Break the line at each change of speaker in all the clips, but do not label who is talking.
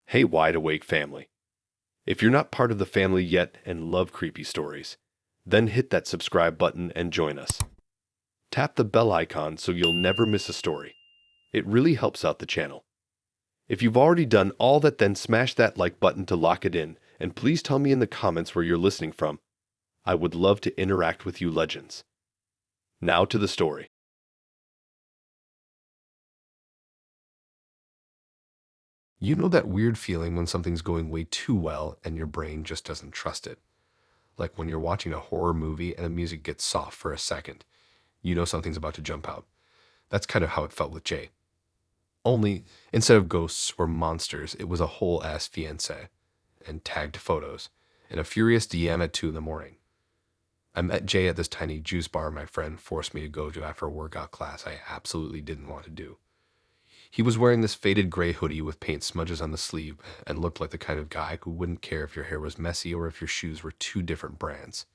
Hey, Wide Awake family. If you're not part of the family yet and love creepy stories, then hit that subscribe button and join us. Tap the bell icon so you'll never miss a story. It really helps out the channel. If you've already done all that, then smash that like button to lock it in, and please tell me in the comments where you're listening from. I would love to interact with you legends. Now to the story.
You know that weird feeling when something's going way too well and your brain just doesn't trust it? Like when you're watching a horror movie and the music gets soft for a second. You know something's about to jump out. That's kind of how it felt with Jay. Only, instead of ghosts or monsters, it was a whole ass fiancé and tagged photos and a furious DM at 2 in the morning. I met Jay at this tiny juice bar my friend forced me to go to after a workout class I absolutely didn't want to do. He was wearing this faded gray hoodie with paint smudges on the sleeve and looked like the kind of guy who wouldn't care if your hair was messy or if your shoes were two different brands.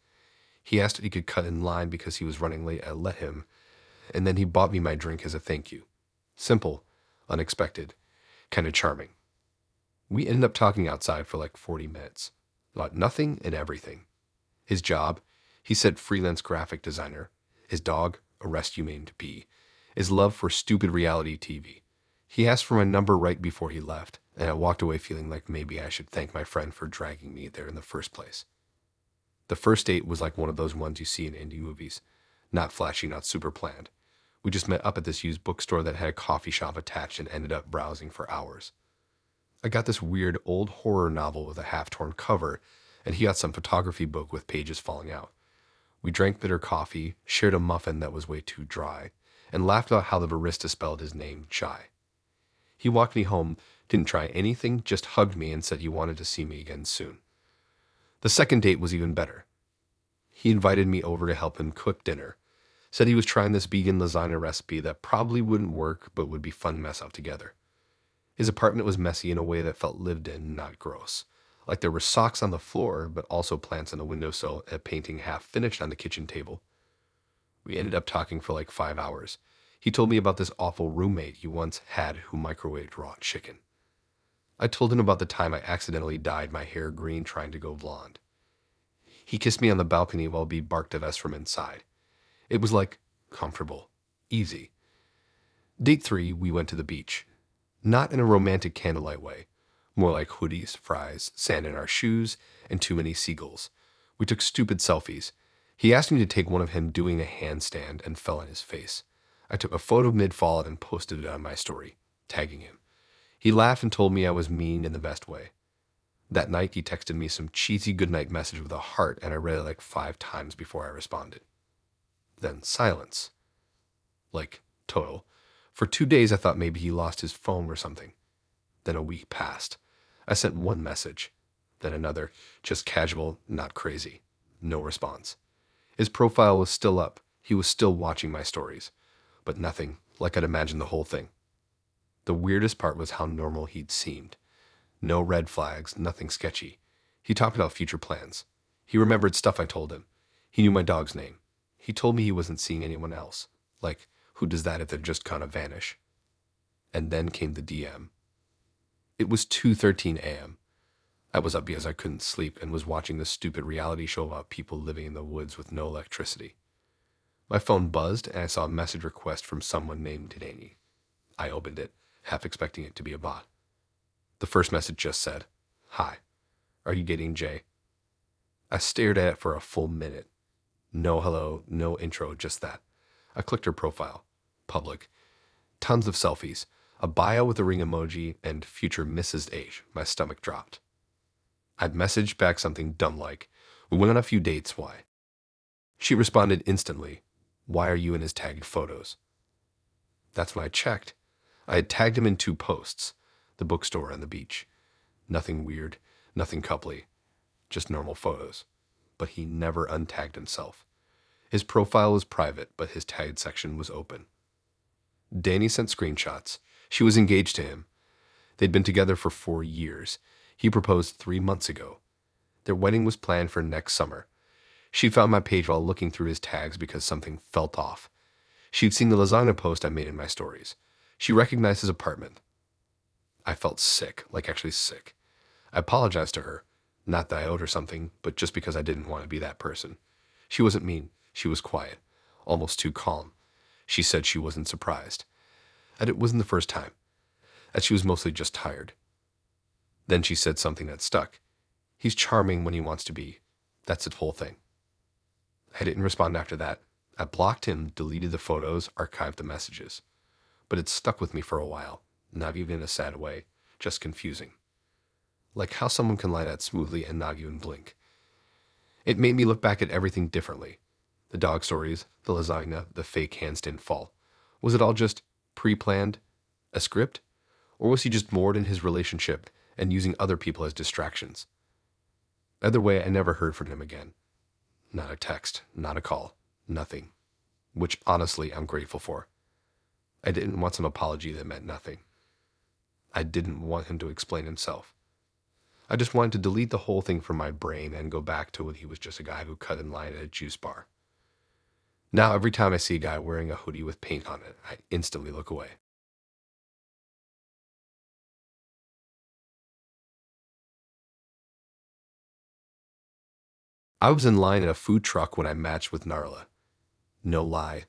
He asked if he could cut in line because he was running late. I let him, and then he bought me my drink as a thank you. Simple, unexpected, kind of charming. We ended up talking outside for like 40 minutes about nothing and everything. His job, he said freelance graphic designer. His dog, a rescue named B. His love for stupid reality TV. He asked for my number right before he left, and I walked away feeling like maybe I should thank my friend for dragging me there in the first place. The first date was like one of those ones you see in indie movies. Not flashy, not super planned. We just met up at this used bookstore that had a coffee shop attached and ended up browsing for hours. I got this weird old horror novel with a half-torn cover, and he got some photography book with pages falling out. We drank bitter coffee, shared a muffin that was way too dry, and laughed about how the barista spelled his name Chai. He walked me home, didn't try anything, just hugged me and said he wanted to see me again soon. The second date was even better. He invited me over to help him cook dinner. Said he was trying this vegan lasagna recipe that probably wouldn't work but would be fun to mess out together. His apartment was messy in a way that felt lived in, not gross. Like there were socks on the floor, but also plants on the windowsill and a painting half finished on the kitchen table. We ended up talking for like 5 hours. He told me about this awful roommate he once had who microwaved raw chicken. I told him about the time I accidentally dyed my hair green trying to go blonde. He kissed me on the balcony while B barked at us from inside. It was like comfortable, easy. Date 3, we went to the beach. Not in a romantic candlelight way. More like hoodies, fries, sand in our shoes, and too many seagulls. We took stupid selfies. He asked me to take one of him doing a handstand and fell on his face. I took a photo mid-fall and posted it on my story, tagging him. He laughed and told me I was mean in the best way. That night, he texted me some cheesy goodnight message with a heart, and I read it like 5 times before I responded. Then silence. Like, total. For 2 days, I thought maybe he lost his phone or something. Then a week passed. I sent one message, then another, just casual, not crazy. No response. His profile was still up. He was still watching my stories. But nothing, like I'd imagined the whole thing. The weirdest part was how normal he'd seemed. No red flags, nothing sketchy. He talked about future plans. He remembered stuff I told him. He knew my dog's name. He told me he wasn't seeing anyone else. Like, who does that if they're just gonna vanish? And then came the DM. It was 2:13 a.m. I was up because I couldn't sleep and was watching this stupid reality show about people living in the woods with no electricity. My phone buzzed, and I saw a message request from someone named Danny. I opened it, half expecting it to be a bot. The first message just said, "Hi, are you dating Jay?" I stared at it for a full minute. No hello, no intro, just that. I clicked her profile. Public. Tons of selfies. A bio with a ring emoji and future Mrs. H. My stomach dropped. I'd messaged back something dumb like, "We went on a few dates, why?" She responded instantly, "Why are you in his tagged photos?" That's when I checked. I had tagged him in 2 posts, the bookstore and the beach. Nothing weird, nothing coupley, just normal photos. But he never untagged himself. His profile was private, but his tagged section was open. Danny sent screenshots. She was engaged to him. They'd been together for 4 years. He proposed 3 months ago. Their wedding was planned for next summer. She found my page while looking through his tags because something felt off. She'd seen the lasagna post I made in my stories. She recognized his apartment. I felt sick, like actually sick. I apologized to her. Not that I owed her something, but just because I didn't want to be that person. She wasn't mean. She was quiet, almost too calm. She said she wasn't surprised. And it wasn't the first time. That she was mostly just tired. Then she said something that stuck. He's charming when he wants to be. That's the whole thing. I didn't respond after that. I blocked him, deleted the photos, archived the messages. But it stuck with me for a while, not even in a sad way, just confusing. Like how someone can lie that smoothly and not even blink. It made me look back at everything differently. The dog stories, the lasagna, the fake handstand fall. Was it all just pre-planned? A script? Or was he just moored in his relationship and using other people as distractions? Either way, I never heard from him again. Not a text, not a call, nothing. Which honestly, I'm grateful for. I didn't want some apology that meant nothing. I didn't want him to explain himself. I just wanted to delete the whole thing from my brain and go back to when he was just a guy who cut in line at a juice bar. Now, every time I see a guy wearing a hoodie with paint on it, I instantly look away. I was in line at a food truck when I matched with Narla. No lie.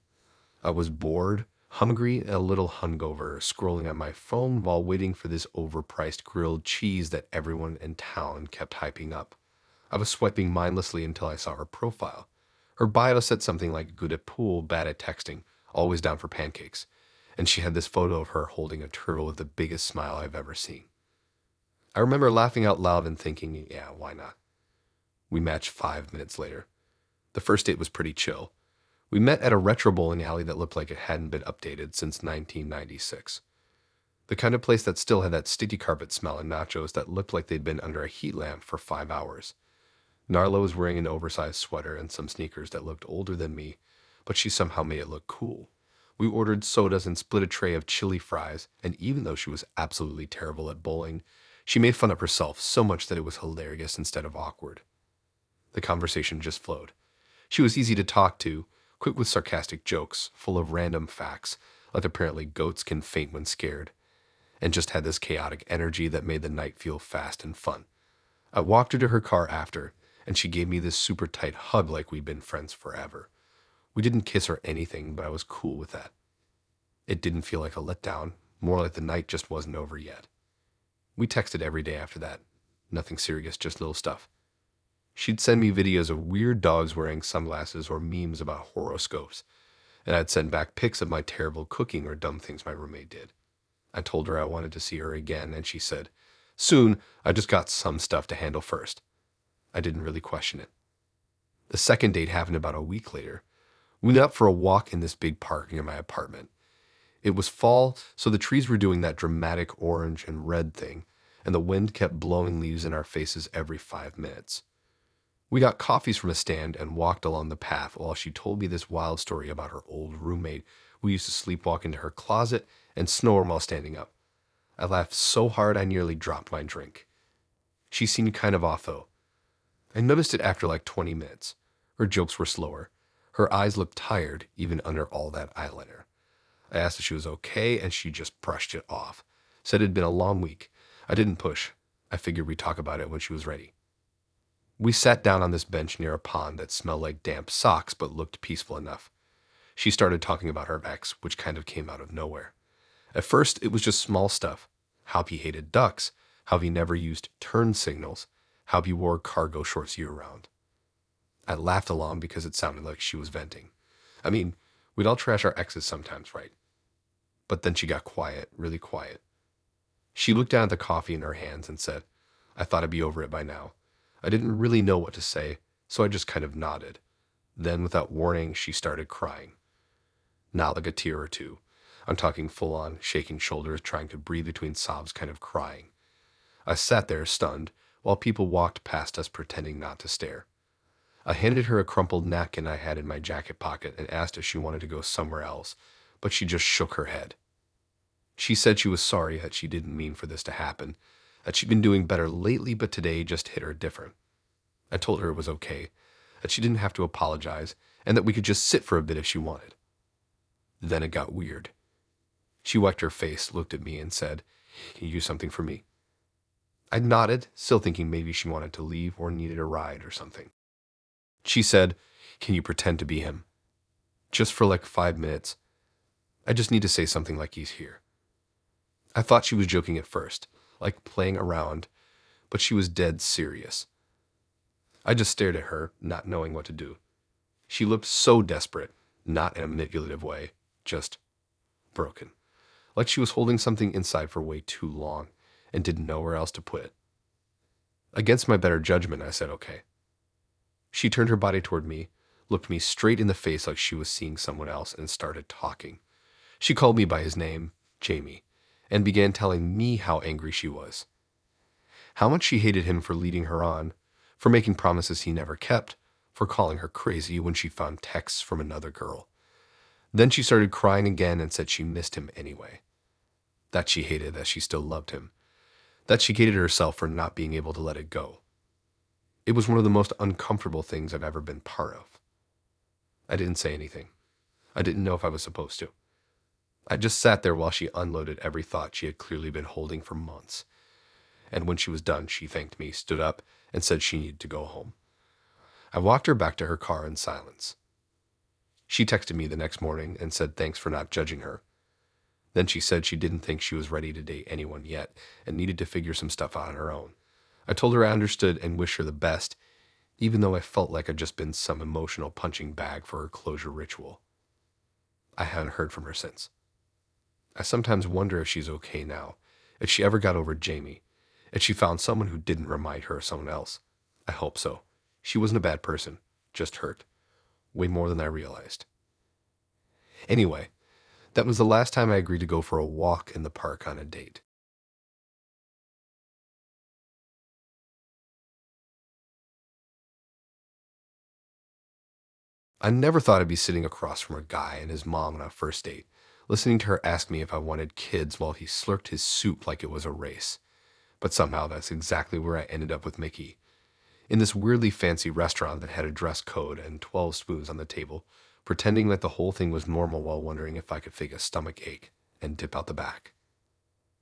I was bored, hungry, and a little hungover, scrolling at my phone while waiting for this overpriced grilled cheese that everyone in town kept hyping up. I was swiping mindlessly until I saw her profile. Her bio said something like good at pool, bad at texting, always down for pancakes. And she had this photo of her holding a turtle with the biggest smile I've ever seen. I remember laughing out loud and thinking, yeah, why not? We matched 5 minutes later. The first date was pretty chill. We met at a retro bowling alley that looked like it hadn't been updated since 1996. The kind of place that still had that sticky carpet smell and nachos that looked like they'd been under a heat lamp for 5 hours. Narla was wearing an oversized sweater and some sneakers that looked older than me, but she somehow made it look cool. We ordered sodas and split a tray of chili fries, and even though she was absolutely terrible at bowling, she made fun of herself so much that it was hilarious instead of awkward. The conversation just flowed. She was easy to talk to, quick with sarcastic jokes, full of random facts, like apparently goats can faint when scared, and just had this chaotic energy that made the night feel fast and fun. I walked her to her car after, and she gave me this super tight hug like we'd been friends forever. We didn't kiss or anything, but I was cool with that. It didn't feel like a letdown, more like the night just wasn't over yet. We texted every day after that. Nothing serious, just little stuff. She'd send me videos of weird dogs wearing sunglasses or memes about horoscopes, and I'd send back pics of my terrible cooking or dumb things my roommate did. I told her I wanted to see her again, and she said, "Soon, I just got some stuff to handle first." I didn't really question it. The second date happened about a week later. We went out for a walk in this big park near my apartment. It was fall, so the trees were doing that dramatic orange and red thing, and the wind kept blowing leaves in our faces every 5 minutes. We got coffees from a stand and walked along the path while she told me this wild story about her old roommate who used to sleepwalk into her closet and snore while standing up. I laughed so hard I nearly dropped my drink. She seemed kind of off, though. I noticed it after like 20 minutes. Her jokes were slower. Her eyes looked tired, even under all that eyeliner. I asked if she was okay, and she just brushed it off. Said it'd been a long week. I didn't push. I figured we'd talk about it when she was ready. We sat down on this bench near a pond that smelled like damp socks but looked peaceful enough. She started talking about her ex, which kind of came out of nowhere. At first, it was just small stuff. How he hated ducks, how he never used turn signals, how he wore cargo shorts year-round. I laughed along because it sounded like she was venting. I mean, we'd all trash our exes sometimes, right? But then she got quiet, really quiet. She looked down at the coffee in her hands and said, "I thought I'd be over it by now." I didn't really know what to say, so I just kind of nodded. Then, without warning, she started crying. Not like a tear or two. I'm talking full-on, shaking shoulders, trying to breathe between sobs, kind of crying. I sat there, stunned, while people walked past us pretending not to stare. I handed her a crumpled napkin I had in my jacket pocket and asked if she wanted to go somewhere else, but she just shook her head. She said she was sorry that she didn't mean for this to happen, that she'd been doing better lately, but today just hit her different. I told her it was okay, that she didn't have to apologize, and that we could just sit for a bit if she wanted. Then it got weird. She wiped her face, looked at me, and said, Can you do something for me? I nodded, still thinking maybe she wanted to leave or needed a ride or something. She said, can you pretend to be him? Just for like 5 minutes. I just need to say something like he's here. I thought she was joking at first, like playing around, but she was dead serious. I just stared at her, not knowing what to do. She looked so desperate, not in a manipulative way, just broken. Like she was holding something inside for way too long and didn't know where else to put it. Against my better judgment, I said okay. She turned her body toward me, looked me straight in the face like she was seeing someone else, and started talking. She called me by his name, Jamie, and began telling me how angry she was. How much she hated him for leading her on, for making promises he never kept, for calling her crazy when she found texts from another girl. Then she started crying again and said she missed him anyway. That she hated that she still loved him. That she hated herself for not being able to let it go. It was one of the most uncomfortable things I've ever been part of. I didn't say anything. I didn't know if I was supposed to. I just sat there while she unloaded every thought she had clearly been holding for months. And when she was done, she thanked me, stood up, and said she needed to go home. I walked her back to her car in silence. She texted me the next morning and said thanks for not judging her. Then she said she didn't think she was ready to date anyone yet and needed to figure some stuff out on her own. I told her I understood and wished her the best, even though I felt like I'd just been some emotional punching bag for her closure ritual. I haven't heard from her since. I sometimes wonder if she's okay now, if she ever got over Jamie, if she found someone who didn't remind her of someone else. I hope so. She wasn't a bad person, just hurt. Way more than I realized. Anyway, that was the last time I agreed to go for a walk in the park on a date. I never thought I'd be sitting across from a guy and his mom on a first date, listening to her ask me if I wanted kids while he slurped his soup like it was a race. But somehow that's exactly where I ended up with Mickey. In this weirdly fancy restaurant that had a dress code and 12 spoons on the table, pretending that the whole thing was normal while wondering if I could fake a stomach ache and dip out the back.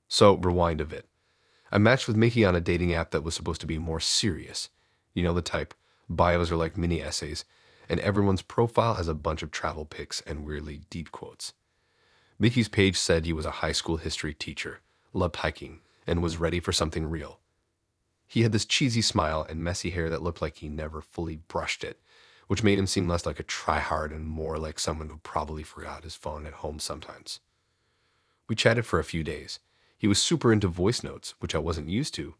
So, rewind a bit. I matched with Mickey on a dating app that was supposed to be more serious. You know the type. Bios are like mini essays, and everyone's profile has a bunch of travel pics and weirdly deep quotes. Mickey's page said he was a high school history teacher, loved hiking, and was ready for something real. He had this cheesy smile and messy hair that looked like he never fully brushed it, which made him seem less like a tryhard and more like someone who probably forgot his phone at home sometimes. We chatted for a few days. He was super into voice notes, which I wasn't used to,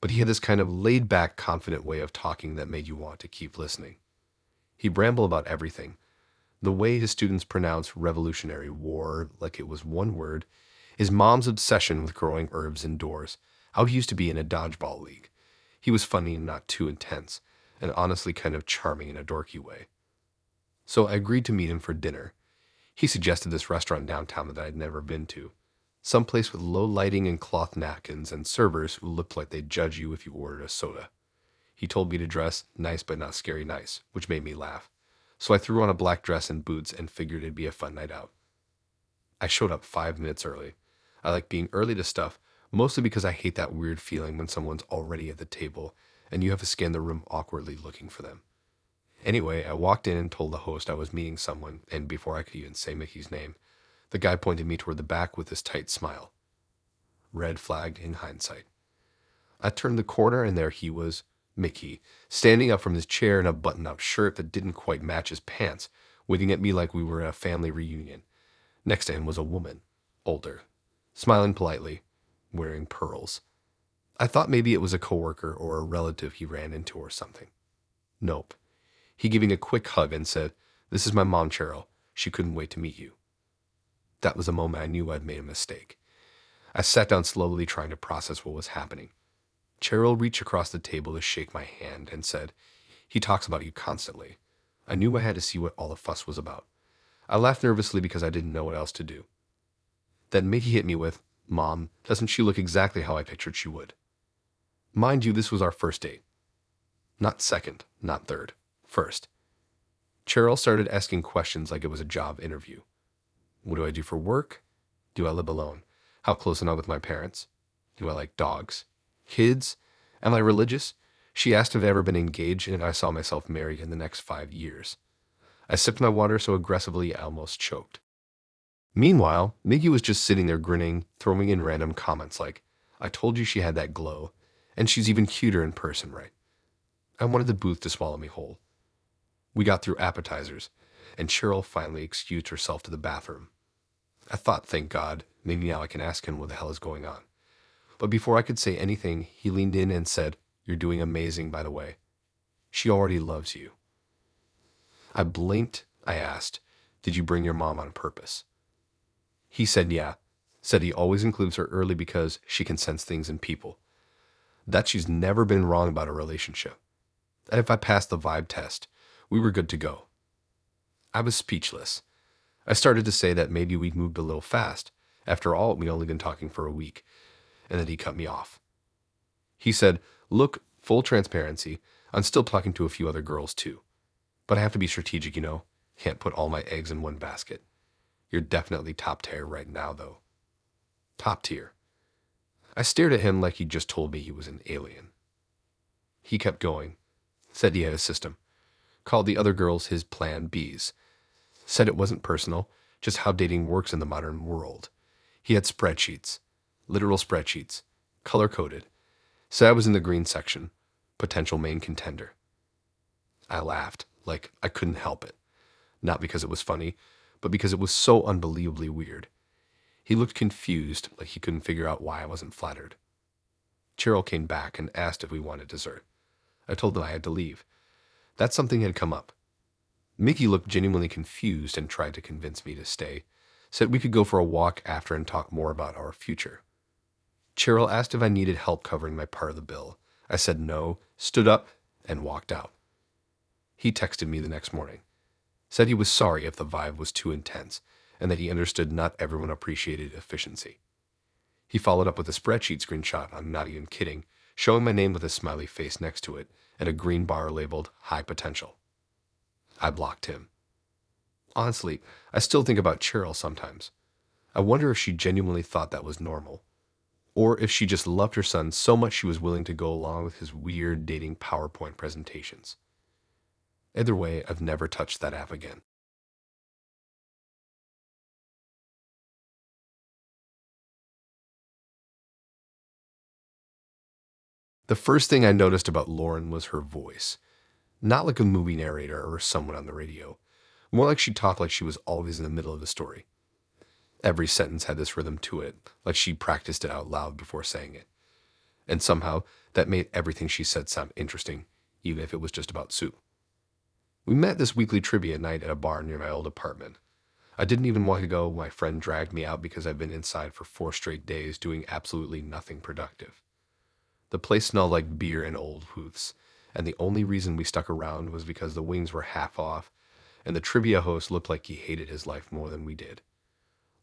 but he had this kind of laid-back, confident way of talking that made you want to keep listening. He'd ramble about everything. The way his students pronounce Revolutionary War like it was one word, his mom's obsession with growing herbs indoors, how he used to be in a dodgeball league. He was funny and not too intense, and honestly kind of charming in a dorky way. So I agreed to meet him for dinner. He suggested this restaurant downtown that I'd never been to. Some place with low lighting and cloth napkins and servers who looked like they'd judge you if you ordered a soda. He told me to dress nice but not scary nice, which made me laugh. So I threw on a black dress and boots and figured it'd be a fun night out. I showed up 5 minutes early. I like being early to stuff, mostly because I hate that weird feeling when someone's already at the table and you have to scan the room awkwardly looking for them. Anyway, I walked in and told the host I was meeting someone, and before I could even say Mickey's name, the guy pointed me toward the back with his tight smile. Red flagged in hindsight. I turned the corner and there he was, Mickey, standing up from his chair in a button-up shirt that didn't quite match his pants, waiting at me like we were at a family reunion. Next to him was a woman, older, smiling politely, wearing pearls. I thought maybe it was a coworker or a relative he ran into or something. Nope. He gave me a quick hug and said, "This is my mom, Cheryl. She couldn't wait to meet you." That was the moment I knew I'd made a mistake. I sat down slowly, trying to process what was happening. Cheryl reached across the table to shake my hand and said, "He talks about you constantly." I knew I had to see what all the fuss was about. I laughed nervously because I didn't know what else to do. Then Mickey hit me with, "Mom, doesn't she look exactly how I pictured she would?" Mind you, this was our first date. Not second, not third. First. Cheryl started asking questions like it was a job interview. What do I do for work? Do I live alone? How close am I with my parents? Do I like dogs? Kids? Am I religious? She asked if I've ever been engaged, and I saw myself married in the next 5 years. I sipped my water so aggressively I almost choked. Meanwhile, Miggy was just sitting there grinning, throwing in random comments like, I told you she had that glow, and she's even cuter in person, right? I wanted the booth to swallow me whole. We got through appetizers, and Cheryl finally excused herself to the bathroom. I thought, thank God, maybe now I can ask him what the hell is going on. But before I could say anything, he leaned in and said, You're doing amazing, by the way. She already loves you. I blinked. I asked, Did you bring your mom on purpose? He said yeah. Said he always includes her early because she can sense things in people. That she's never been wrong about a relationship. That if I passed the vibe test, we were good to go. I was speechless. I started to say that maybe we'd moved a little fast. After all, we'd only been talking for a week. And then he cut me off. He said, Look, full transparency, I'm still talking to a few other girls too. But I have to be strategic, you know. Can't put all my eggs in one basket. You're definitely top tier right now, though. Top tier. I stared at him like he'd just told me he was an alien. He kept going. Said he had a system. Called the other girls his Plan Bs. Said it wasn't personal, just how dating works in the modern world. He had spreadsheets. Literal spreadsheets. Color-coded. Said I was in the green section. Potential main contender. I laughed, like I couldn't help it. Not because it was funny, but because it was so unbelievably weird. He looked confused, like he couldn't figure out why I wasn't flattered. Cheryl came back and asked if we wanted dessert. I told them I had to leave. That something had come up. Mickey looked genuinely confused and tried to convince me to stay. Said we could go for a walk after and talk more about our future. Cheryl asked if I needed help covering my part of the bill. I said no, stood up, and walked out. He texted me the next morning. Said he was sorry if the vibe was too intense, and that he understood not everyone appreciated efficiency. He followed up with a spreadsheet screenshot, I'm not even kidding, showing my name with a smiley face next to it, and a green bar labeled High Potential. I blocked him. Honestly, I still think about Cheryl sometimes. I wonder if she genuinely thought that was normal. Or if she just loved her son so much she was willing to go along with his weird dating PowerPoint presentations. Either way, I've never touched that app again. The first thing I noticed about Lauren was her voice. Not like a movie narrator or someone on the radio. More like she talked like she was always in the middle of the story. Every sentence had this rhythm to it, like she practiced it out loud before saying it. And somehow, that made everything she said sound interesting, even if it was just about soup. We met this weekly trivia night at a bar near my old apartment. I didn't even want to go. My friend dragged me out because I'd been inside for 4 straight days doing absolutely nothing productive. The place smelled like beer and old booths, and the only reason we stuck around was because the wings were half off, and the trivia host looked like he hated his life more than we did.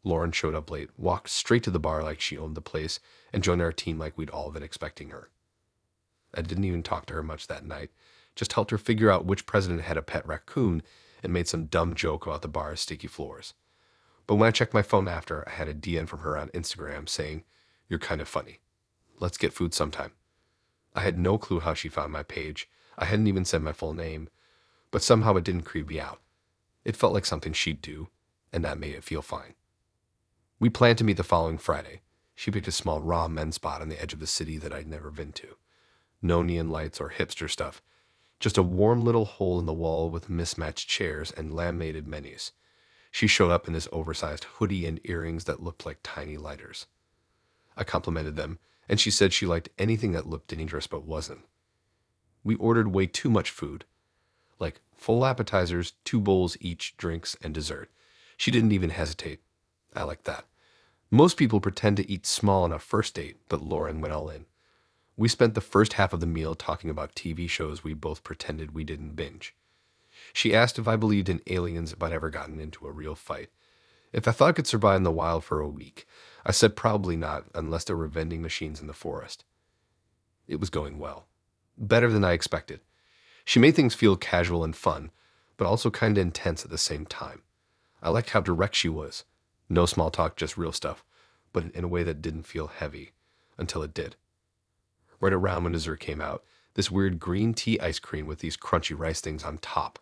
Lauren showed up late, walked straight to the bar like she owned the place, and joined our team like we'd all been expecting her. I didn't even talk to her much that night, just helped her figure out which president had a pet raccoon and made some dumb joke about the bar's sticky floors. But when I checked my phone after, I had a DM from her on Instagram saying, You're kind of funny. Let's get food sometime. I had no clue how she found my page. I hadn't even said my full name, but somehow it didn't creep me out. It felt like something she'd do, and that made it feel fine. We planned to meet the following Friday. She picked a small raw men's spot on the edge of the city that I'd never been to. No neon lights or hipster stuff. Just a warm little hole in the wall with mismatched chairs and laminated menus. She showed up in this oversized hoodie and earrings that looked like tiny lighters. I complimented them, and she said she liked anything that looked dangerous but wasn't. We ordered way too much food. Like full appetizers, 2 bowls each, drinks, and dessert. She didn't even hesitate. I like that. Most people pretend to eat small on a first date, but Lauren went all in. We spent the first half of the meal talking about TV shows we both pretended we didn't binge. She asked if I believed in aliens if I'd ever gotten into a real fight. If I thought I could survive in the wild for a week, I said probably not unless there were vending machines in the forest. It was going well. Better than I expected. She made things feel casual and fun, but also kind of intense at the same time. I liked how direct she was. No small talk, just real stuff, but in a way that didn't feel heavy. until it did. Right around when dessert came out, this weird green tea ice cream with these crunchy rice things on top.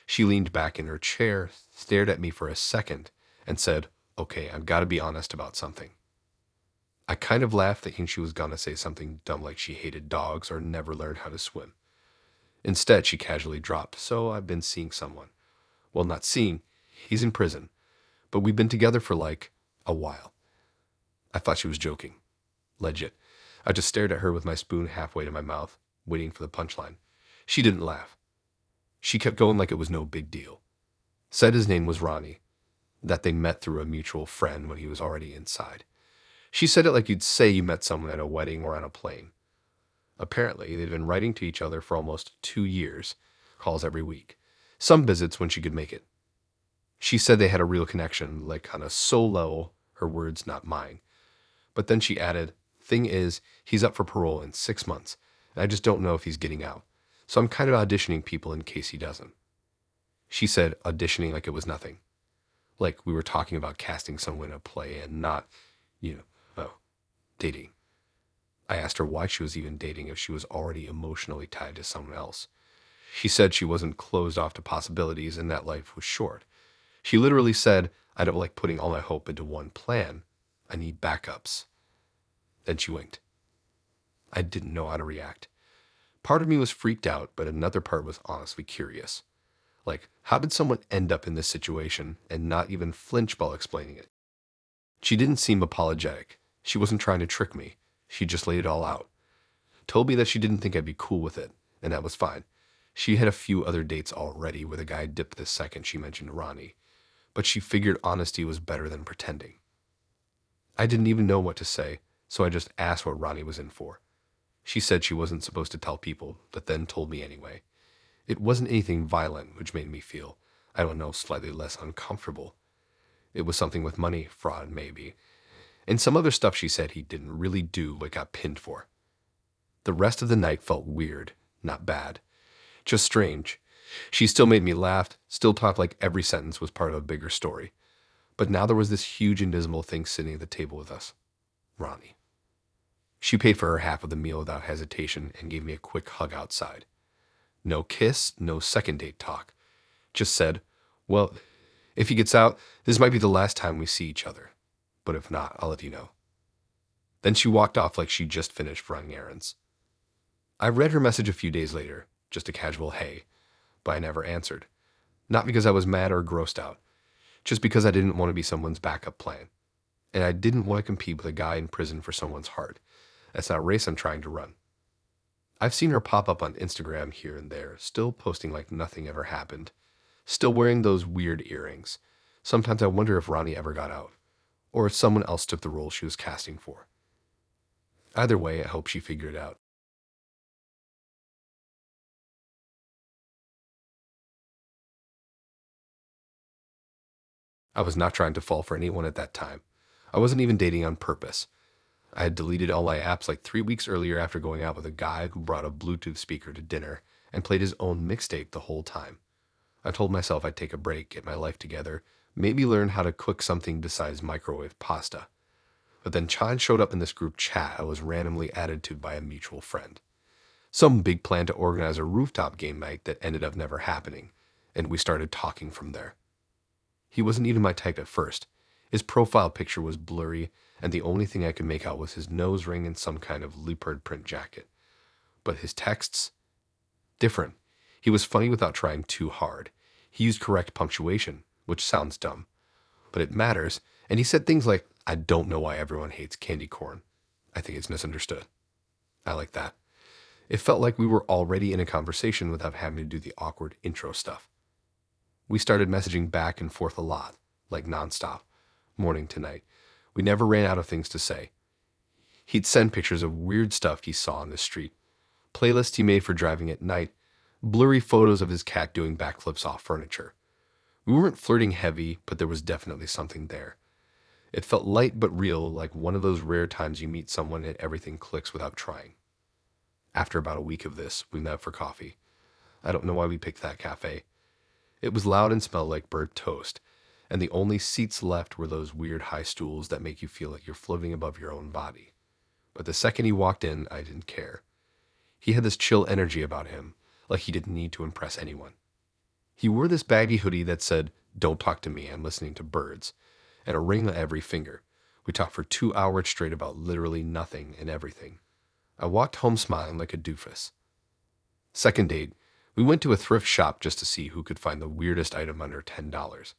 She leaned back in her chair, stared at me for a second, and said, "Okay, I've got to be honest about something." I kind of laughed, thinking she was gonna say something dumb like she hated dogs or never learned how to swim. Instead, she casually dropped, "So I've been seeing someone." Well, not seeing, he's in prison, but we've been together for like a while. I thought she was joking. Legit. I just stared at her with my spoon halfway to my mouth, waiting for the punchline. She didn't laugh. She kept going like it was no big deal. Said his name was Ronnie, that they met through a mutual friend when he was already inside. She said it like you'd say you met someone at a wedding or on a plane. Apparently, they'd been writing to each other for almost 2 years, calls every week. Some visits when she could make it. She said they had a real connection, like on a soul level, her words, not mine. But then she added, "Thing is, he's up for parole in 6 months, and I just don't know if he's getting out. So I'm kind of auditioning people in case he doesn't." She said auditioning like it was nothing. Like we were talking about casting someone in a play and not, dating. I asked her why she was even dating if she was already emotionally tied to someone else. She said she wasn't closed off to possibilities and that life was short. She literally said, "I don't like putting all my hope into one plan. I need backups." Then she winked. I didn't know how to react. Part of me was freaked out, but another part was honestly curious. Like, how did someone end up in this situation and not even flinch while explaining it? She didn't seem apologetic. She wasn't trying to trick me. She just laid it all out. Told me that she didn't think I'd be cool with it, and that was fine. She had a few other dates already where the guy dipped the second she mentioned Ronnie, but she figured honesty was better than pretending. I didn't even know what to say, so I just asked what Ronnie was in for. She said she wasn't supposed to tell people, but then told me anyway. It wasn't anything violent, which made me feel, I don't know, slightly less uncomfortable. It was something with money, fraud maybe, and some other stuff she said he didn't really do but got pinned for. The rest of the night felt weird, not bad, just strange. She still made me laugh, still talked like every sentence was part of a bigger story. But now there was this huge invisible thing sitting at the table with us. Ronnie. She paid for her half of the meal without hesitation and gave me a quick hug outside. No kiss, no second date talk. Just said, "Well, if he gets out, this might be the last time we see each other. But if not, I'll let you know." Then she walked off like she just finished running errands. I read her message a few days later, just a casual hey, but I never answered. Not because I was mad or grossed out, just because I didn't want to be someone's backup plan. And I didn't want to compete with a guy in prison for someone's heart. That's not a race I'm trying to run. I've seen her pop up on Instagram here and there, still posting like nothing ever happened. Still wearing those weird earrings. Sometimes I wonder if Ronnie ever got out, or if someone else took the role she was casting for. Either way, I hope she figured it out. I was not trying to fall for anyone at that time. I wasn't even dating on purpose. I had deleted all my apps like 3 weeks earlier after going out with a guy who brought a Bluetooth speaker to dinner and played his own mixtape the whole time. I told myself I'd take a break, get my life together, maybe learn how to cook something besides microwave pasta. But then Chan showed up in this group chat I was randomly added to by a mutual friend. Some big plan to organize a rooftop game night that ended up never happening, and we started talking from there. He wasn't even my type at first. His profile picture was blurry, and the only thing I could make out was his nose ring and some kind of leopard print jacket. But his texts? Different. He was funny without trying too hard. He used correct punctuation, which sounds dumb, but it matters, and he said things like, "I don't know why everyone hates candy corn. I think it's misunderstood." I like that. It felt like we were already in a conversation without having to do the awkward intro stuff. We started messaging back and forth a lot, like nonstop, morning to night. We never ran out of things to say. He'd send pictures of weird stuff he saw on the street, playlists he made for driving at night, blurry photos of his cat doing backflips off furniture. We weren't flirting heavy, but there was definitely something there. It felt light but real, like one of those rare times you meet someone and everything clicks without trying. After about a week of this, we met for coffee. I don't know why we picked that cafe. It was loud and smelled like burnt toast, and the only seats left were those weird high stools that make you feel like you're floating above your own body. But the second he walked in, I didn't care. He had this chill energy about him, like he didn't need to impress anyone. He wore this baggy hoodie that said, "Don't talk to me, I'm listening to birds," and a ring on every finger. We talked for 2 hours straight about literally nothing and everything. I walked home smiling like a doofus. Second date, we went to a thrift shop just to see who could find the weirdest item under $10.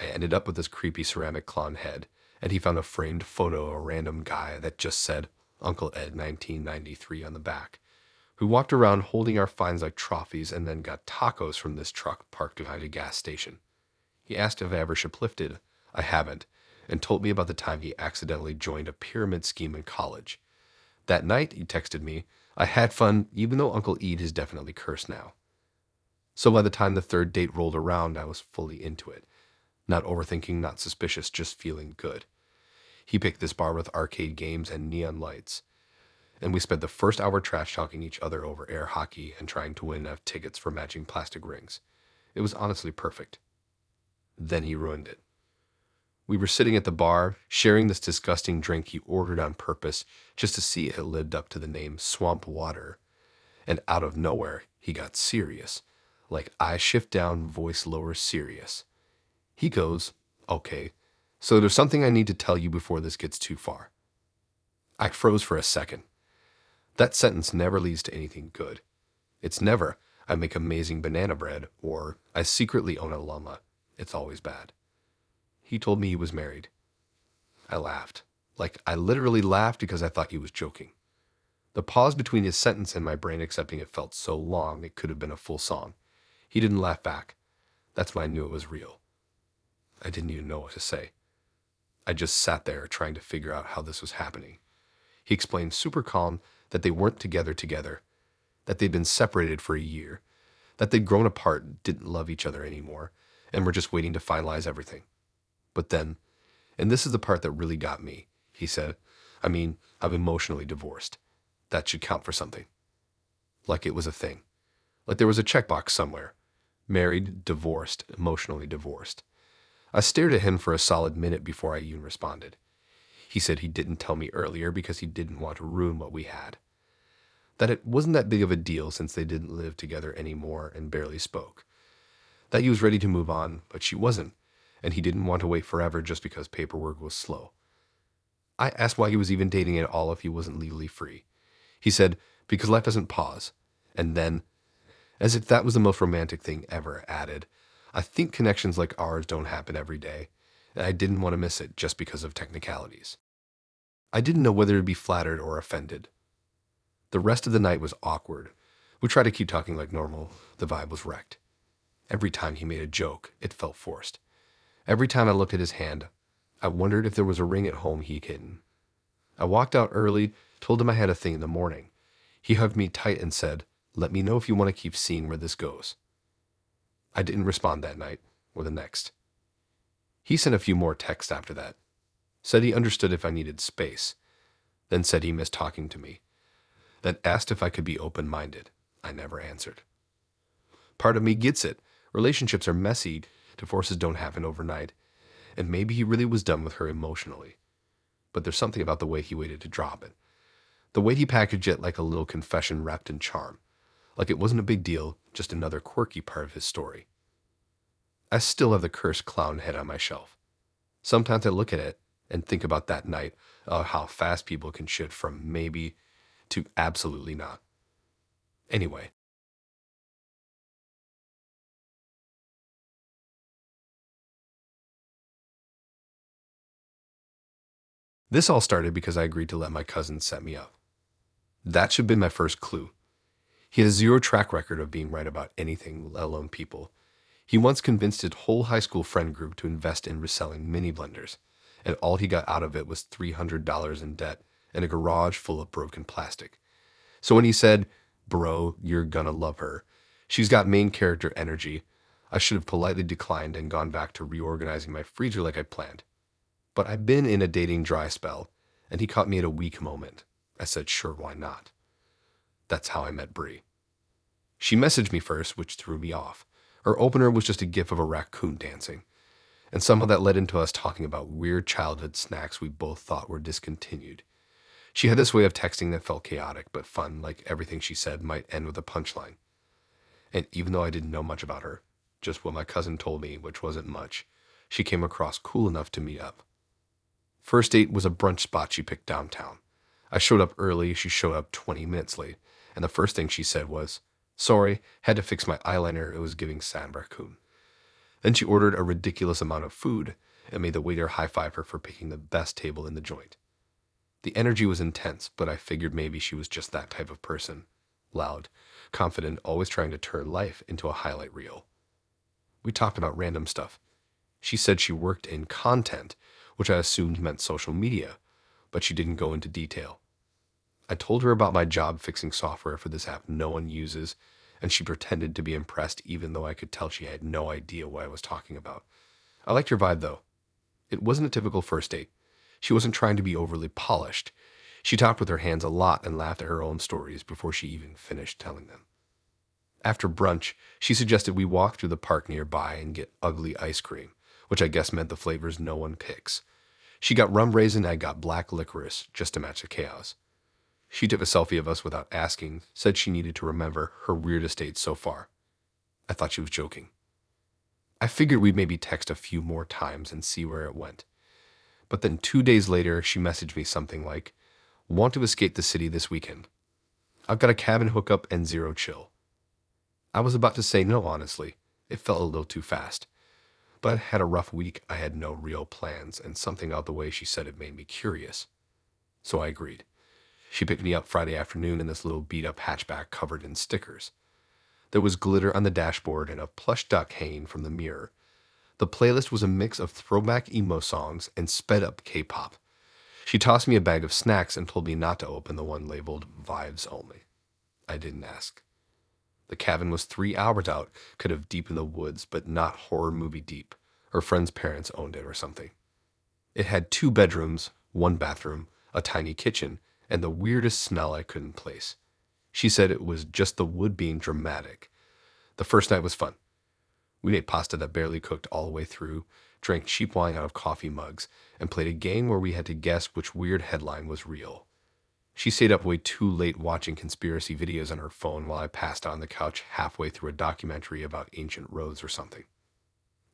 I ended up with this creepy ceramic clown head, and he found a framed photo of a random guy that just said Uncle Ed 1993 on the back, who walked around holding our finds like trophies and then got tacos from this truck parked behind a gas station. He asked if I ever shoplifted. I haven't, and told me about the time he accidentally joined a pyramid scheme in college. That night, he texted me, "I had fun, even though Uncle Ed is definitely cursed now." So by the time the third date rolled around, I was fully into it. Not overthinking, not suspicious, just feeling good. He picked this bar with arcade games and neon lights, and we spent the first hour trash talking each other over air hockey and trying to win enough tickets for matching plastic rings. It was honestly perfect. Then he ruined it. We were sitting at the bar, sharing this disgusting drink he ordered on purpose just to see if it lived up to the name Swamp Water. And out of nowhere, he got serious. Like eye shift down, voice lower, serious. He goes, "Okay, so there's something I need to tell you before this gets too far." I froze for a second. That sentence never leads to anything good. It's never, "I make amazing banana bread," or "I secretly own a llama." It's always bad. He told me he was married. I laughed. Like, I literally laughed because I thought he was joking. The pause between his sentence and my brain accepting it felt so long it could have been a full song. He didn't laugh back. That's when I knew it was real. I didn't even know what to say. I just sat there trying to figure out how this was happening. He explained super calm that they weren't together, that they'd been separated for a year, that they'd grown apart, didn't love each other anymore, and were just waiting to finalize everything. But then, and this is the part that really got me, he said, I'm emotionally divorced. That should count for something. Like it was a thing. Like there was a checkbox somewhere. Married, divorced, emotionally divorced. I stared at him for a solid minute before I even responded. He said he didn't tell me earlier because he didn't want to ruin what we had. That it wasn't that big of a deal since they didn't live together anymore and barely spoke. That he was ready to move on, but she wasn't, and he didn't want to wait forever just because paperwork was slow. I asked why he was even dating at all if he wasn't legally free. He said, because life doesn't pause. And then, as if that was the most romantic thing ever, added, I think connections like ours don't happen every day, and I didn't want to miss it just because of technicalities. I didn't know whether to be flattered or offended. The rest of the night was awkward. We tried to keep talking like normal. The vibe was wrecked. Every time he made a joke, it felt forced. Every time I looked at his hand, I wondered if there was a ring at home he'd hidden. I walked out early, told him I had a thing in the morning. He hugged me tight and said, "Let me know if you want to keep seeing where this goes." I didn't respond that night or the next. He sent a few more texts after that. Said he understood if I needed space. Then said he missed talking to me. Then asked if I could be open-minded. I never answered. Part of me gets it. Relationships are messy. Divorces don't happen overnight. And maybe he really was done with her emotionally. But there's something about the way he waited to drop it. The way he packaged it like a little confession wrapped in charm. Like it wasn't a big deal, just another quirky part of his story. I still have the cursed clown head on my shelf. Sometimes I look at it and think about that night, how fast people can shift from maybe to absolutely not. Anyway. This all started because I agreed to let my cousin set me up. That should have been my first clue. He has zero track record of being right about anything, let alone people. He once convinced his whole high school friend group to invest in reselling mini blenders, and all he got out of it was $300 in debt and a garage full of broken plastic. So when he said, "Bro, you're gonna love her. She's got main character energy," I should have politely declined and gone back to reorganizing my freezer like I planned. But I've been in a dating dry spell, and he caught me at a weak moment. I said, sure, why not? That's how I met Bree. She messaged me first, which threw me off. Her opener was just a gif of a raccoon dancing. And somehow that led into us talking about weird childhood snacks we both thought were discontinued. She had this way of texting that felt chaotic but fun, like everything she said might end with a punchline. And even though I didn't know much about her, just what my cousin told me, which wasn't much, she came across cool enough to meet up. First date was a brunch spot she picked downtown. I showed up early, she showed up 20 minutes late, and the first thing she said was, "Sorry, had to fix my eyeliner, it was giving San Raccoon." Then she ordered a ridiculous amount of food and made the waiter high-five her for picking the best table in the joint. The energy was intense, but I figured maybe she was just that type of person. Loud, confident, always trying to turn life into a highlight reel. We talked about random stuff. She said she worked in content, which I assumed meant social media, but she didn't go into detail. I told her about my job fixing software for this app no one uses, and she pretended to be impressed even though I could tell she had no idea what I was talking about. I liked her vibe though. It wasn't a typical first date. She wasn't trying to be overly polished. She talked with her hands a lot and laughed at her own stories before she even finished telling them. After brunch, she suggested we walk through the park nearby and get ugly ice cream, which I guess meant the flavors no one picks. She got rum raisin, I got black licorice, just to match the chaos. She took a selfie of us without asking, said she needed to remember her weirdest date so far. I thought she was joking. I figured we'd maybe text a few more times and see where it went. But then 2 days later, she messaged me something like, "Want to escape the city this weekend? I've got a cabin hookup and zero chill." I was about to say no, honestly. It felt a little too fast. But I had a rough week, I had no real plans, and something about the way she said it made me curious. So I agreed. She picked me up Friday afternoon in this little beat-up hatchback covered in stickers. There was glitter on the dashboard and a plush duck hanging from the mirror. The playlist was a mix of throwback emo songs and sped-up K-pop. She tossed me a bag of snacks and told me not to open the one labeled Vibes Only. I didn't ask. The cabin was 3 hours out, could have deep in the woods, but not horror movie deep. Her friend's parents owned it or something. It had 2 bedrooms, 1 bathroom, a tiny kitchen, and the weirdest smell I couldn't place. She said it was just the wood being dramatic. The first night was fun. We made pasta that barely cooked all the way through, drank cheap wine out of coffee mugs, and played a game where we had to guess which weird headline was real. She stayed up way too late watching conspiracy videos on her phone while I passed out on the couch halfway through a documentary about ancient roads or something.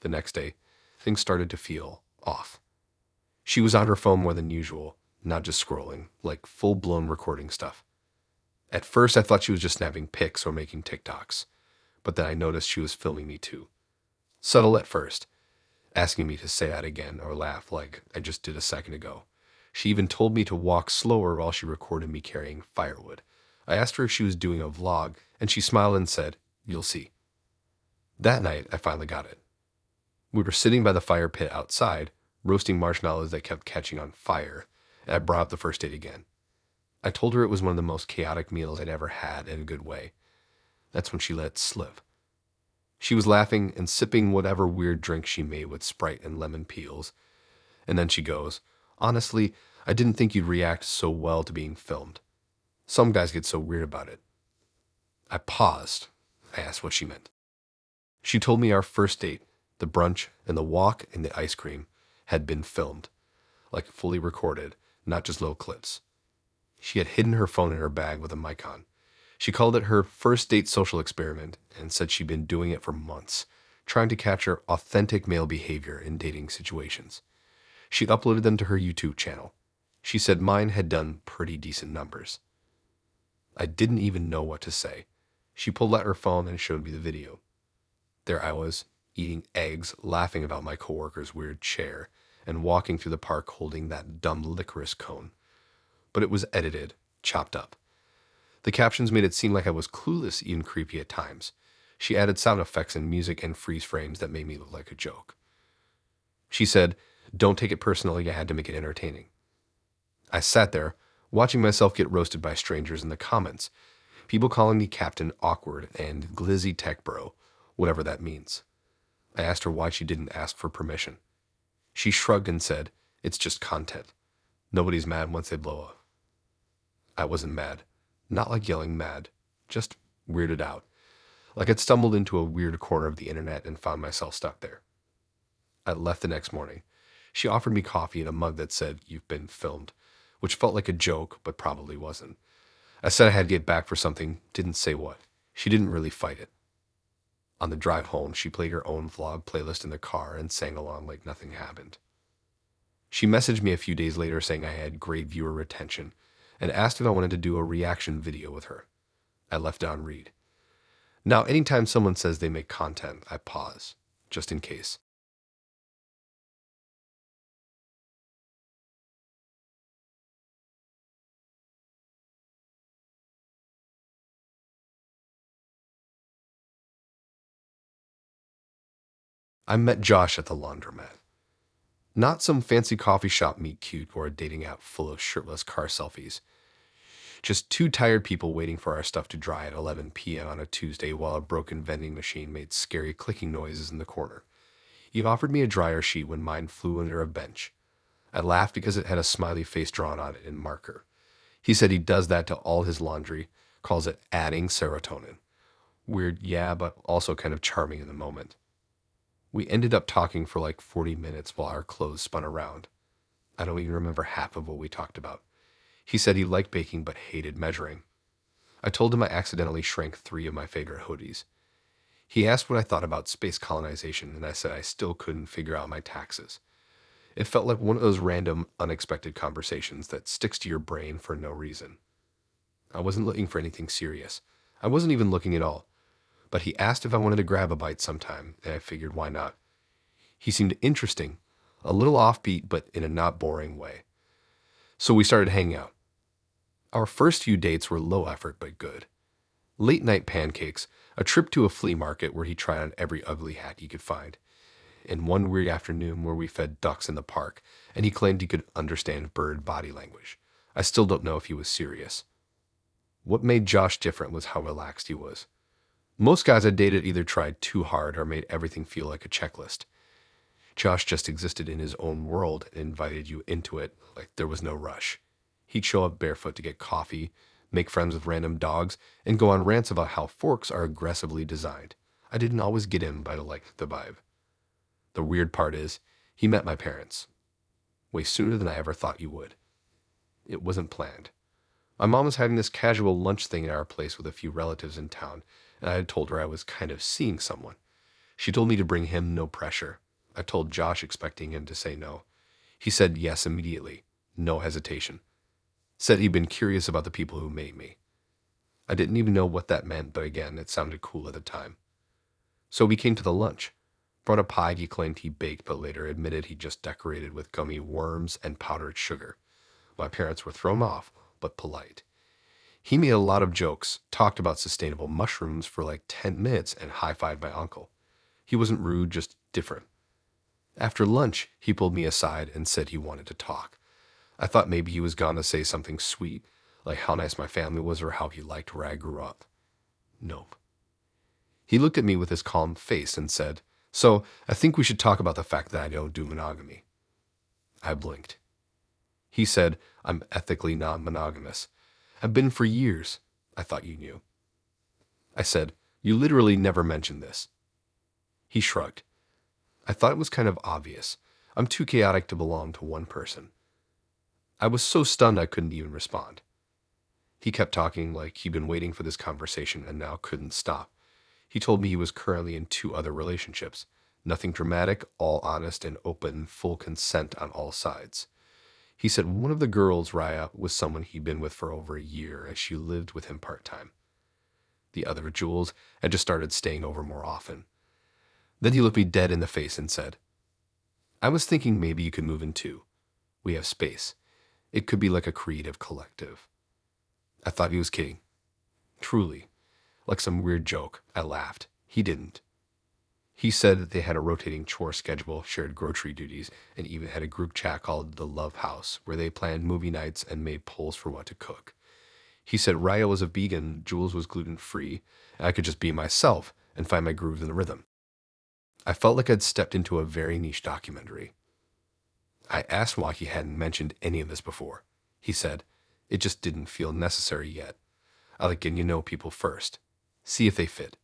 The next day, things started to feel off. She was on her phone more than usual, not just scrolling, like full-blown recording stuff. At first, I thought she was just snapping pics or making TikToks, but then I noticed she was filming me too. Subtle at first, asking me to say that again or laugh like I just did a second ago. She even told me to walk slower while she recorded me carrying firewood. I asked her if she was doing a vlog, and she smiled and said, "You'll see." That night, I finally got it. We were sitting by the fire pit outside, roasting marshmallows that kept catching on fire, and I brought up the first date again. I told her it was one of the most chaotic meals I'd ever had in a good way. That's when she let it slip. She was laughing and sipping whatever weird drink she made with Sprite and lemon peels. And then she goes, "Honestly, I didn't think you'd react so well to being filmed. Some guys get so weird about it." I paused. I asked what she meant. She told me our first date, the brunch and the walk and the ice cream, had been filmed, like fully recorded, not just little clips. She had hidden her phone in her bag with a mic on. She called it her first date social experiment and said she'd been doing it for months, trying to capture authentic male behavior in dating situations. She'd uploaded them to her YouTube channel. She said mine had done pretty decent numbers. I didn't even know what to say. She pulled out her phone and showed me the video. There I was, eating eggs, laughing about my coworker's weird chair, and walking through the park holding that dumb licorice cone. But it was edited, chopped up. The captions made it seem like I was clueless, even creepy at times. She added sound effects and music and freeze frames that made me look like a joke. She said, "Don't take it personally, I had to make it entertaining." I sat there, watching myself get roasted by strangers in the comments, people calling me Captain Awkward and Glizzy Tech Bro, whatever that means. I asked her why she didn't ask for permission. She shrugged and said, "It's just content. Nobody's mad once they blow up." I wasn't mad. Not like yelling mad, just weirded out. Like I'd stumbled into a weird corner of the internet and found myself stuck there. I left the next morning. She offered me coffee in a mug that said, "You've been filmed," which felt like a joke, but probably wasn't. I said I had to get back for something, didn't say what. She didn't really fight it. On the drive home, she played her own vlog playlist in the car and sang along like nothing happened. She messaged me a few days later saying I had great viewer retention and asked if I wanted to do a reaction video with her. I left it on read. Now, anytime someone says they make content, I pause, just in case. I met Josh at the laundromat. Not some fancy coffee shop meet cute or a dating app full of shirtless car selfies. Just two tired people waiting for our stuff to dry at 11 p.m. on a Tuesday while a broken vending machine made scary clicking noises in the corner. He offered me a dryer sheet when mine flew under a bench. I laughed because it had a smiley face drawn on it in marker. He said he does that to all his laundry, calls it adding serotonin. Weird, yeah, but also kind of charming in the moment. We ended up talking for like 40 minutes while our clothes spun around. I don't even remember half of what we talked about. He said he liked baking but hated measuring. I told him I accidentally shrank 3 of my favorite hoodies. He asked what I thought about space colonization, and I said I still couldn't figure out my taxes. It felt like one of those random, unexpected conversations that sticks to your brain for no reason. I wasn't looking for anything serious. I wasn't even looking at all. But he asked if I wanted to grab a bite sometime, and I figured why not. He seemed interesting, a little offbeat, but in a not boring way. So we started hanging out. Our first few dates were low effort but good. Late night pancakes, a trip to a flea market where he tried on every ugly hat he could find, and one weird afternoon where we fed ducks in the park, and he claimed he could understand bird body language. I still don't know if he was serious. What made Josh different was how relaxed he was. Most guys I dated either tried too hard or made everything feel like a checklist. Josh just existed in his own world and invited you into it like there was no rush. He'd show up barefoot to get coffee, make friends with random dogs, and go on rants about how forks are aggressively designed. I didn't always get him, but I liked the vibe. The weird part is, he met my parents. Way sooner than I ever thought you would. It wasn't planned. My mom was having this casual lunch thing at our place with a few relatives in town, and I had told her I was kind of seeing someone. She told me to bring him no pressure. I told Josh expecting him to say no. He said yes immediately, no hesitation. Said he'd been curious about the people who made me. I didn't even know what that meant, but again, it sounded cool at the time. So we came to the lunch. Brought a pie he claimed he baked, but later admitted he just decorated with gummy worms and powdered sugar. My parents were thrown off, but polite. He made a lot of jokes, talked about sustainable mushrooms for like 10 minutes, and high-fived my uncle. He wasn't rude, just different. After lunch, he pulled me aside and said he wanted to talk. I thought maybe he was gonna say something sweet, like how nice my family was or how he liked where I grew up. Nope. He looked at me with his calm face and said, "So, I think we should talk about the fact that I don't do monogamy." I blinked. He said, "I'm ethically non-monogamous. I've been for years. I thought you knew." I said, "You literally never mentioned this." He shrugged. I thought it was kind of obvious. I'm too chaotic to belong to one person. I was so stunned I couldn't even respond. He kept talking like he'd been waiting for this conversation and now couldn't stop. He told me he was currently in 2 other relationships. Nothing dramatic, all honest and open, full consent on all sides. He said one of the girls, Raya, was someone he'd been with for over a year as she lived with him part-time. The other, Jules, had just started staying over more often. Then he looked me dead in the face and said, "I was thinking maybe you could move in too. We have space. It could be like a creative collective." I thought he was kidding. Truly. Like some weird joke. I laughed. He didn't. He said that they had a rotating chore schedule, shared grocery duties, and even had a group chat called the Love House, where they planned movie nights and made polls for what to cook. He said Raya was a vegan, Jules was gluten-free, and I could just be myself and find my groove in the rhythm. I felt like I'd stepped into a very niche documentary. I asked why he hadn't mentioned any of this before. He said, "It just didn't feel necessary yet. I like getting to know people first. See if they fit."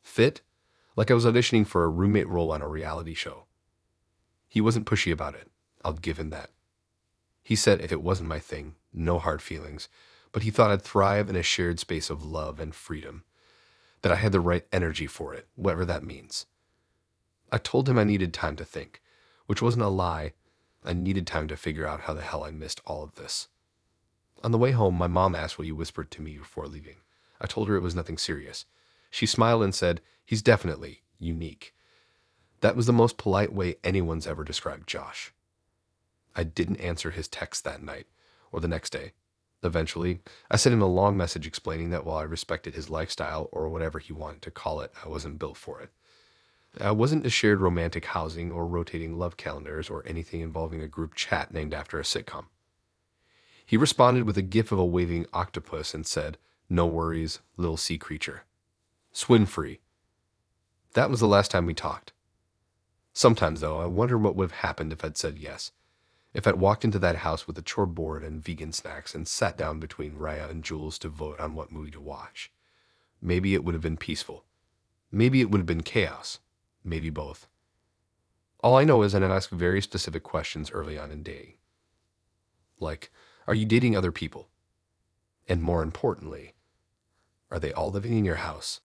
Fit? Like I was auditioning for a roommate role on a reality show. He wasn't pushy about it. I'll give him that. He said if it wasn't my thing, no hard feelings, but he thought I'd thrive in a shared space of love and freedom, that I had the right energy for it, whatever that means. I told him I needed time to think, which wasn't a lie. I needed time to figure out how the hell I missed all of this. On the way home, my mom asked what you whispered to me before leaving. I told her it was nothing serious. She smiled and said, "He's definitely unique." That was the most polite way anyone's ever described Josh. I didn't answer his text that night or the next day. Eventually, I sent him a long message explaining that while I respected his lifestyle, or whatever he wanted to call it, I wasn't built for it. I wasn't a shared romantic housing or rotating love calendars or anything involving a group chat named after a sitcom. He responded with a gif of a waving octopus and said, "No worries, little sea creature. Swim free." That was the last time we talked. Sometimes, though, I wonder what would have happened if I'd said yes. If I'd walked into that house with a chore board and vegan snacks and sat down between Raya and Jules to vote on what movie to watch. Maybe it would have been peaceful. Maybe it would have been chaos. Maybe both. All I know is that I ask very specific questions early on in dating. Like, are you dating other people? And more importantly, are they all living in your house?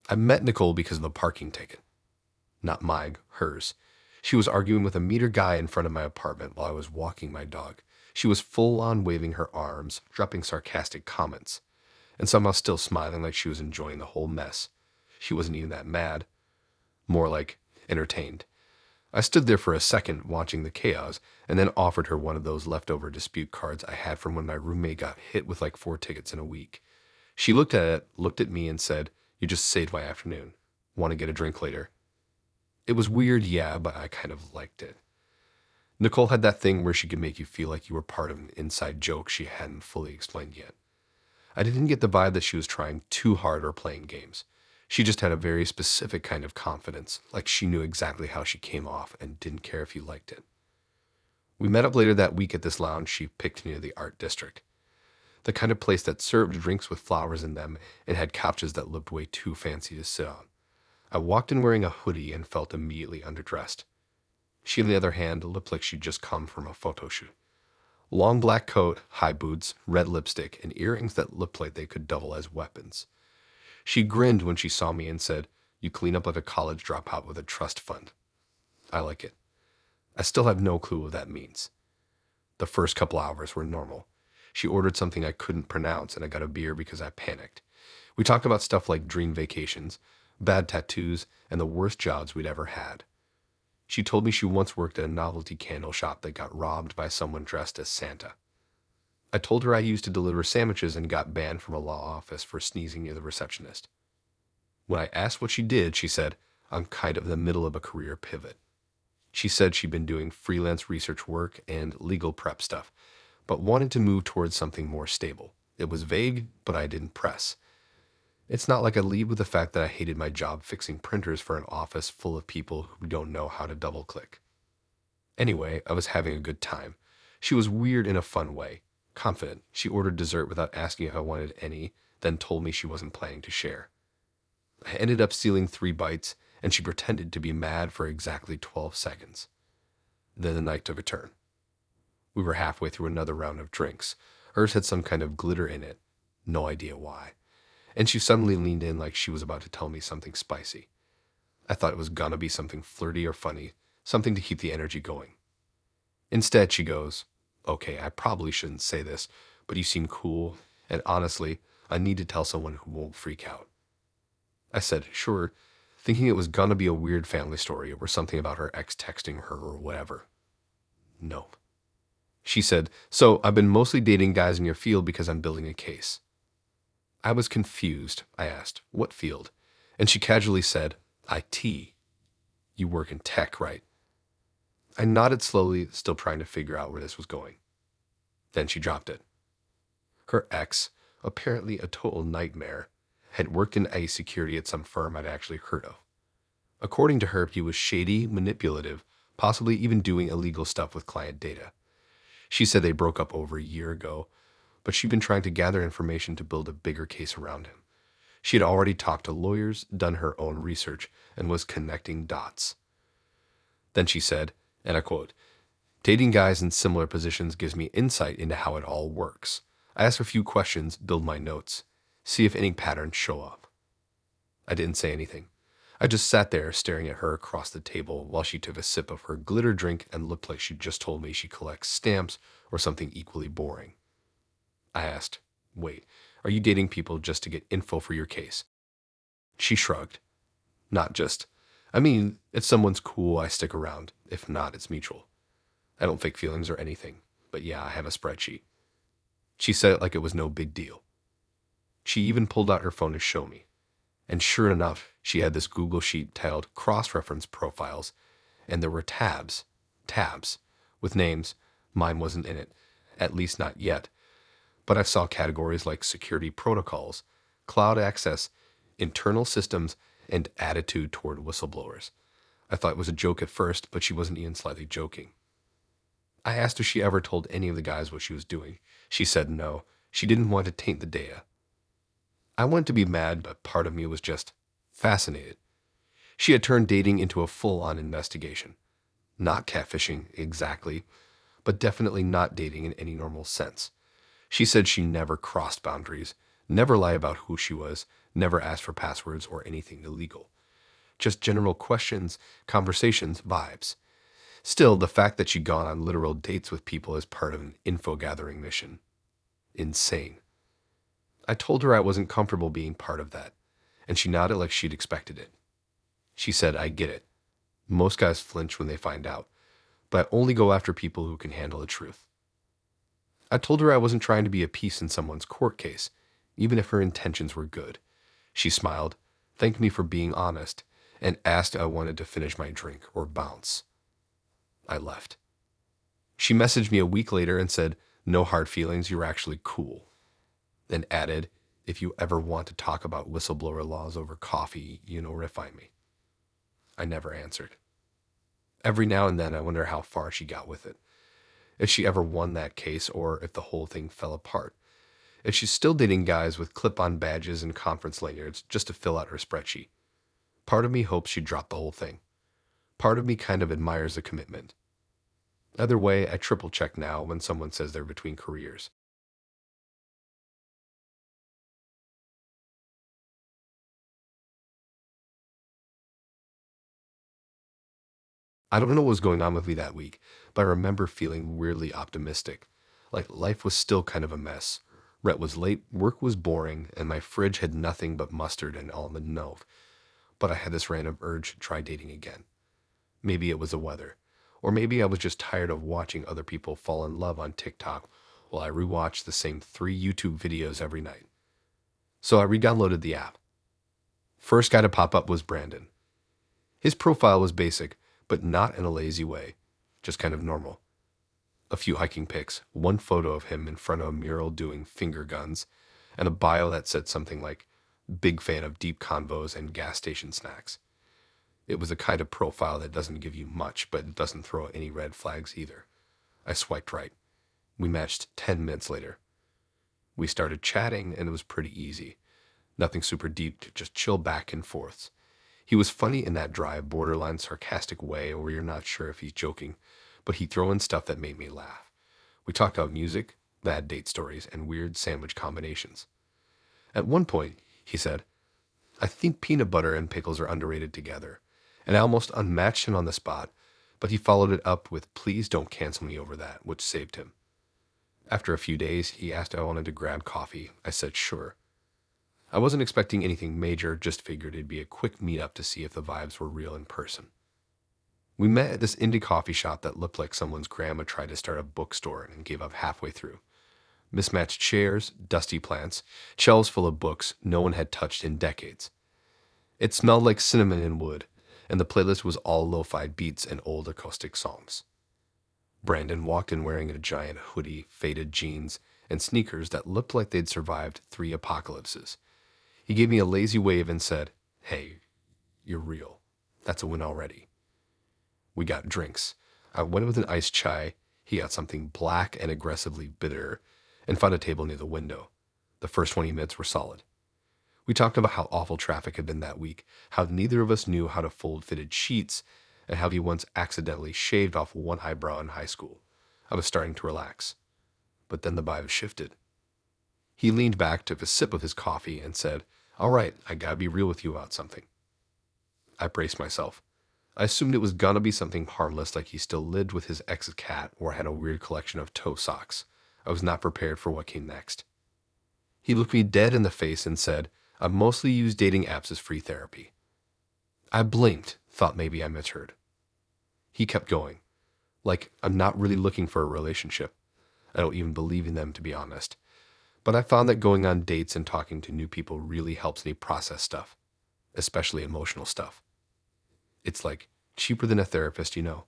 I met Nicole because of a parking ticket. Not mine, hers. She was arguing with a meter guy in front of my apartment while I was walking my dog. She was full on waving her arms, dropping sarcastic comments, and somehow still smiling like she was enjoying the whole mess. She wasn't even that mad, more like entertained. I stood there for a second watching the chaos and then offered her one of those leftover dispute cards I had from when my roommate got hit with like 4 tickets in a week. She looked at it, looked at me, and said, "You just saved my afternoon. Want to get a drink later?" It was weird, yeah, but I kind of liked it. Nicole had that thing where she could make you feel like you were part of an inside joke she hadn't fully explained yet. I didn't get the vibe that she was trying too hard or playing games. She just had a very specific kind of confidence, like she knew exactly how she came off and didn't care if you liked it. We met up later that week at this lounge she picked near the art district. The kind of place that served drinks with flowers in them and had couches that looked way too fancy to sit on. I walked in wearing a hoodie and felt immediately underdressed. She, on the other hand, looked like she'd just come from a photo shoot. Long black coat, high boots, red lipstick, and earrings that looked like they could double as weapons. She grinned when she saw me and said, "You clean up like a college dropout with a trust fund." I like it. I still have no clue what that means. The first couple hours were normal. She ordered something I couldn't pronounce, and I got a beer because I panicked. We talked about stuff like dream vacations, bad tattoos, and the worst jobs we'd ever had. She told me she once worked at a novelty candle shop that got robbed by someone dressed as Santa. I told her I used to deliver sandwiches and got banned from a law office for sneezing near the receptionist. When I asked what she did, she said, "I'm kind of in the middle of a career pivot." She said she'd been doing freelance research work and legal prep stuff, but wanted to move towards something more stable. It was vague, but I didn't press. It's not like I lead with the fact that I hated my job fixing printers for an office full of people who don't know how to double click. Anyway, I was having a good time. She was weird in a fun way. Confident. She ordered dessert without asking if I wanted any, then told me she wasn't planning to share. I ended up stealing 3 bites, and she pretended to be mad for exactly 12 seconds. Then the night took a turn. We were halfway through another round of drinks. Hers had some kind of glitter in it. No idea why. And she suddenly leaned in like she was about to tell me something spicy. I thought it was gonna be something flirty or funny, something to keep the energy going. Instead, she goes, "Okay, I probably shouldn't say this, but you seem cool, and honestly, I need to tell someone who won't freak out." I said, "Sure," thinking it was gonna be a weird family story or something about her ex texting her or whatever. Nope. She said, "So I've been mostly dating guys in your field because I'm building a case." I was confused. I asked, "What field?" And she casually said, "IT. You work in tech, right?" I nodded slowly, still trying to figure out where this was going. Then she dropped it. Her ex, apparently a total nightmare, had worked in IT security at some firm I'd actually heard of. According to her, he was shady, manipulative, possibly even doing illegal stuff with client data. She said they broke up over a year ago, but she'd been trying to gather information to build a bigger case around him. She had already talked to lawyers, done her own research, and was connecting dots. Then she said, and I quote, "Dating guys in similar positions gives me insight into how it all works. I ask a few questions, build my notes, see if any patterns show up." I didn't say anything. I just sat there staring at her across the table while she took a sip of her glitter drink and looked like she'd just told me she collects stamps or something equally boring. I asked, "Wait, are you dating people just to get info for your case?" She shrugged. "Not just. I mean, if someone's cool, I stick around. If not, it's mutual. I don't fake feelings or anything, but yeah, I have a spreadsheet." She said it like it was no big deal. She even pulled out her phone to show me. And sure enough, she had this Google sheet titled Cross-Reference Profiles, and there were tabs, with names. Mine wasn't in it, at least not yet. But I saw categories like security protocols, cloud access, internal systems, and attitude toward whistleblowers. I thought it was a joke at first, but she wasn't even slightly joking. I asked if she ever told any of the guys what she was doing. She said no. She didn't want to taint the data. I wanted to be mad, but part of me was just fascinated. She had turned dating into a full-on investigation. Not catfishing, exactly, but definitely not dating in any normal sense. She said she never crossed boundaries, never lied about who she was, never asked for passwords or anything illegal. Just general questions, conversations, vibes. Still, the fact that she'd gone on literal dates with people as part of an info-gathering mission. Insane. I told her I wasn't comfortable being part of that, and she nodded like she'd expected it. She said, "I get it. Most guys flinch when they find out, but I only go after people who can handle the truth." I told her I wasn't trying to be a piece in someone's court case, even if her intentions were good. She smiled, thanked me for being honest, and asked if I wanted to finish my drink or bounce. I left. She messaged me a week later and said, "No hard feelings, you're actually cool." Then added, "If you ever want to talk about whistleblower laws over coffee, you know where to find me." I never answered. Every now and then I wonder how far she got with it. If she ever won that case or if the whole thing fell apart. If she's still dating guys with clip-on badges and conference lanyards just to fill out her spreadsheet. Part of me hopes she dropped the whole thing. Part of me kind of admires the commitment. Either way, I triple check now when someone says they're between careers. I don't know what was going on with me that week, but I remember feeling weirdly optimistic. Like life was still kind of a mess. Rent was late, work was boring, and my fridge had nothing but mustard and almond milk. But I had this random urge to try dating again. Maybe it was the weather. Or maybe I was just tired of watching other people fall in love on TikTok while I rewatched the same 3 YouTube videos every night. So I re-downloaded the app. First guy to pop up was Brandon. His profile was basic, but not in a lazy way, just kind of normal. A few hiking pics, one photo of him in front of a mural doing finger guns, and a bio that said something like, "Big fan of deep convos and gas station snacks." It was a kind of profile that doesn't give you much, but it doesn't throw any red flags either. I swiped right. We matched 10 minutes later. We started chatting, and it was pretty easy. Nothing super deep, just chill back and forths. He was funny in that dry, borderline sarcastic way where you're not sure if he's joking, but he'd throw in stuff that made me laugh. We talked about music, bad date stories, and weird sandwich combinations. At one point, he said, "I think peanut butter and pickles are underrated together," and I almost unmatched him on the spot, but he followed it up with, "Please don't cancel me over that," which saved him. After a few days, he asked if I wanted to grab coffee. I said sure. I wasn't expecting anything major, just figured it'd be a quick meetup to see if the vibes were real in person. We met at this indie coffee shop that looked like someone's grandma tried to start a bookstore and gave up halfway through. Mismatched chairs, dusty plants, shelves full of books no one had touched in decades. It smelled like cinnamon and wood, and the playlist was all lo-fi beats and old acoustic songs. Brandon walked in wearing a giant hoodie, faded jeans, and sneakers that looked like they'd survived 3 apocalypses. He gave me a lazy wave and said, "Hey, you're real. That's a win already." We got drinks. I went with an iced chai. He got something black and aggressively bitter. and found a table near the window. The first 20 minutes were solid. We talked about how awful traffic had been that week, how neither of us knew how to fold fitted sheets, and how he once accidentally shaved off one eyebrow in high school. I was starting to relax. But then the vibe shifted. He leaned back, took a sip of his coffee, and said, "All right, I gotta be real with you about something." I braced myself. I assumed it was gonna be something harmless, like he still lived with his ex's cat or had a weird collection of toe socks. I was not prepared for what came next. He looked me dead in the face and said, "I mostly use dating apps as free therapy." I blinked, thought maybe I misheard. He kept going. Like, I'm not really looking for a relationship. I don't even believe in them, to be honest. But I found that going on dates and talking to new people really helps me process stuff, especially emotional stuff. It's like cheaper than a therapist, you know.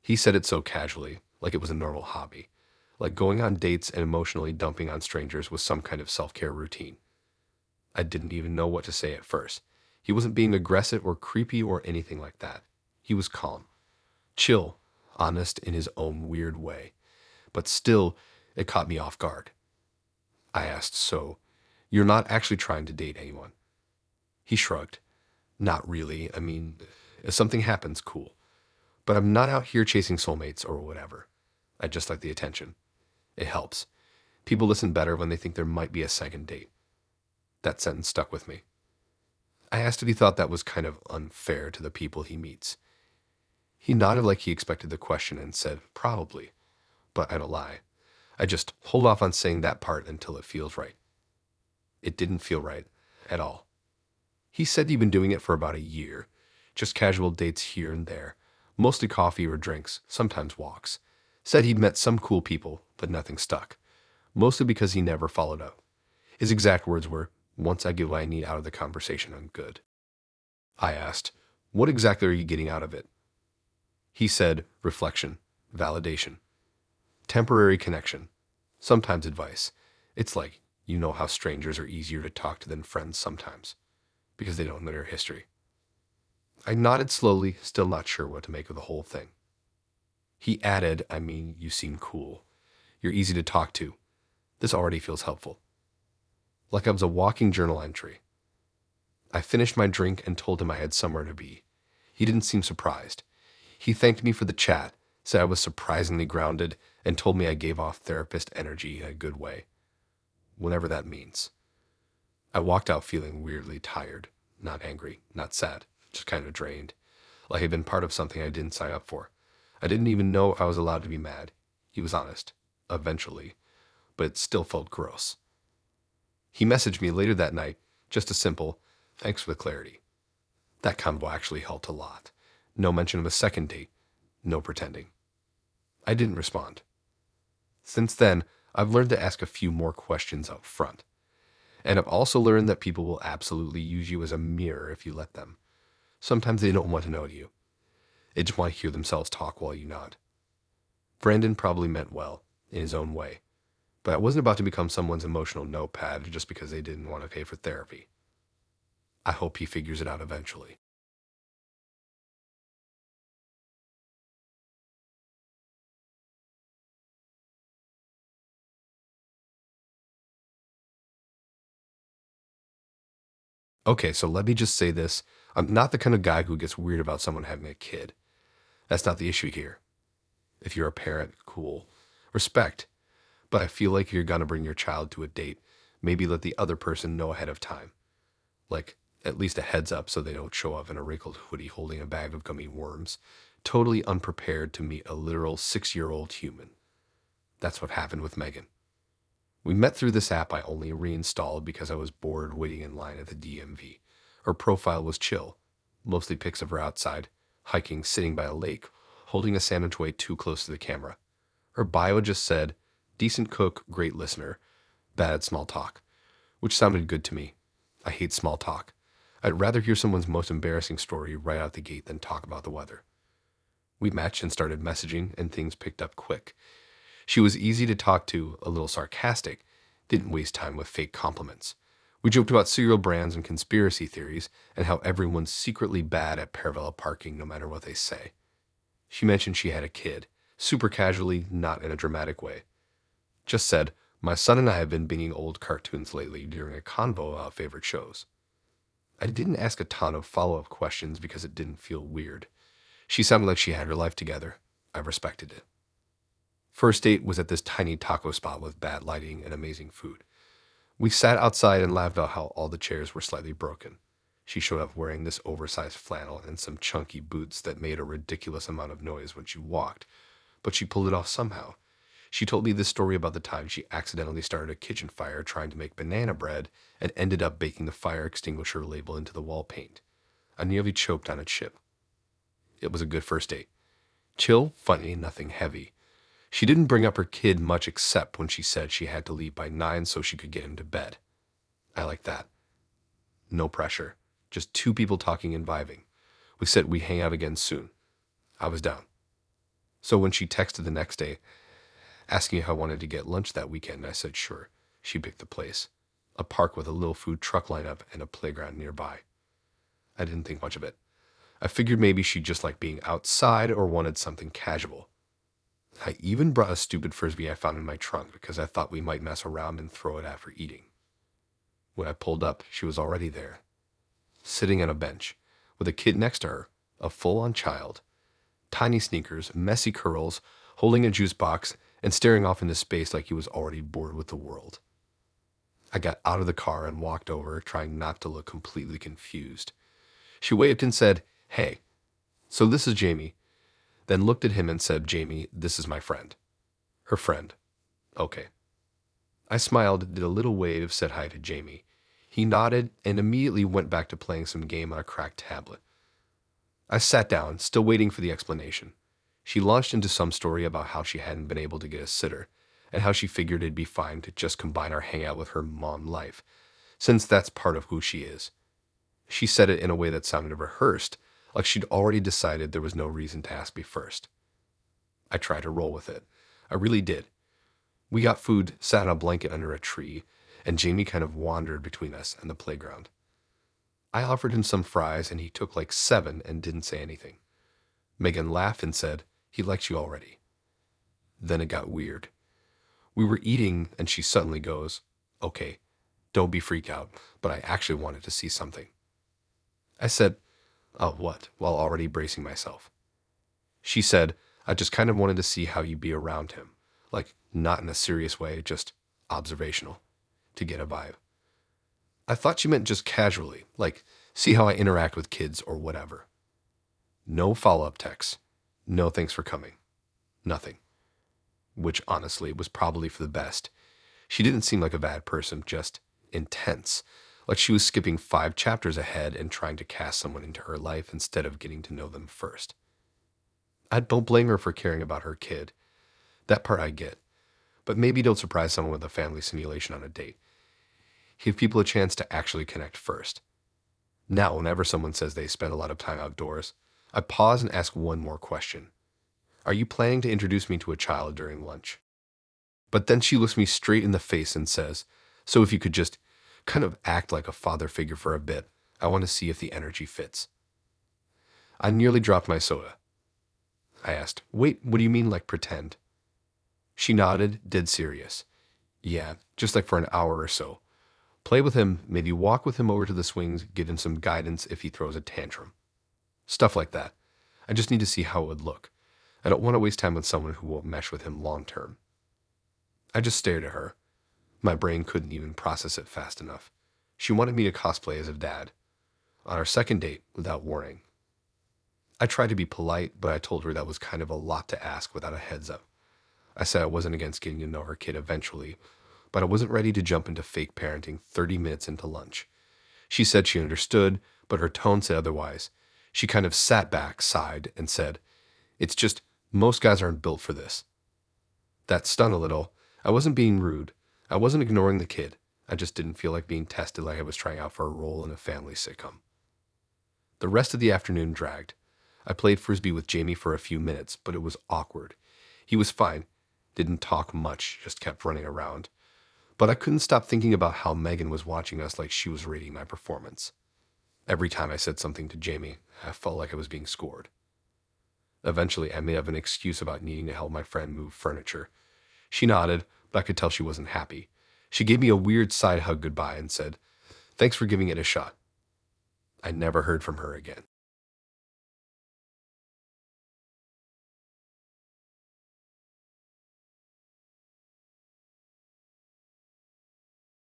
He said it so casually, like it was a normal hobby, like going on dates and emotionally dumping on strangers was some kind of self-care routine. I didn't even know what to say at first. He wasn't being aggressive or creepy or anything like that. He was calm, chill, honest in his own weird way. But still, it caught me off guard. I asked, "So, you're not actually trying to date anyone?" He shrugged. "Not really. I mean, if something happens, cool. But I'm not out here chasing soulmates or whatever. I just like the attention. It helps. People listen better when they think there might be a second date." That sentence stuck with me. I asked if he thought that was kind of unfair to the people he meets. He nodded like he expected the question and said, "Probably. But I don't lie. I just hold off on saying that part until it feels right." It didn't feel right at all. He said he'd been doing it for about a year, just casual dates here and there, mostly coffee or drinks, sometimes walks. Said he'd met some cool people, but nothing stuck, mostly because he never followed up. His exact words were, "Once I get what I need out of the conversation, I'm good." I asked, "What exactly are you getting out of it?" He said, "Reflection, validation, temporary connection, sometimes advice. It's like, you know how strangers are easier to talk to than friends sometimes, because they don't know your history." I nodded slowly, still not sure what to make of the whole thing. He added, "I mean, you seem cool. You're easy to talk to. This already feels helpful." Like I was a walking journal entry. I finished my drink and told him I had somewhere to be. He didn't seem surprised. He thanked me for the chat, said I was surprisingly grounded, and told me I gave off therapist energy in a good way, whatever that means. I walked out feeling weirdly tired, not angry, not sad, just kind of drained, like I'd been part of something I didn't sign up for. I didn't even know I was allowed to be mad. He was honest, eventually, but it still felt gross. He messaged me later that night, just a simple, "Thanks for the clarity." That convo actually helped a lot. No mention of a second date, no pretending. I didn't respond. Since then, I've learned to ask a few more questions up front. And I've also learned that people will absolutely use you as a mirror if you let them. Sometimes they don't want to know you. They just want to hear themselves talk while you nod. Brandon probably meant well, in his own way. But I wasn't about to become someone's emotional notepad just because they didn't want to pay for therapy. I hope he figures it out eventually. Okay, so let me just say this. I'm not the kind of guy who gets weird about someone having a kid. That's not the issue here. If you're a parent, cool. Respect. But I feel like if you're gonna bring your child to a date, maybe let the other person know ahead of time. Like, at least a heads up so they don't show up in a wrinkled hoodie holding a bag of gummy worms, totally unprepared to meet a literal 6-year-old human. That's what happened with Megan. We met through this app I only reinstalled because I was bored waiting in line at the DMV. Her profile was chill, mostly pics of her outside, hiking, sitting by a lake, holding a sandwich way too close to the camera. Her bio just said, "Decent cook, great listener, bad at small talk," which sounded good to me. I hate small talk. I'd rather hear someone's most embarrassing story right out the gate than talk about the weather. We matched and started messaging, and things picked up quick. She was easy to talk to, a little sarcastic, didn't waste time with fake compliments. We joked about cereal brands and conspiracy theories, and how everyone's secretly bad at parallel parking no matter what they say. She mentioned she had a kid, super casually, not in a dramatic way. Just said, My son and I have been binging old cartoons lately during a convo about favorite shows. I didn't ask a ton of follow-up questions because it didn't feel weird. She sounded like she had her life together. I respected it. First date was at this tiny taco spot with bad lighting and amazing food. We sat outside and laughed about how all the chairs were slightly broken. She showed up wearing this oversized flannel and some chunky boots that made a ridiculous amount of noise when she walked, but she pulled it off somehow. She told me this story about the time she accidentally started a kitchen fire trying to make banana bread and ended up baking the fire extinguisher label into the wall paint. I nearly choked on a chip. It was a good first date. Chill, funny, nothing heavy. She didn't bring up her kid much except when she said she had to leave by 9 so she could get him to bed. I like that. No pressure. Just two people talking and vibing. We said we'd hang out again soon. I was down. So when she texted the next day, asking if I wanted to get lunch that weekend, I said sure. She picked the place. A park with a little food truck lineup and a playground nearby. I didn't think much of it. I figured maybe she just liked being outside or wanted something casual. I even brought a stupid frisbee I found in my trunk because I thought we might mess around and throw it after eating. When I pulled up, she was already there, sitting on a bench, with a kid next to her, a full-on child, tiny sneakers, messy curls, holding a juice box, and staring off into space like he was already bored with the world. I got out of the car and walked over, trying not to look completely confused. She waved and said, "Hey, so this is Jamie," then looked at him and said, "Jamie, this is my friend." Her friend. Okay. I smiled, did a little wave, said hi to Jamie. He nodded and immediately went back to playing some game on a cracked tablet. I sat down, still waiting for the explanation. She launched into some story about how she hadn't been able to get a sitter, and how she figured it'd be fine to just combine our hangout with her mom life, since that's part of who she is. She said it in a way that sounded rehearsed, like she'd already decided there was no reason to ask me first. I tried to roll with it. I really did. We got food, sat on a blanket under a tree, and Jamie kind of wandered between us and the playground. I offered him some fries, and he took like 7 and didn't say anything. Megan laughed and said, "He likes you already." Then it got weird. We were eating, and she suddenly goes, "Okay, don't be freaked out, but I actually wanted to see something." I said, "Oh, what?" while already bracing myself. She said, "I just kind of wanted to see how you'd be around him. Like, not in a serious way, just observational, to get a vibe." I thought she meant just casually, like, see how I interact with kids or whatever. No follow-up texts. No thanks for coming. Nothing. Which, honestly, was probably for the best. She didn't seem like a bad person, just intense. Like she was skipping 5 chapters ahead and trying to cast someone into her life instead of getting to know them first. I don't blame her for caring about her kid. That part I get. But maybe don't surprise someone with a family simulation on a date. Give people a chance to actually connect first. Now, whenever someone says they spend a lot of time outdoors, I pause and ask one more question. Are you planning to introduce me to a child during lunch? But then she looks me straight in the face and says, "So if you could just kind of act like a father figure for a bit, I want to see if the energy fits." I nearly dropped my soda. I asked, "Wait, what do you mean like pretend?" She nodded, dead serious. "Yeah, just like for an hour or so. Play with him, maybe walk with him over to the swings, give him some guidance if he throws a tantrum. Stuff like that. I just need to see how it would look. I don't want to waste time with someone who won't mesh with him long term." I just stared at her. My brain couldn't even process it fast enough. She wanted me to cosplay as a dad. On our second date, without warning. I tried to be polite, but I told her that was kind of a lot to ask without a heads up. I said I wasn't against getting to know her kid eventually, but I wasn't ready to jump into fake parenting 30 minutes into lunch. She said she understood, but her tone said otherwise. She kind of sat back, sighed, and said, "It's just, most guys aren't built for this." That stung a little. I wasn't being rude. I wasn't ignoring the kid. I just didn't feel like being tested like I was trying out for a role in a family sitcom. The rest of the afternoon dragged. I played frisbee with Jamie for a few minutes, but it was awkward. He was fine. Didn't talk much, just kept running around. But I couldn't stop thinking about how Megan was watching us like she was rating my performance. Every time I said something to Jamie, I felt like I was being scored. Eventually, I made up an excuse about needing to help my friend move furniture. She nodded, but I could tell she wasn't happy. She gave me a weird side hug goodbye and said, "Thanks for giving it a shot." I never heard from her again.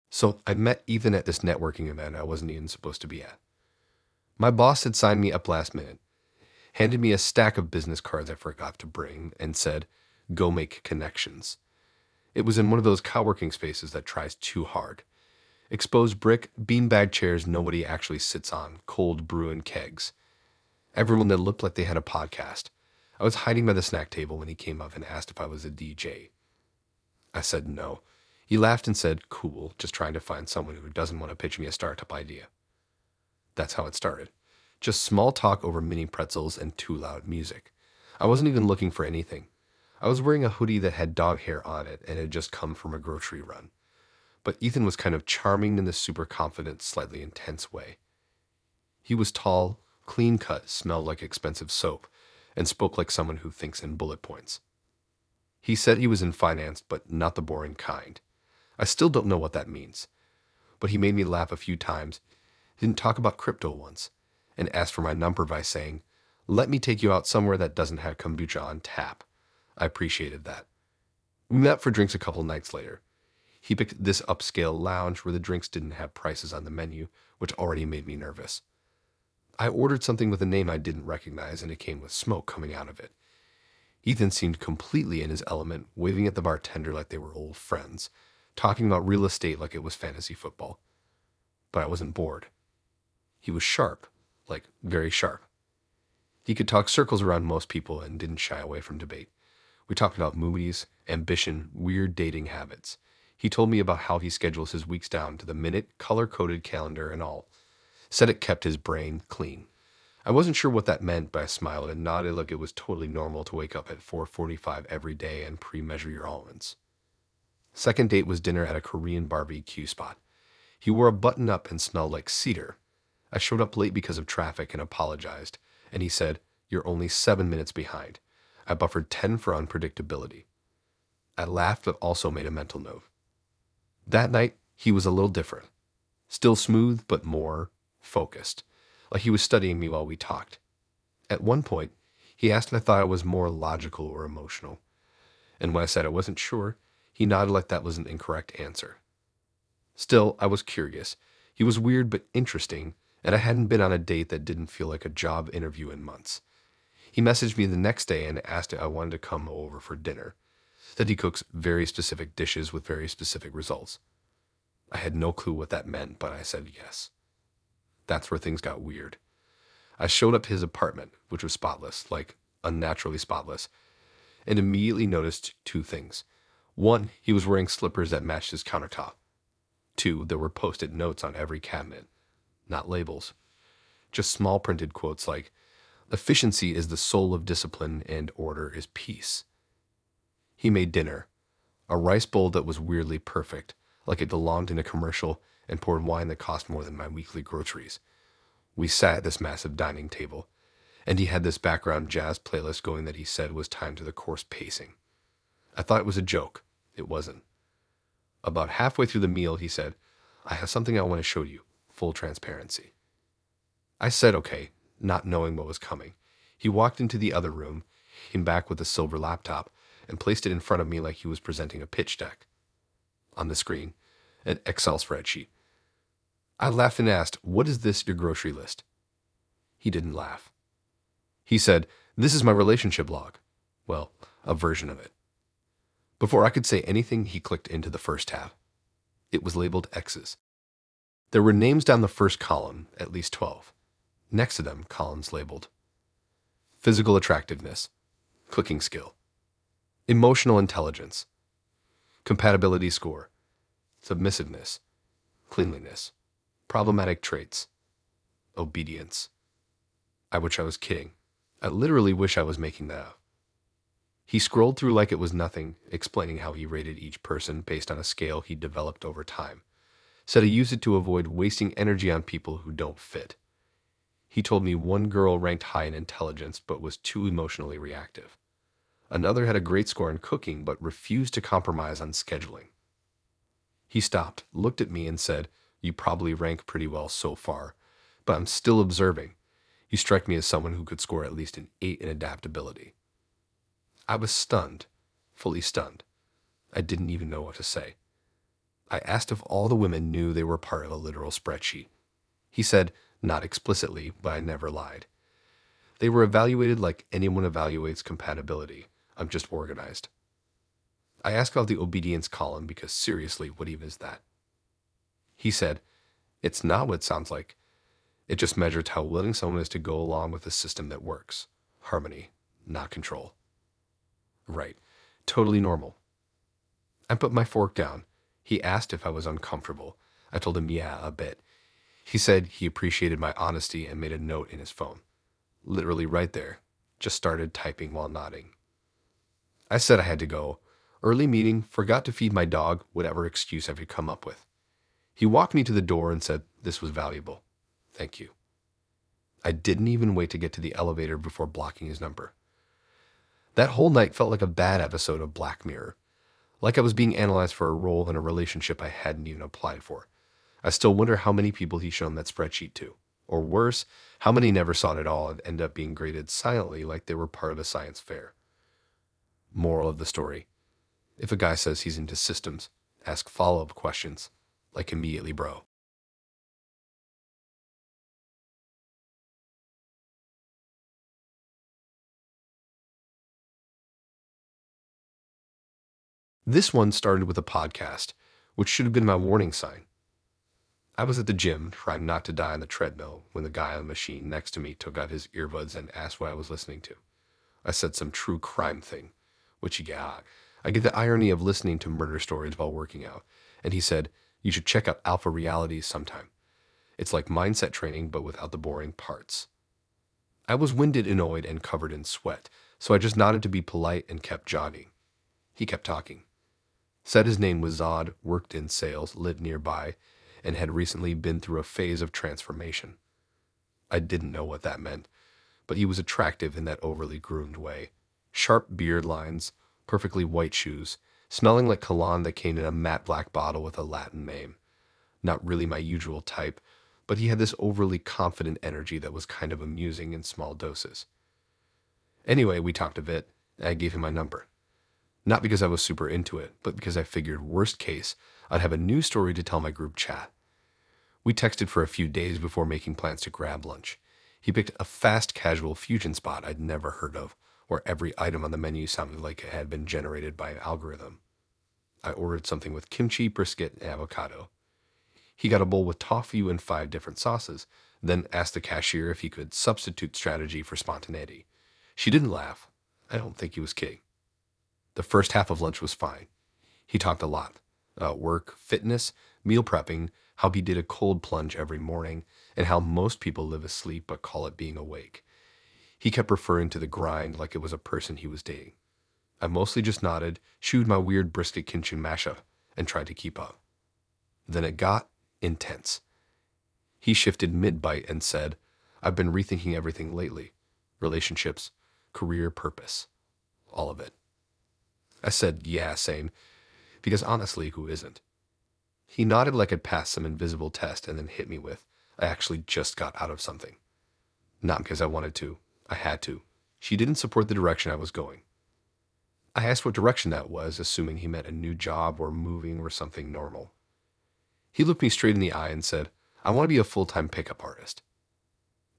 So I met Ethan at this networking event I wasn't even supposed to be at. My boss had signed me up last minute, handed me a stack of business cards I forgot to bring, and said, "Go make connections." It was in one of those co-working spaces that tries too hard. Exposed brick, beanbag chairs nobody actually sits on, cold brew and kegs. Everyone that looked like they had a podcast. I was hiding by the snack table when he came up and asked if I was a DJ. I said no. He laughed and said, "Cool, just trying to find someone who doesn't want to pitch me a startup idea." That's how it started. Just small talk over mini pretzels and too loud music. I wasn't even looking for anything. I was wearing a hoodie that had dog hair on it and had just come from a grocery run. But Ethan was kind of charming in this super confident, slightly intense way. He was tall, clean cut, smelled like expensive soap, and spoke like someone who thinks in bullet points. He said he was in finance, but not the boring kind. I still don't know what that means. But he made me laugh a few times, didn't talk about crypto once, and asked for my number by saying, "Let me take you out somewhere that doesn't have kombucha on tap." I appreciated that. We met for drinks a couple nights later. He picked this upscale lounge where the drinks didn't have prices on the menu, which already made me nervous. I ordered something with a name I didn't recognize, and it came with smoke coming out of it. Ethan seemed completely in his element, waving at the bartender like they were old friends, talking about real estate like it was fantasy football. But I wasn't bored. He was sharp, like very sharp. He could talk circles around most people and didn't shy away from debate. We talked about movies, ambition, weird dating habits. He told me about how he schedules his weeks down to the minute, color-coded calendar and all. Said it kept his brain clean. I wasn't sure what that meant, but I smiled and nodded like it was totally normal to wake up at 4:45 every day and pre-measure your almonds. Second date was dinner at a Korean barbecue spot. He wore a button-up and smelled like cedar. I showed up late because of traffic and apologized, and he said, "You're only 7 minutes behind." I buffered 10 for unpredictability. I laughed but also made a mental note. That night, he was a little different. Still smooth, but more focused, like he was studying me while we talked. At one point, he asked if I thought I was more logical or emotional. And when I said I wasn't sure, he nodded like that was an incorrect answer. Still, I was curious. He was weird but interesting, and I hadn't been on a date that didn't feel like a job interview in months. He messaged me the next day and asked if I wanted to come over for dinner. Said he cooks very specific dishes with very specific results. I had no clue what that meant, but I said yes. That's where things got weird. I showed up at his apartment, which was spotless, like unnaturally spotless, and immediately noticed two things. One, he was wearing slippers that matched his countertop. Two, there were post-it notes on every cabinet, not labels. Just small printed quotes like, "Efficiency is the soul of discipline and order is peace." He made dinner, a rice bowl that was weirdly perfect, like it belonged in a commercial, and poured wine that cost more than my weekly groceries. We sat at this massive dining table, and he had this background jazz playlist going that he said was timed to the course pacing. I thought it was a joke. It wasn't. About halfway through the meal, he said, "I have something I want to show you, full transparency." I said okay, not knowing what was coming. He walked into the other room, came back with a silver laptop, and placed it in front of me like he was presenting a pitch deck. On the screen, an Excel spreadsheet. I laughed and asked, "What is this, your grocery list?" He didn't laugh. He said, "This is my relationship log." Well, a version of it. Before I could say anything, he clicked into the first tab. It was labeled X's. There were names down the first column, at least 12. Next to them, columns labeled physical attractiveness, clicking skill, emotional intelligence, compatibility score, submissiveness, cleanliness, problematic traits, obedience. I wish I was kidding. I literally wish I was making that up. He scrolled through like it was nothing, explaining how he rated each person based on a scale he developed over time. Said he used it to avoid wasting energy on people who don't fit. He told me one girl ranked high in intelligence but was too emotionally reactive. Another had a great score in cooking but refused to compromise on scheduling. He stopped, looked at me, and said, "You probably rank pretty well so far, but I'm still observing. You strike me as someone who could score at least an 8 in adaptability." I was stunned, fully stunned. I didn't even know what to say. I asked if all the women knew they were part of a literal spreadsheet. He said, not explicitly, but I never lied. They were evaluated like anyone evaluates compatibility. I'm just organized. I asked about the obedience column because seriously, what even is that? He said, "It's not what it sounds like. It just measures how willing someone is to go along with a system that works. Harmony, not control." Right. Totally normal. I put my fork down. He asked if I was uncomfortable. I told him, yeah, a bit. He said he appreciated my honesty and made a note in his phone. Literally right there. Just started typing while nodding. I said I had to go. Early meeting, forgot to feed my dog, whatever excuse I could come up with. He walked me to the door and said this was valuable. Thank you. I didn't even wait to get to the elevator before blocking his number. That whole night felt like a bad episode of Black Mirror. Like I was being analyzed for a role in a relationship I hadn't even applied for. I still wonder how many people he's shown that spreadsheet to. Or worse, how many never saw it at all and end up being graded silently like they were part of a science fair. Moral of the story: if a guy says he's into systems, ask follow-up questions. Like immediately, bro. This one started with a podcast, which should have been my warning sign. I was at the gym, trying not to die on the treadmill, when the guy on the machine next to me took out his earbuds and asked what I was listening to. I said some true crime thing, which he got. I get the irony of listening to murder stories while working out, and he said, "You should check out Alpha Realities sometime. It's like mindset training, but without the boring parts." I was winded, annoyed, and covered in sweat, so I just nodded to be polite and kept jogging. He kept talking. Said his name was Zod, worked in sales, lived nearby, and had recently been through a phase of transformation. I didn't know what that meant, but he was attractive in that overly groomed way. Sharp beard lines, perfectly white shoes, smelling like cologne that came in a matte black bottle with a Latin name. Not really my usual type, but he had this overly confident energy that was kind of amusing in small doses. Anyway, we talked a bit, and I gave him my number. Not because I was super into it, but because I figured, worst case, I'd have a new story to tell my group chat. We texted for a few days before making plans to grab lunch. He picked a fast casual fusion spot I'd never heard of, where every item on the menu sounded like it had been generated by an algorithm. I ordered something with kimchi, brisket, and avocado. He got a bowl with tofu and 5 different sauces, then asked the cashier if he could substitute strategy for spontaneity. She didn't laugh. I don't think he was kidding. The first half of lunch was fine. He talked a lot. Work, fitness, meal prepping, how he did a cold plunge every morning, and how most people live asleep but call it being awake. He kept referring to the grind like it was a person he was dating. I mostly just nodded, chewed my weird brisket kimchi mashup, and tried to keep up. Then it got intense. He shifted mid-bite and said, "I've been rethinking everything lately. Relationships, career, purpose. All of it." I said, yeah, same. Because honestly, who isn't? He nodded like I'd passed some invisible test and then hit me with, "I actually just got out of something." Not because I wanted to. I had to. She didn't support the direction I was going. I asked what direction that was, assuming he meant a new job or moving or something normal. He looked me straight in the eye and said, "I want to be a full-time pickup artist."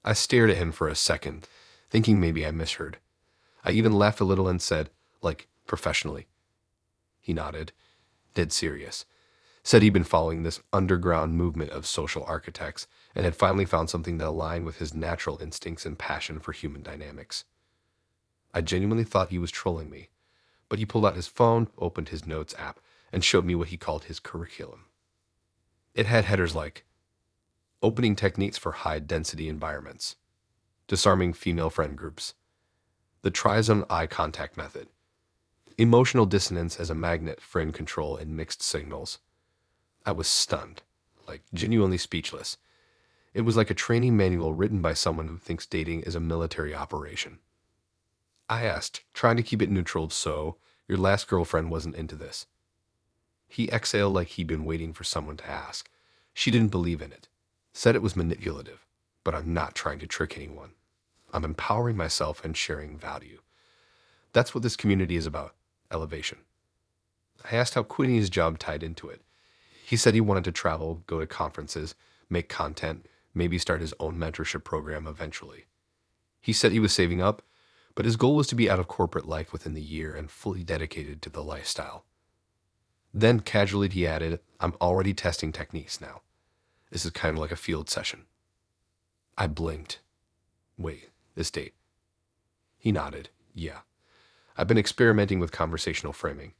I stared at him for a second, thinking maybe I misheard. I even laughed a little and said, "Like, professionally?" He nodded, dead serious. Said he'd been following this underground movement of social architects and had finally found something that aligned with his natural instincts and passion for human dynamics. I genuinely thought he was trolling me, but he pulled out his phone, opened his notes app, and showed me what he called his curriculum. It had headers like, "Opening techniques for high-density environments," "Disarming female friend groups," "The Trizone eye contact method," "Emotional dissonance as a magnet, friend control, and mixed signals." I was stunned, like genuinely speechless. It was like a training manual written by someone who thinks dating is a military operation. I asked, trying to keep it neutral so your last girlfriend wasn't into this. He exhaled like he'd been waiting for someone to ask. She didn't believe in it. Said it was manipulative, but I'm not trying to trick anyone. I'm empowering myself and sharing value. That's what this community is about, elevation. I asked how quitting his job tied into it. He said he wanted to travel, go to conferences, make content, maybe start his own mentorship program eventually. He said he was saving up, but his goal was to be out of corporate life within the year and fully dedicated to the lifestyle. Then casually he added, I'm already testing techniques now. This is kind of like a field session. I blinked. Wait, this date? He nodded. Yeah. I've been experimenting with conversational framing.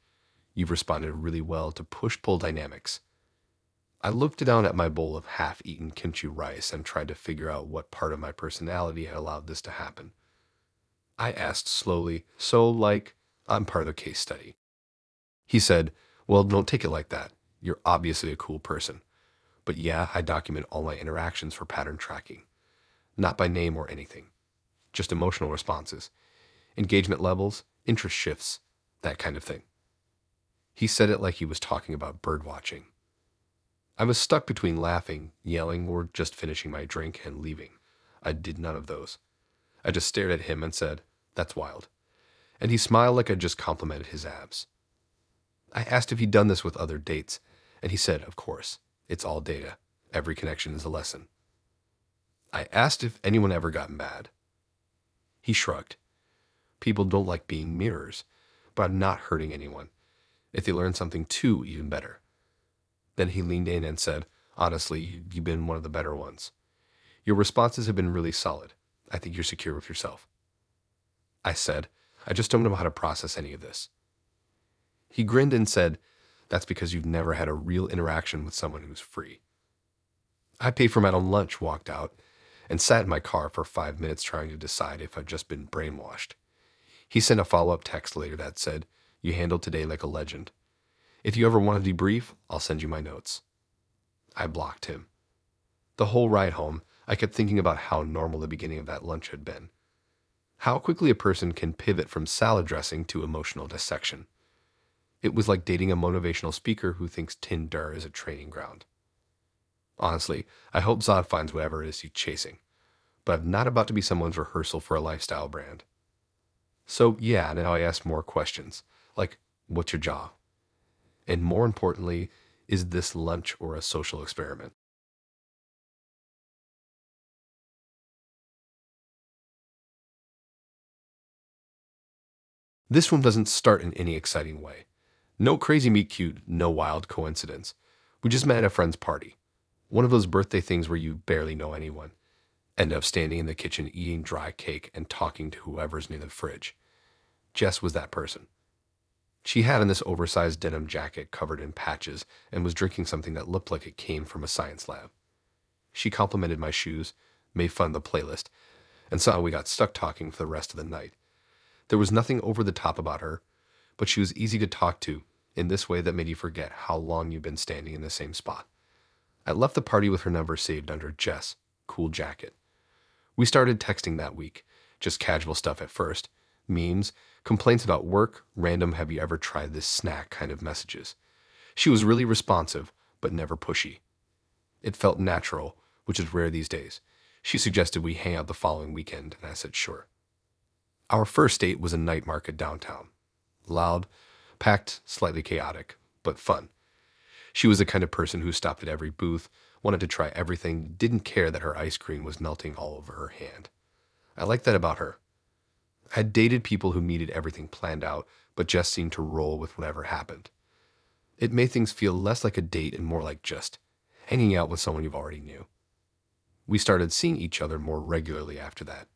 You've responded really well to push-pull dynamics. I looked down at my bowl of half-eaten kimchi rice and tried to figure out what part of my personality had allowed this to happen. I asked slowly, so like, I'm part of the case study. He said, well, don't take it like that. You're obviously a cool person. But yeah, I document all my interactions for pattern tracking. Not by name or anything. Just emotional responses. Engagement levels, interest shifts, that kind of thing. He said it like he was talking about bird watching. I was stuck between laughing, yelling, or just finishing my drink and leaving. I did none of those. I just stared at him and said, that's wild. And he smiled like I just complimented his abs. I asked if he'd done this with other dates, and he said, of course, it's all data. Every connection is a lesson. I asked if anyone ever got mad. He shrugged. People don't like being mirrors, but I'm not hurting anyone. If they learn something too, even better. Then he leaned in and said, honestly, you've been one of the better ones. Your responses have been really solid. I think you're secure with yourself. I said, I just don't know how to process any of this. He grinned and said, that's because you've never had a real interaction with someone who's free. I paid for my own lunch, walked out, and sat in my car for 5 minutes trying to decide if I'd just been brainwashed. He sent a follow-up text later that said, you handled today like a legend. If you ever want to debrief, I'll send you my notes. I blocked him. The whole ride home, I kept thinking about how normal the beginning of that lunch had been. How quickly a person can pivot from salad dressing to emotional dissection. It was like dating a motivational speaker who thinks Tinder is a training ground. Honestly, I hope Zod finds whatever it is he's chasing, but I'm not about to be someone's rehearsal for a lifestyle brand. So yeah, now I ask more questions, like, what's your job? And more importantly, is this lunch or a social experiment? This one doesn't start in any exciting way. No crazy meet cute, no wild coincidence. We just met at a friend's party. One of those birthday things where you barely know anyone. End up standing in the kitchen eating dry cake and talking to whoever's near the fridge. Jess was that person. She had on this oversized denim jacket covered in patches and was drinking something that looked like it came from a science lab. She complimented my shoes, made fun of the playlist, and somehow we got stuck talking for the rest of the night. There was nothing over the top about her, but she was easy to talk to in this way that made you forget how long you've been standing in the same spot. I left the party with her number saved under Jess, cool jacket. We started texting that week, just casual stuff at first, memes, complaints about work, random have you ever tried this snack kind of messages. She was really responsive, but never pushy. It felt natural, which is rare these days. She suggested we hang out the following weekend, and I said sure. Our first date was a night market downtown. Loud, packed, slightly chaotic, but fun. She was the kind of person who stopped at every booth, wanted to try everything, didn't care that her ice cream was melting all over her hand. I liked that about her. I had dated people who needed everything planned out, but just seemed to roll with whatever happened. It made things feel less like a date and more like just hanging out with someone you've already knew. We started seeing each other more regularly after that.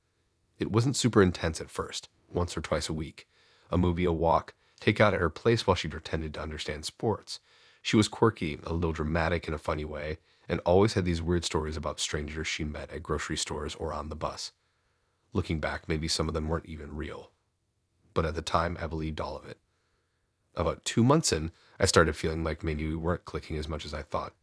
It wasn't super intense at first, once or twice a week. A movie, a walk, take out at her place while she pretended to understand sports. She was quirky, a little dramatic in a funny way, and always had these weird stories about strangers she met at grocery stores or on the bus. Looking back, maybe some of them weren't even real. But at the time, I believed all of it. About 2 months in, I started feeling like maybe we weren't clicking as much as I thought.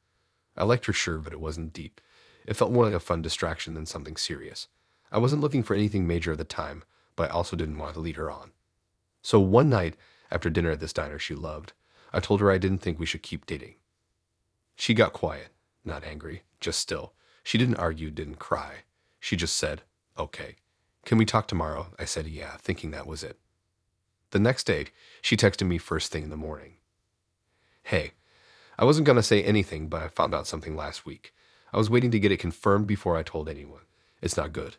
I liked her sure, but it wasn't deep. It felt more like a fun distraction than something serious. I wasn't looking for anything major at the time, but I also didn't want to lead her on. So one night, after dinner at this diner she loved, I told her I didn't think we should keep dating. She got quiet, not angry, just still. She didn't argue, didn't cry. She just said, "Okay. Can we talk tomorrow?" I said, "Yeah," thinking that was it. The next day, she texted me first thing in the morning. "Hey, I wasn't going to say anything, but I found out something last week. I was waiting to get it confirmed before I told anyone. It's not good."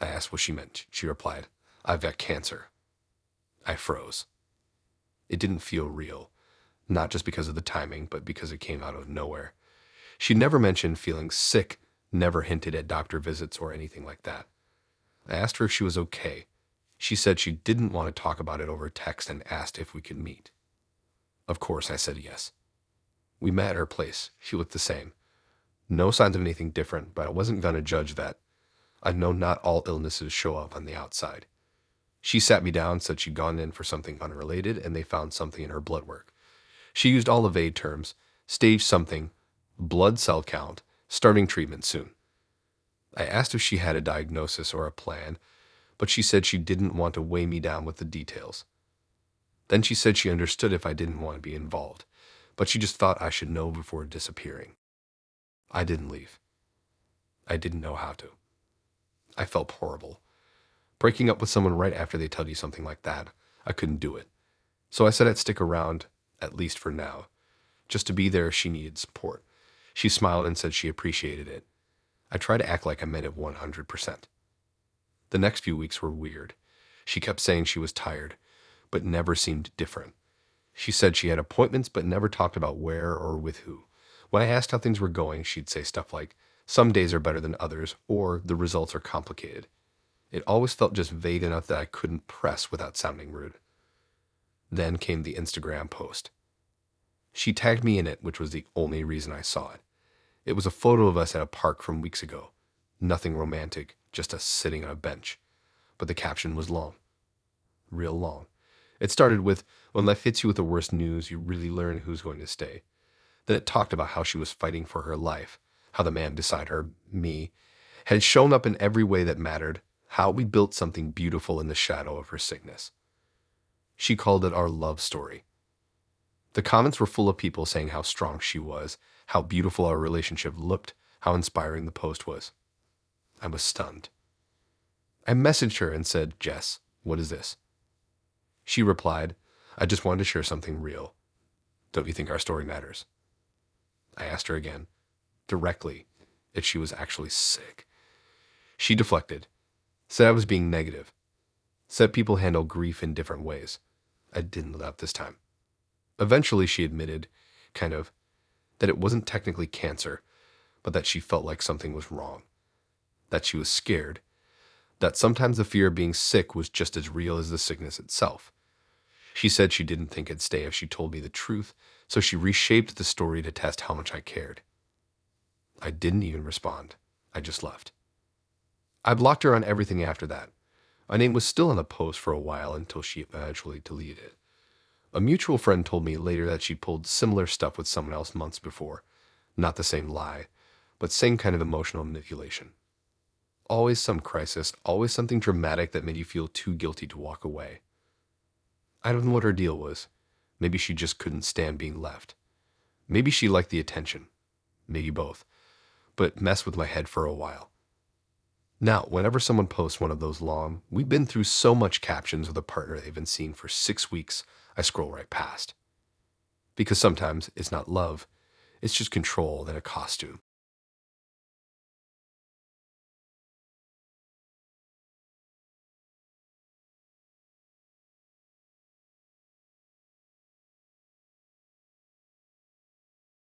I asked what she meant. She replied, "I've got cancer." I froze. It didn't feel real, not just because of the timing, but because it came out of nowhere. She never mentioned feeling sick, never hinted at doctor visits or anything like that. I asked her if she was okay. She said she didn't want to talk about it over text and asked if we could meet. Of course, I said yes. We met at her place. She looked the same. No signs of anything different, but I wasn't going to judge that. I know not all illnesses show up on the outside. She sat me down, said she'd gone in for something unrelated, and they found something in her blood work. She used all the vague terms: stage something, blood cell count, starting treatment soon. I asked if she had a diagnosis or a plan, but she said she didn't want to weigh me down with the details. Then she said she understood if I didn't want to be involved, but she just thought I should know before disappearing. I didn't leave. I didn't know how to. I felt horrible. Breaking up with someone right after they tell you something like that, I couldn't do it. So I said I'd stick around, at least for now, just to be there if she needed support. She smiled and said she appreciated it. I tried to act like I meant it 100%. The next few weeks were weird. She kept saying she was tired, but never seemed different. She said she had appointments but never talked about where or with who. When I asked how things were going, she'd say stuff like, "Some days are better than others," or "The results are complicated." It always felt just vague enough that I couldn't press without sounding rude. Then came the Instagram post. She tagged me in it, which was the only reason I saw it. It was a photo of us at a park from weeks ago. Nothing romantic, just us sitting on a bench. But the caption was long. Real long. It started with, "When life hits you with the worst news, you really learn who's going to stay." Then it talked about how she was fighting for her life, how the man beside her, me, had shown up in every way that mattered, how we built something beautiful in the shadow of her sickness. She called it our love story. The comments were full of people saying how strong she was, how beautiful our relationship looked, how inspiring the post was. I was stunned. I messaged her and said, "Jess, what is this?" She replied, "I just wanted to share something real. Don't you think our story matters?" I asked her again, directly, if she was actually sick. She deflected, said I was being negative, said people handle grief in different ways. I didn't let up this time. Eventually, she admitted, kind of, that it wasn't technically cancer, but that she felt like something was wrong, that she was scared, that sometimes the fear of being sick was just as real as the sickness itself. She said she didn't think it'd stay if she told me the truth, so she reshaped the story to test how much I cared. I didn't even respond. I just left. I blocked her on everything after that. My name was still on the post for a while until she eventually deleted it. A mutual friend told me later that she pulled similar stuff with someone else months before. Not the same lie, but same kind of emotional manipulation. Always some crisis, always something dramatic that made you feel too guilty to walk away. I don't know what her deal was. Maybe she just couldn't stand being left. Maybe she liked the attention. Maybe both. But it messed with my head for a while. Now, whenever someone posts one of those long, "We've been through so much" captions with a partner they've been seeing for 6 weeks, I scroll right past. Because sometimes it's not love, it's just control in a costume.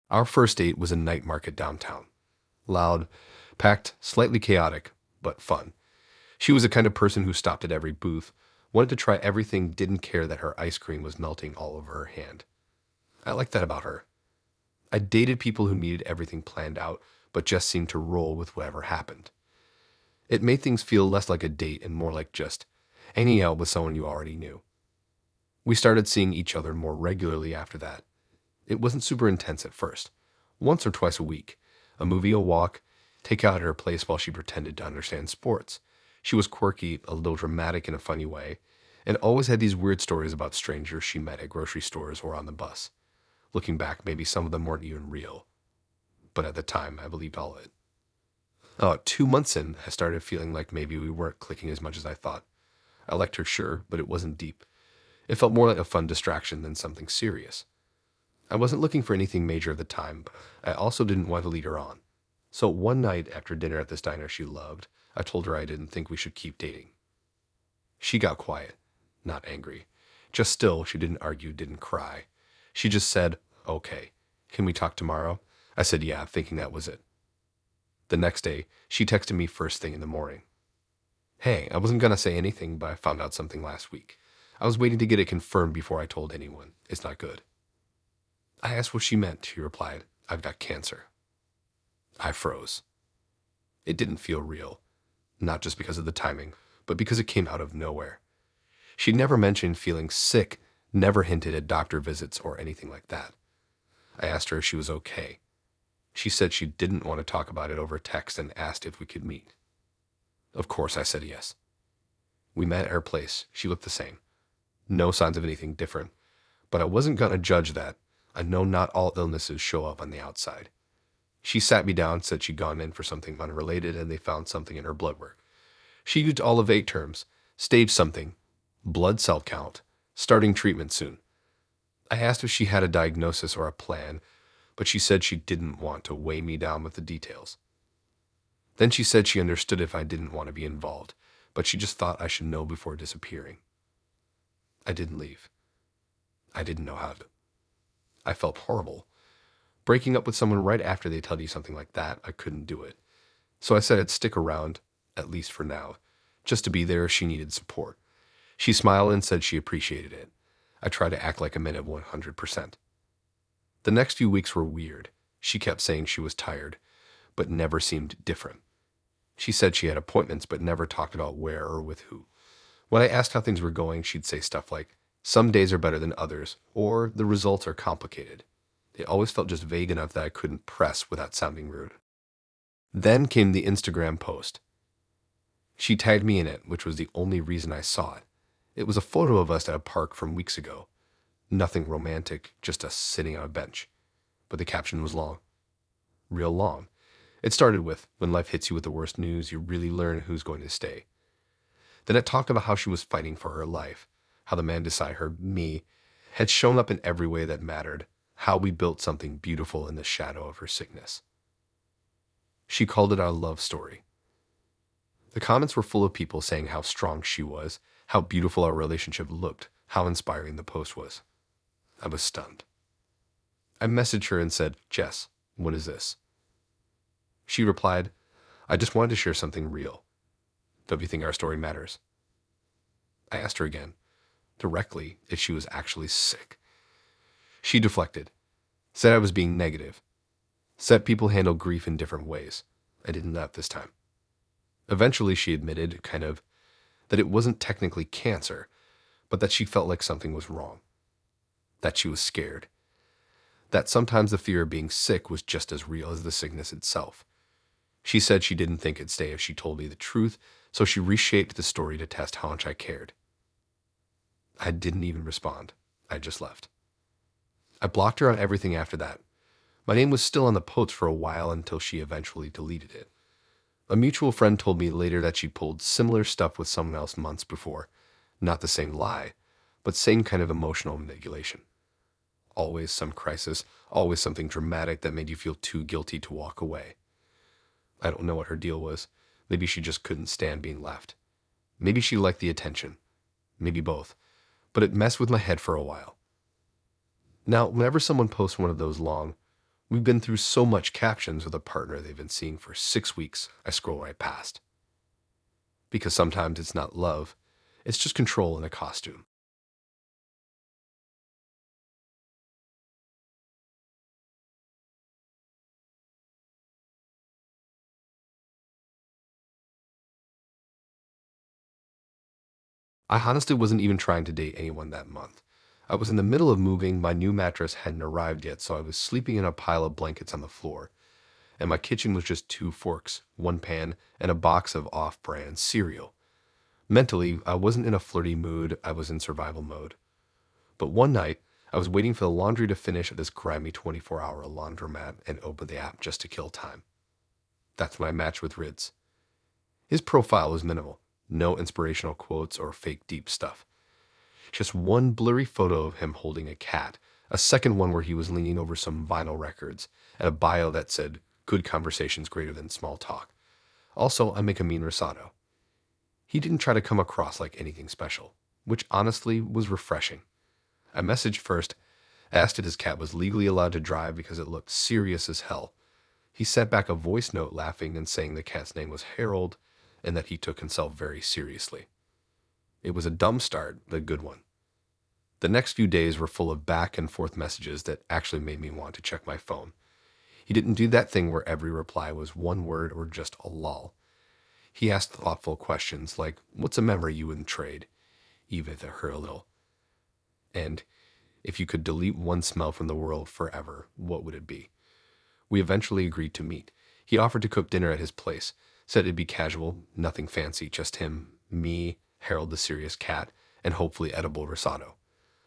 Our first date was a night market downtown. Loud, packed, slightly chaotic, but fun. She was the kind of person who stopped at every booth, wanted to try everything, didn't care that her ice cream was melting all over her hand. I liked that about her. I dated people who needed everything planned out, but just seemed to roll with whatever happened. It made things feel less like a date and more like just hanging out with someone you already knew. We started seeing each other more regularly after that. It wasn't super intense at first. Once or twice a week. A movie, a walk, take her out at her place while she pretended to understand sports. She was quirky, a little dramatic in a funny way, and always had these weird stories about strangers she met at grocery stores or on the bus. Looking back, maybe some of them weren't even real, but at the time, I believed all of it. 2 months in, I started feeling like maybe we weren't clicking as much as I thought. I liked her, sure, but it wasn't deep. It felt more like a fun distraction than something serious. I wasn't looking for anything major at the time, but I also didn't want to lead her on. So one night after dinner at this diner she loved, I told her I didn't think we should keep dating. She got quiet, not angry. Just still, she didn't argue, didn't cry. She just said, "Okay, can we talk tomorrow?" I said yeah, thinking that was it. The next day, she texted me first thing in the morning. "Hey, I wasn't gonna say anything, but I found out something last week. I was waiting to get it confirmed before I told anyone. It's not good." I asked what she meant. She replied, "I've got cancer." I froze. It didn't feel real, not just because of the timing, but because it came out of nowhere. She'd never mentioned feeling sick, never hinted at doctor visits or anything like that. I asked her if she was okay. She said she didn't want to talk about it over text and asked if we could meet. Of course, I said yes. We met at her place. She looked the same. No signs of anything different, but I wasn't going to judge that. I know not all illnesses show up on the outside. She sat me down, said she'd gone in for something unrelated, and they found something in her blood work. She used all of 8 terms. Stage something, blood cell count, starting treatment soon. I asked if she had a diagnosis or a plan, but she said she didn't want to weigh me down with the details. Then she said she understood if I didn't want to be involved, but she just thought I should know before disappearing. I didn't leave. I didn't know how to. I felt horrible. Breaking up with someone right after they tell you something like that, I couldn't do it. So I said I'd stick around, at least for now, just to be there if she needed support. She smiled and said she appreciated it. I tried to act like I meant it 100%. The next few weeks were weird. She kept saying she was tired, but never seemed different. She said she had appointments, but never talked about where or with who. When I asked how things were going, she'd say stuff like, "Some days are better than others," or "the results are complicated." It always felt just vague enough that I couldn't press without sounding rude. Then came the Instagram post. She tagged me in it, which was the only reason I saw it. It was a photo of us at a park from weeks ago. Nothing romantic, just us sitting on a bench. But the caption was long. Real long. It started with, "When life hits you with the worst news, you really learn who's going to stay." Then it talked about how she was fighting for her life, how the man beside her, me, had shown up in every way that mattered, how we built something beautiful in the shadow of her sickness. She called it our love story. The comments were full of people saying how strong she was, how beautiful our relationship looked, how inspiring the post was. I was stunned. I messaged her and said, "Jess, what is this?" She replied, "I just wanted to share something real. Don't you think our story matters?" I asked her again, directly, if she was actually sick. She deflected, said I was being negative, said people handle grief in different ways. I didn't laugh this time. Eventually, she admitted, kind of, that it wasn't technically cancer, but that she felt like something was wrong. That she was scared. That sometimes the fear of being sick was just as real as the sickness itself. She said she didn't think it'd stay if she told me the truth, so she reshaped the story to test how much I cared. I didn't even respond. I just left. I blocked her on everything after that. My name was still on the post for a while until she eventually deleted it. A mutual friend told me later that she pulled similar stuff with someone else months before. Not the same lie, but same kind of emotional manipulation. Always some crisis, always something dramatic that made you feel too guilty to walk away. I don't know what her deal was. Maybe she just couldn't stand being left. Maybe she liked the attention. Maybe both. But it messed with my head for a while. Now, whenever someone posts one of those long, "We've been through so much" captions with a partner they've been seeing for 6 weeks, I scroll right past. Because sometimes it's not love, it's just control in a costume. I honestly wasn't even trying to date anyone that month. I was in the middle of moving, my new mattress hadn't arrived yet, so I was sleeping in a pile of blankets on the floor. and my kitchen was just 2 forks, 1 pan, and a box of off-brand cereal. Mentally, I wasn't in a flirty mood, I was in survival mode. But one night, I was waiting for the laundry to finish at this grimy 24-hour laundromat and opened the app just to kill time. That's when I matched with Rids. His profile was minimal, no inspirational quotes or fake deep stuff. Just one blurry photo of him holding a cat, a second one where he was leaning over some vinyl records, and a bio that said, "Good conversations greater than small talk. Also, I make a mean risotto." He didn't try to come across like anything special, which honestly was refreshing. I messaged first, asked if his cat was legally allowed to drive because it looked serious as hell. He sent back a voice note laughing and saying the cat's name was Harold and that he took himself very seriously. It was a dumb start, but a good one. The next few days were full of back and forth messages that actually made me want to check my phone. He didn't do that thing where every reply was one word or just a lol. He asked thoughtful questions like, "What's a memory you wouldn't trade, even if it hurt a little?" And, "If you could delete one smell from the world forever, what would it be?" We eventually agreed to meet. He offered to cook dinner at his place, said it'd be casual, nothing fancy, just him, me, Harold the serious cat, and hopefully edible risotto.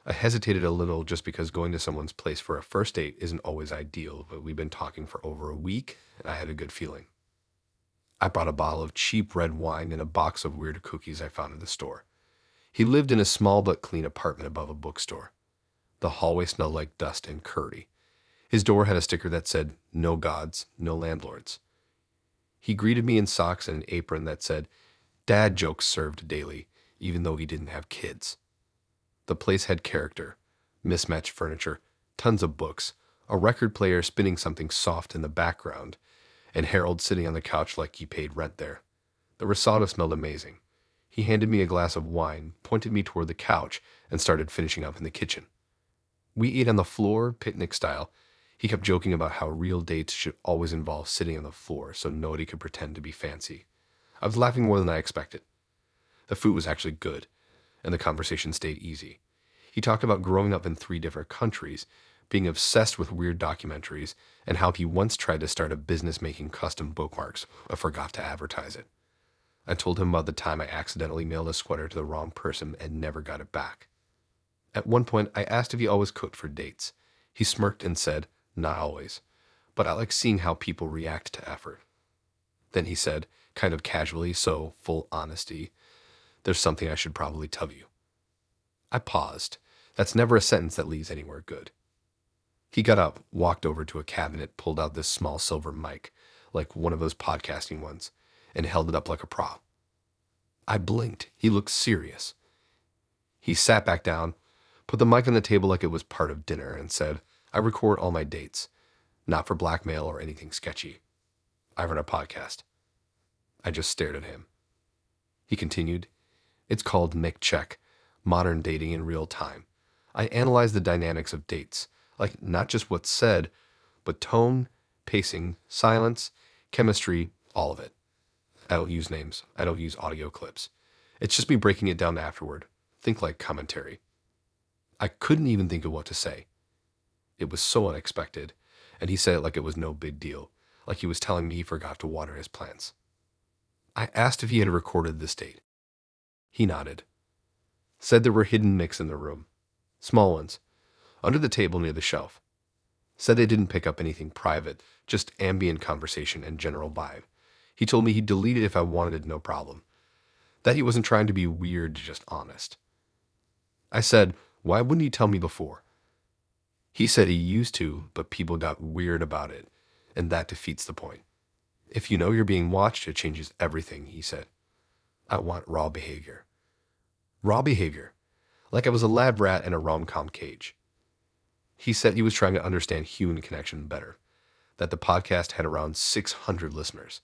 I hesitated a little just because going to someone's place for a first date isn't always ideal, but we've been talking for over a week, and I had a good feeling. I brought a bottle of cheap red wine and a box of weird cookies I found in the store. He lived in a small but clean apartment above a bookstore. The hallway smelled like dust and curry. His door had a sticker that said, "No gods, no landlords." He greeted me in socks and an apron that said, "Dad jokes served daily," even though he didn't have kids. The place had character, mismatched furniture, tons of books, a record player spinning something soft in the background, and Harold sitting on the couch like he paid rent there. The risotto smelled amazing. He handed me a glass of wine, pointed me toward the couch, and started finishing up in the kitchen. We ate on the floor, picnic style. He kept joking about how real dates should always involve sitting on the floor so nobody could pretend to be fancy. I was laughing more than I expected. The food was actually good, and the conversation stayed easy. He talked about growing up in 3 different countries, being obsessed with weird documentaries, and how he once tried to start a business making custom bookmarks, but forgot to advertise it. I told him about the time I accidentally mailed a sweater to the wrong person and never got it back. At one point, I asked if he always cooked for dates. He smirked and said, "Not always, but I like seeing how people react to effort." Then he said, kind of casually, so full honesty, "There's something I should probably tell you." I paused. That's never a sentence that leads anywhere good. He got up, walked over to a cabinet, pulled out this small silver mic, like one of those podcasting ones, and held it up like a prop. I blinked. He looked serious. He sat back down, put the mic on the table like it was part of dinner, and said, "I record all my dates, not for blackmail or anything sketchy. I run a podcast." I just stared at him. He continued, "It's called McCheck, Modern Dating in Real Time. I analyze the dynamics of dates, like not just what's said, but tone, pacing, silence, chemistry, all of it. I don't use names. I don't use audio clips. It's just me breaking it down afterward. Think like commentary." I couldn't even think of what to say. It was so unexpected, and he said it like it was no big deal, like he was telling me he forgot to water his plants. I asked if he had recorded this date. He nodded. Said there were hidden mics in the room. Small ones, under the table near the shelf. Said they didn't pick up anything private, just ambient conversation and general vibe. He told me he'd delete it if I wanted it, no problem. That he wasn't trying to be weird, just honest. I said, "Why wouldn't he tell me before?" He said he used to, but people got weird about it, and that defeats the point. "If you know you're being watched, it changes everything," he said. "I want raw behavior." Raw behavior. Like I was a lab rat in a rom-com cage. He said he was trying to understand human connection better, that the podcast had around 600 listeners,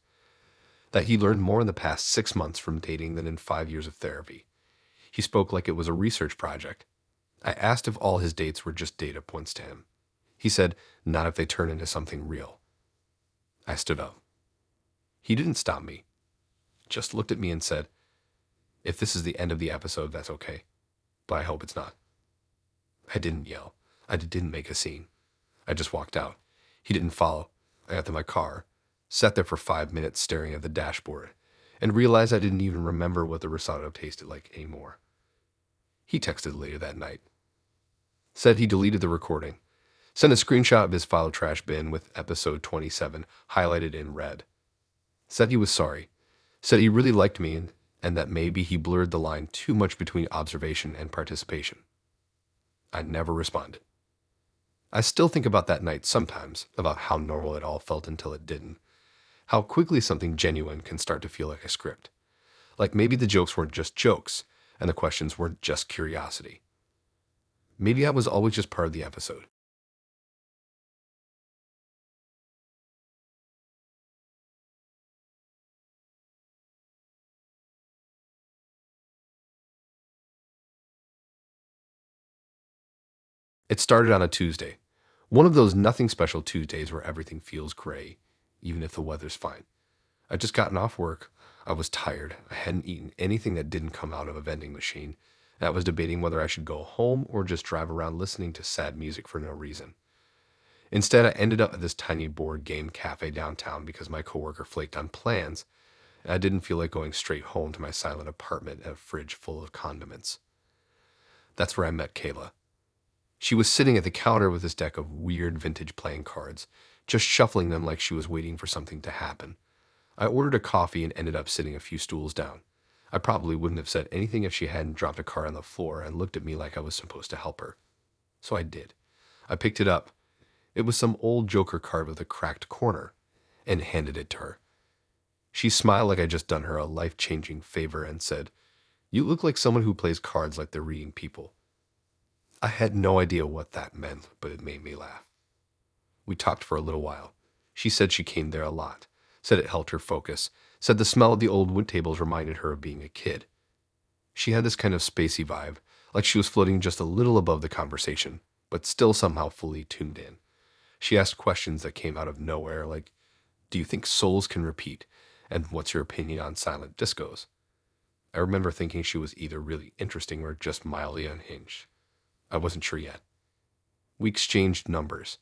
that he learned more in the past 6 months from dating than in 5 years of therapy. He spoke like it was a research project. I asked if all his dates were just data points to him. He said, not if they turn into something real. I stood up. He didn't stop me, just looked at me and said, "If this is the end of the episode, that's okay, but I hope it's not." I didn't yell. I didn't make a scene. I just walked out. He didn't follow. I got to my car, Sat there for 5 minutes staring at the dashboard, and realized I didn't even remember what the risotto tasted like anymore. He texted later that night. Said he deleted the recording. Sent a screenshot of his file trash bin with episode 27 highlighted in red. Said he was sorry. Said he really liked me and that maybe he blurred the line too much between observation and participation. I never responded. I still think about that night sometimes, about how normal it all felt until it didn't. How quickly something genuine can start to feel like a script. Like maybe the jokes weren't just jokes, and the questions weren't just curiosity. Maybe I was always just part of the episode. It started on a Tuesday. One of those nothing special Tuesdays where everything feels gray, even if the weather's fine. I'd just gotten off work. I was tired. I hadn't eaten anything that didn't come out of a vending machine. And I was debating whether I should go home or just drive around listening to sad music for no reason. Instead, I ended up at this tiny board game cafe downtown because my coworker flaked on plans, and I didn't feel like going straight home to my silent apartment and a fridge full of condiments. That's where I met Kayla. She was sitting at the counter with this deck of weird vintage playing cards, just shuffling them like she was waiting for something to happen. I ordered a coffee and ended up sitting a few stools down. I probably wouldn't have said anything if she hadn't dropped a card on the floor and looked at me like I was supposed to help her. So I did. I picked it up. It was some old Joker card with a cracked corner, and handed it to her. She smiled like I'd just done her a life-changing favor and said, "You look like someone who plays cards like they're reading people." I had no idea what that meant, but it made me laugh. We talked for a little while. She said she came there a lot, said it helped her focus, said the smell of the old wood tables reminded her of being a kid. She had this kind of spacey vibe, like she was floating just a little above the conversation, but still somehow fully tuned in. She asked questions that came out of nowhere, like, "Do you think souls can repeat? And what's your opinion on silent discos?" I remember thinking she was either really interesting or just mildly unhinged. I wasn't sure yet. We exchanged numbers.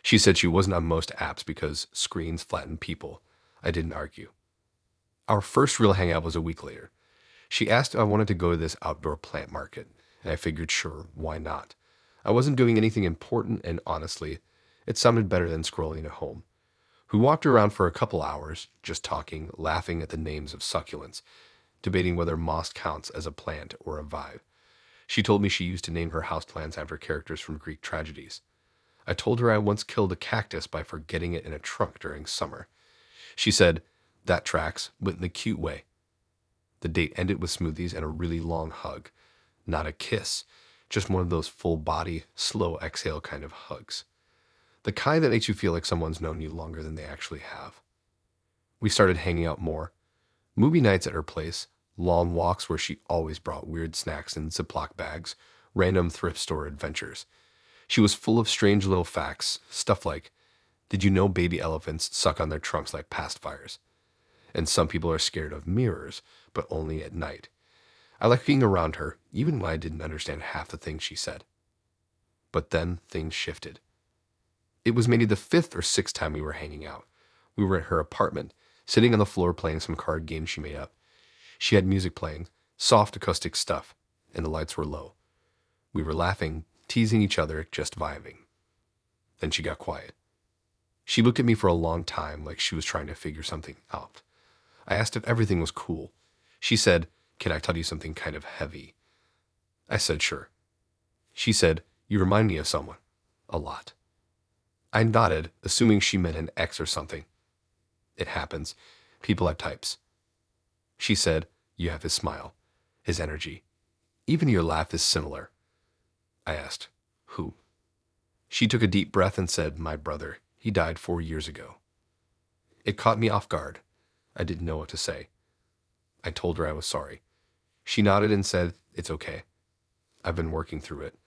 She said she wasn't on most apps because screens flatten people. I didn't argue. Our first real hangout was a week later. She asked if I wanted to go to this outdoor plant market, and I figured sure, why not? I wasn't doing anything important, and honestly, it sounded better than scrolling at home. We walked around for a couple hours, just talking, laughing at the names of succulents, debating whether moss counts as a plant or a vibe. She told me she used to name her houseplants after characters from Greek tragedies. I told her I once killed a cactus by forgetting it in a trunk during summer. She said, "That tracks, but in the cute way." The date ended with smoothies and a really long hug. Not a kiss, just one of those full body, slow exhale kind of hugs. The kind that makes you feel like someone's known you longer than they actually have. We started hanging out more. Movie nights at her place, long walks where she always brought weird snacks in Ziploc bags, random thrift store adventures. She was full of strange little facts, stuff like, "Did you know baby elephants suck on their trunks like pacifiers? And some people are scared of mirrors, but only at night." I liked being around her, even when I didn't understand half the things she said. But then things shifted. It was maybe the fifth or sixth time we were hanging out. We were at her apartment, sitting on the floor playing some card games she made up. She had music playing, soft acoustic stuff, and the lights were low. We were laughing, teasing each other, just vibing. Then she got quiet. She looked at me for a long time like she was trying to figure something out. I asked if everything was cool. She said, "Can I tell you something kind of heavy?" I said sure. She said, "You remind me of someone. A lot." I nodded, assuming she meant an ex or something. It happens. People have types. She said, "You have his smile, his energy. Even your laugh is similar." I asked, "Who?" She took a deep breath and said, "My brother. He died 4 years ago." It caught me off guard. I didn't know what to say. I told her I was sorry. She nodded and said, "It's okay. I've been working through it.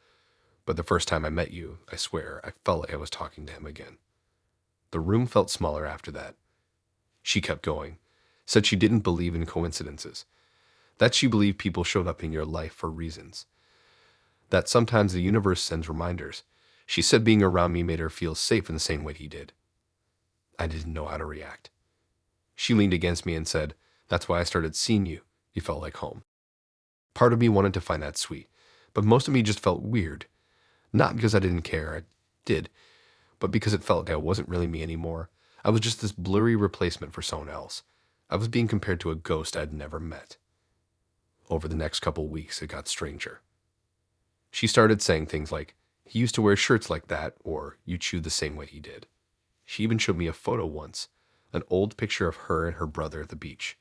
But the first time I met you, I swear, I felt like I was talking to him again." The room felt smaller after that. She kept going, said she didn't believe in coincidences, that she believed people showed up in your life for reasons, that sometimes the universe sends reminders. She said being around me made her feel safe in the same way he did. I didn't know how to react. She leaned against me and said, "That's why I started seeing you. You felt like home." Part of me wanted to find that sweet, but most of me just felt weird. Not because I didn't care, I did, but because it felt like I wasn't really me anymore. I was just this blurry replacement for someone else. I was being compared to a ghost I'd never met. Over the next couple weeks, it got stranger. She started saying things like, "He used to wear shirts like that," or "You chew the same way he did." She even showed me a photo once, an old picture of her and her brother at the beach.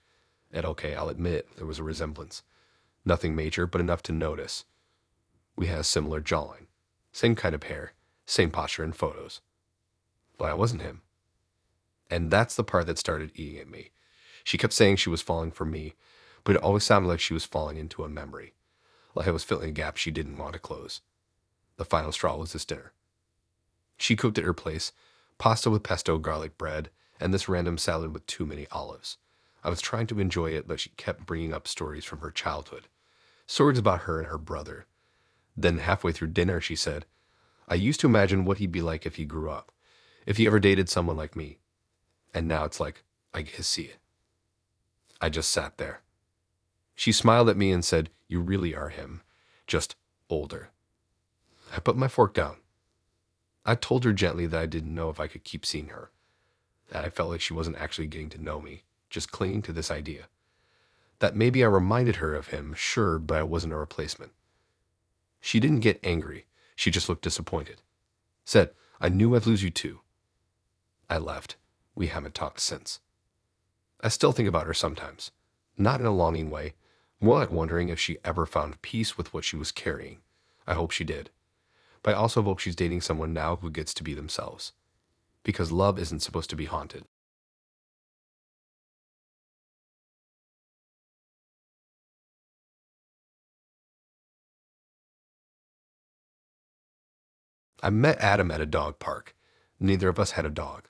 And okay, I'll admit there was a resemblance. Nothing major, but enough to notice. We had a similar jawline, same kind of hair, same posture in photos. But I wasn't him. And that's the part that started eating at me. She kept saying she was falling for me, but it always sounded like she was falling into a memory, like I was filling a gap she didn't want to close. The final straw was this dinner. She cooked at her place, pasta with pesto garlic bread, and this random salad with too many olives. I was trying to enjoy it, but she kept bringing up stories from her childhood. Stories about her and her brother. Then halfway through dinner, she said, "I used to imagine what he'd be like if he grew up, if he ever dated someone like me. And now it's like, I get to see it." I just sat there. She smiled at me and said, "You really are him, just older." I put my fork down. I told her gently that I didn't know if I could keep seeing her, that I felt like she wasn't actually getting to know me, just clinging to this idea. That maybe I reminded her of him, sure, but I wasn't a replacement. She didn't get angry. She just looked disappointed. Said, "I knew I'd lose you too." I left. We haven't talked since. I still think about her sometimes. Not in a longing way, more like wondering if she ever found peace with what she was carrying. I hope she did. But I also hope she's dating someone now who gets to be themselves. Because love isn't supposed to be haunted. I met Adam at a dog park. Neither of us had a dog.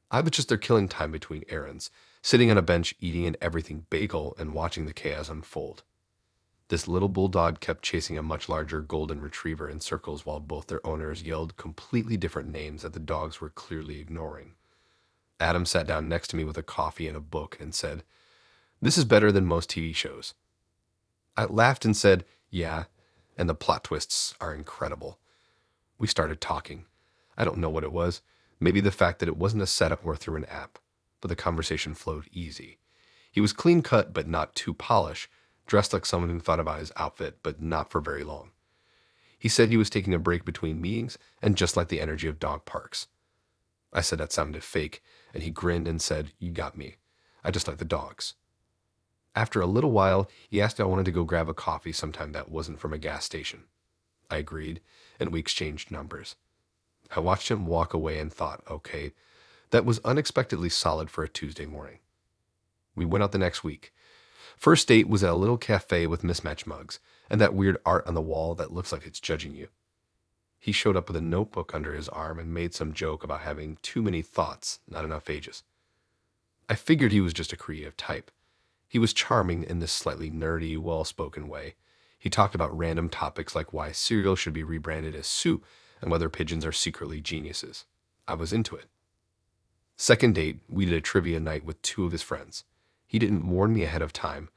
I was just there killing time between errands, sitting on a bench eating an everything bagel and watching the chaos unfold. This little bulldog kept chasing a much larger golden retriever in circles while both their owners yelled completely different names that the dogs were clearly ignoring. Adam sat down next to me with a coffee and a book and said, "This is better than most TV shows." I laughed and said, "Yeah, and the plot twists are incredible." We started talking. I don't know what it was. Maybe the fact that it wasn't a setup or through an app, but the conversation flowed easy. He was clean cut but not too polished, dressed like someone who thought about his outfit, but not for very long. He said he was taking a break between meetings and just like the energy of dog parks. I said that sounded fake, and he grinned and said, "You got me. I just like the dogs." After a little while, he asked if I wanted to go grab a coffee sometime that wasn't from a gas station. I agreed, and we exchanged numbers. I watched him walk away and thought, okay, that was unexpectedly solid for a Tuesday morning. We went out the next week. First date was at a little cafe with mismatched mugs and that weird art on the wall that looks like it's judging you. He showed up with a notebook under his arm and made some joke about having too many thoughts, not enough ages. I figured he was just a creative type. He was charming in this slightly nerdy, well-spoken way. He talked about random topics like why cereal should be rebranded as soup and whether pigeons are secretly geniuses. I was into it. Second date, we did a trivia night with two of his friends. He didn't warn me ahead of time,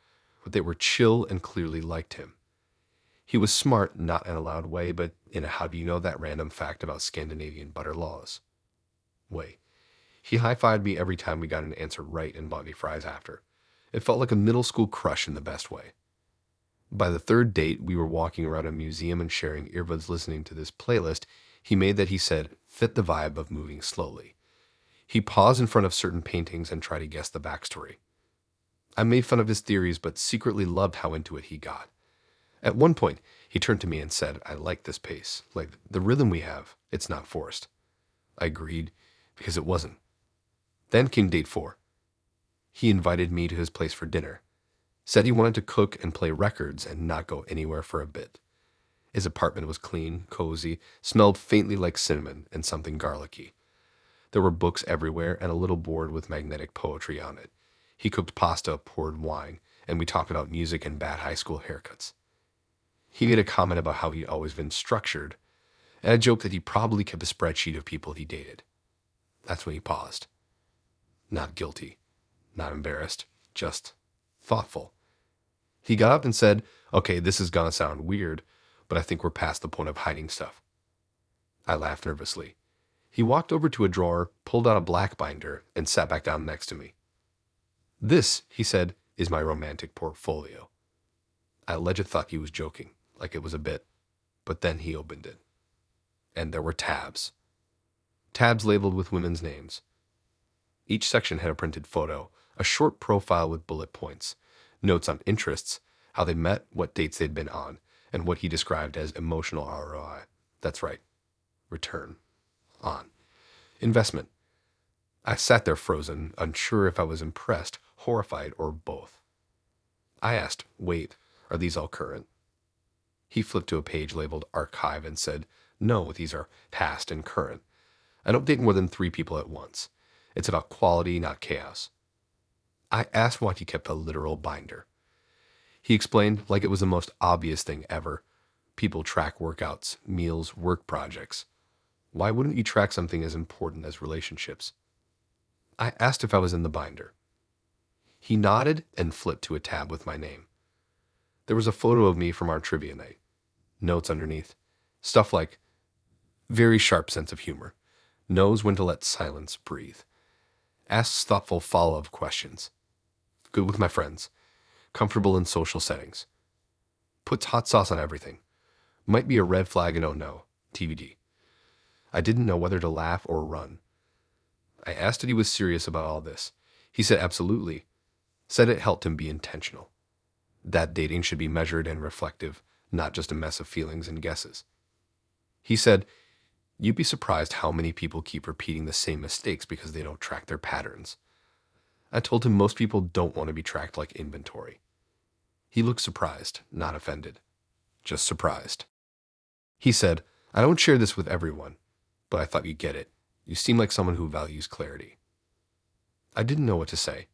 but they were chill and clearly liked him. He was smart, not in a loud way, but in a how do you know that random fact about Scandinavian butter laws way. He high-fived me every time we got an answer right and bought me fries after. It felt like a middle school crush in the best way. By the third date, we were walking around a museum and sharing earbuds listening to this playlist he made that he said fit the vibe of moving slowly. He paused in front of certain paintings and tried to guess the backstory. I made fun of his theories, but secretly loved how into it he got. At one point, he turned to me and said, "I like this pace, like the rhythm we have. It's not forced." I agreed, because it wasn't. Then came date 4. He invited me to his place for dinner. Said he wanted to cook and play records and not go anywhere for a bit. His apartment was clean, cozy, smelled faintly like cinnamon and something garlicky. There were books everywhere and a little board with magnetic poetry on it. He cooked pasta, poured wine, and we talked about music and bad high school haircuts. He made a comment about how he'd always been structured, and a joke that he probably kept a spreadsheet of people he dated. That's when he paused. Not guilty. Not embarrassed, just thoughtful. He got up and said, "Okay, this is gonna sound weird, but I think we're past the point of hiding stuff." I laughed nervously. He walked over to a drawer, pulled out a black binder, and sat back down next to me. "This," he said, "is my romantic portfolio." I legit thought he was joking, like it was a bit, but then he opened it. And there were tabs. Tabs labeled with women's names. Each section had a printed photo, a short profile with bullet points, notes on interests, how they met, what dates they'd been on, and what he described as emotional ROI. That's right. Return. On. Investment. I sat there frozen, unsure if I was impressed, horrified, or both. I asked, "Wait, are these all current?" He flipped to a page labeled Archive and said, "No, these are past and current. I don't date more than 3 people at once. It's about quality, not chaos." I asked why he kept a literal binder. He explained like it was the most obvious thing ever. People track workouts, meals, work projects. Why wouldn't you track something as important as relationships? I asked if I was in the binder. He nodded and flipped to a tab with my name. There was a photo of me from our trivia night. Notes underneath. Stuff like, very sharp sense of humor. Knows when to let silence breathe. Asks thoughtful follow-up questions. Good with my friends. Comfortable in social settings. Puts hot sauce on everything. Might be a red flag and oh no. TBD. I didn't know whether to laugh or run. I asked if he was serious about all this. He said absolutely. Said it helped him be intentional. That dating should be measured and reflective, not just a mess of feelings and guesses. He said, "You'd be surprised how many people keep repeating the same mistakes because they don't track their patterns." I told him most people don't want to be tracked like inventory. He looked surprised, not offended. Just surprised. He said, "I don't share this with everyone, but I thought you'd get it. You seem like someone who values clarity." I didn't know what to say.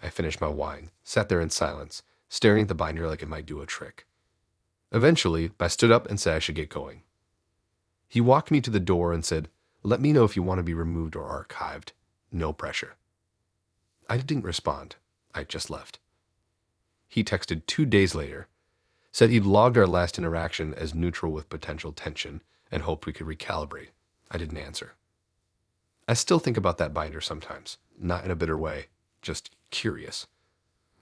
I finished my wine, sat there in silence, staring at the binder like it might do a trick. Eventually, I stood up and said I should get going. He walked me to the door and said, "Let me know if you want to be removed or archived. No pressure." I didn't respond. I just left. He texted 2 days later, said he'd logged our last interaction as neutral with potential tension and hoped we could recalibrate. I didn't answer. I still think about that binder sometimes, not in a bitter way, just curious.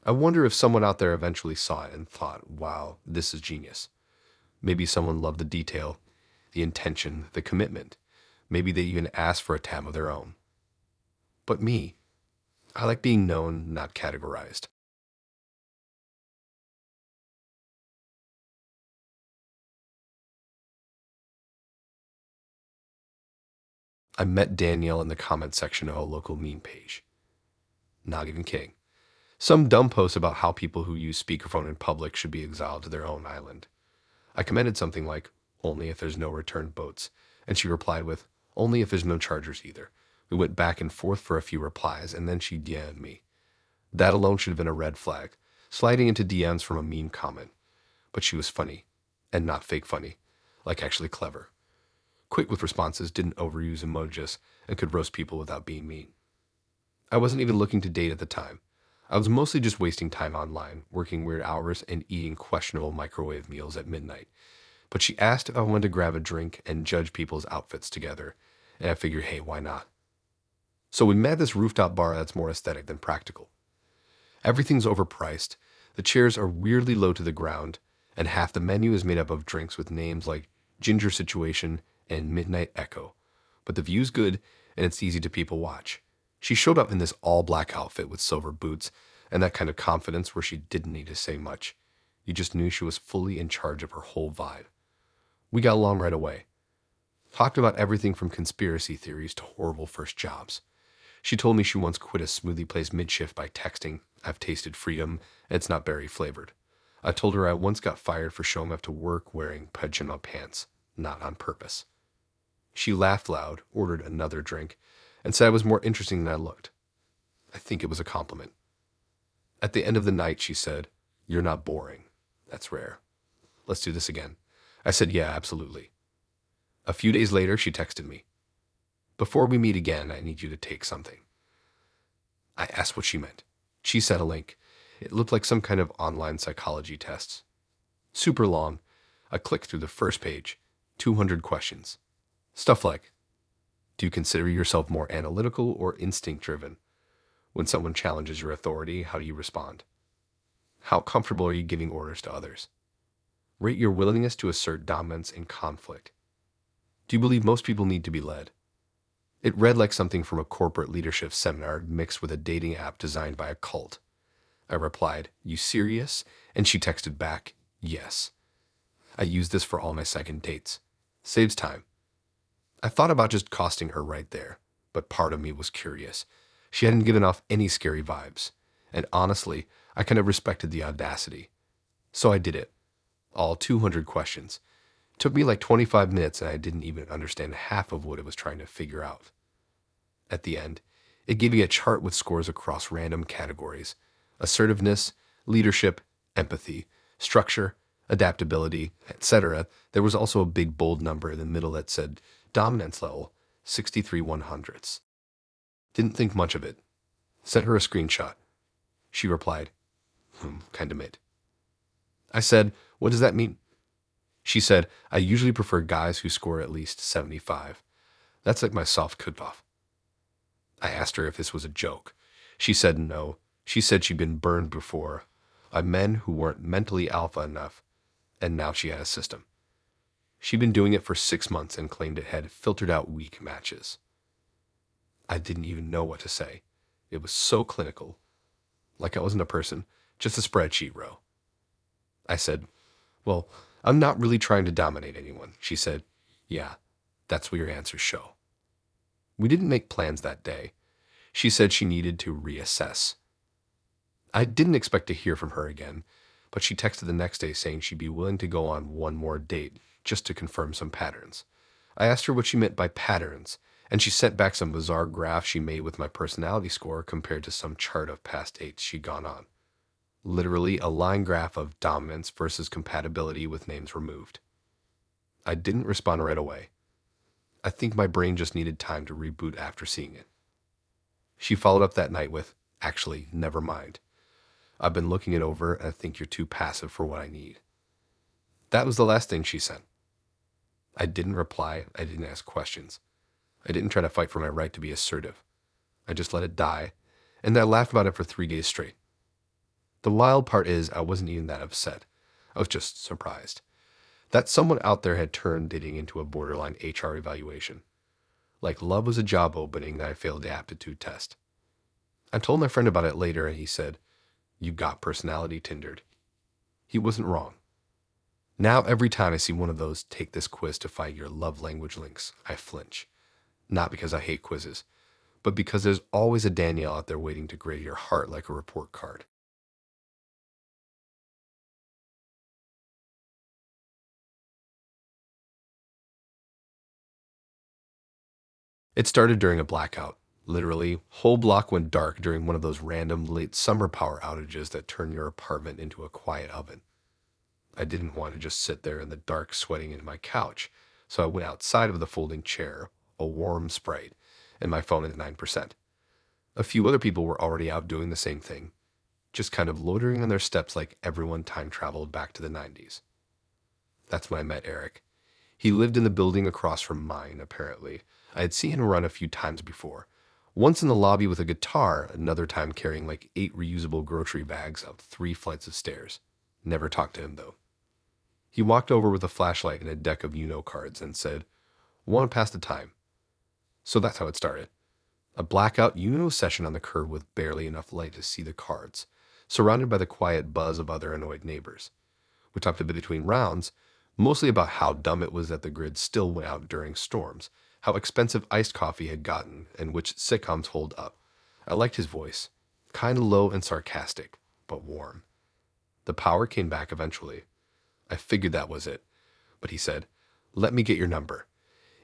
I wonder if someone out there eventually saw it and thought, wow, this is genius. Maybe someone loved the detail, the intention, the commitment. Maybe they even asked for a tab of their own. But me, I like being known, not categorized. I met Danielle in the comment section of a local meme page. Not even kidding. Some dumb post about how people who use speakerphone in public should be exiled to their own island. I commented something like, "Only if there's no return boats," and she replied with, "Only if there's no chargers either." We went back and forth for a few replies, and then she DM'd me. That alone should have been a red flag, sliding into DMs from a mean comment. But she was funny, and not fake funny, like actually clever. Quick with responses, didn't overuse emojis, and could roast people without being mean. I wasn't even looking to date at the time. I was mostly just wasting time online, working weird hours and eating questionable microwave meals at midnight. But she asked if I wanted to grab a drink and judge people's outfits together, and I figured, hey, why not? So we met at this rooftop bar that's more aesthetic than practical. Everything's overpriced, the chairs are weirdly low to the ground, and half the menu is made up of drinks with names like Ginger Situation and Midnight Echo. But the view's good, and it's easy to people watch. She showed up in this all-black outfit with silver boots and that kind of confidence where she didn't need to say much. You just knew she was fully in charge of her whole vibe. We got along right away. Talked about everything from conspiracy theories to horrible first jobs. She told me she once quit a smoothie place mid-shift by texting, "I've tasted freedom, and it's not berry flavored." I told her I once got fired for showing up to work wearing pajama pants, not on purpose. She laughed loud, ordered another drink, and said I was more interesting than I looked. I think it was a compliment. At the end of the night, she said, "You're not boring. That's rare. Let's do this again." I said, "Yeah, absolutely." A few days later, she texted me, "Before we meet again, I need you to take something." I asked what she meant. She said a link. It looked like some kind of online psychology tests. Super long. I clicked through the first page. 200 questions. Stuff like, do you consider yourself more analytical or instinct-driven? When someone challenges your authority, how do you respond? How comfortable are you giving orders to others? Rate your willingness to assert dominance in conflict. Do you believe most people need to be led? It read like something from a corporate leadership seminar mixed with a dating app designed by a cult. I replied, "You serious?" And she texted back, "Yes. I use this for all my second dates. Saves time." I thought about just costing her right there, but part of me was curious. She hadn't given off any scary vibes, and honestly, I kind of respected the audacity. So I did it. All 200 questions. It took me like 25 minutes, and I didn't even understand half of what it was trying to figure out. At the end, it gave me a chart with scores across random categories: assertiveness, leadership, empathy, structure, adaptability, etc. There was also a big bold number in the middle that said dominance level, 63 100ths. Didn't think much of it. Sent her a screenshot. She replied, kinda mid. I said, "What does that mean?" She said, "I usually prefer guys who score at least 75. That's like my soft cutoff." I asked her if this was a joke. She said no. She said she'd been burned before by men who weren't mentally alpha enough, and now she had a system. She'd been doing it for 6 months and claimed it had filtered out weak matches. I didn't even know what to say. It was so clinical. Like I wasn't a person, just a spreadsheet row. I said, "Well, I'm not really trying to dominate anyone." She said, "Yeah, that's what your answers show." We didn't make plans that day. She said she needed to reassess. I didn't expect to hear from her again, but she texted the next day saying she'd be willing to go on one more date just to confirm some patterns. I asked her what she meant by patterns, and she sent back some bizarre graph she made with my personality score compared to some chart of past dates she'd gone on. Literally a line graph of dominance versus compatibility with names removed. I didn't respond right away. I think my brain just needed time to reboot after seeing it. She followed up that night with, "Actually, never mind. I've been looking it over and I think you're too passive for what I need." That was the last thing she sent. I didn't reply. I didn't ask questions. I didn't try to fight for my right to be assertive. I just let it die, and I laughed about it for 3 days straight. The wild part is I wasn't even that upset. I was just surprised that someone out there had turned dating into a borderline HR evaluation. Like love was a job opening that I failed the aptitude test. I told my friend about it later, and he said, "You got personality tindered." He wasn't wrong. Now every time I see one of those "take this quiz to find your love language" links, I flinch. Not because I hate quizzes, but because there's always a Danielle out there waiting to grade your heart like a report card. It started during a blackout. Literally, whole block went dark during one of those random late summer power outages that turn your apartment into a quiet oven. I didn't want to just sit there in the dark sweating into my couch, so I went outside of the folding chair, a warm Sprite, and my phone at 9%. A few other people were already out doing the same thing, just kind of loitering on their steps like everyone time traveled back to the 90s. That's when I met Eric. He lived in the building across from mine, apparently. I had seen him run a few times before. Once in the lobby with a guitar, another time carrying like 8 reusable grocery bags up 3 flights of stairs. Never talked to him, though. He walked over with a flashlight and a deck of Uno cards and said, "Want to pass the time?" So that's how it started. A blackout Uno session on the curb with barely enough light to see the cards, surrounded by the quiet buzz of other annoyed neighbors. We talked a bit between rounds, mostly about how dumb it was that the grid still went out during storms, how expensive iced coffee had gotten, and which sitcoms hold up. I liked his voice, kind of low and sarcastic, but warm. The power came back eventually. I figured that was it, but he said, "Let me get your number,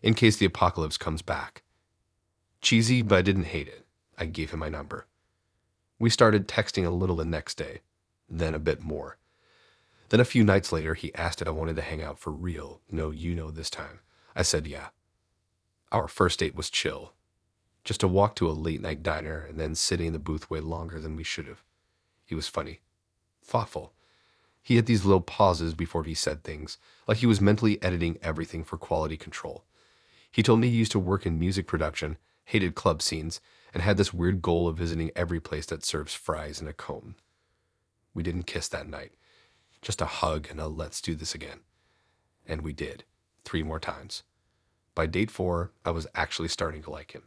in case the apocalypse comes back." Cheesy, but I didn't hate it. I gave him my number. We started texting a little the next day, then a bit more. Then a few nights later, he asked if I wanted to hang out for real. No, this time. I said yeah. Our first date was chill. just to walk to a late-night diner and then sitting in the booth way longer than we should have. He was funny, thoughtful. He had these little pauses before he said things, like he was mentally editing everything for quality control. He told me he used to work in music production, hated club scenes, and had this weird goal of visiting every place that serves fries in a cone. We didn't kiss that night, just a hug and a let's do this again. And we did, 3 more times. By date 4, I was actually starting to like him.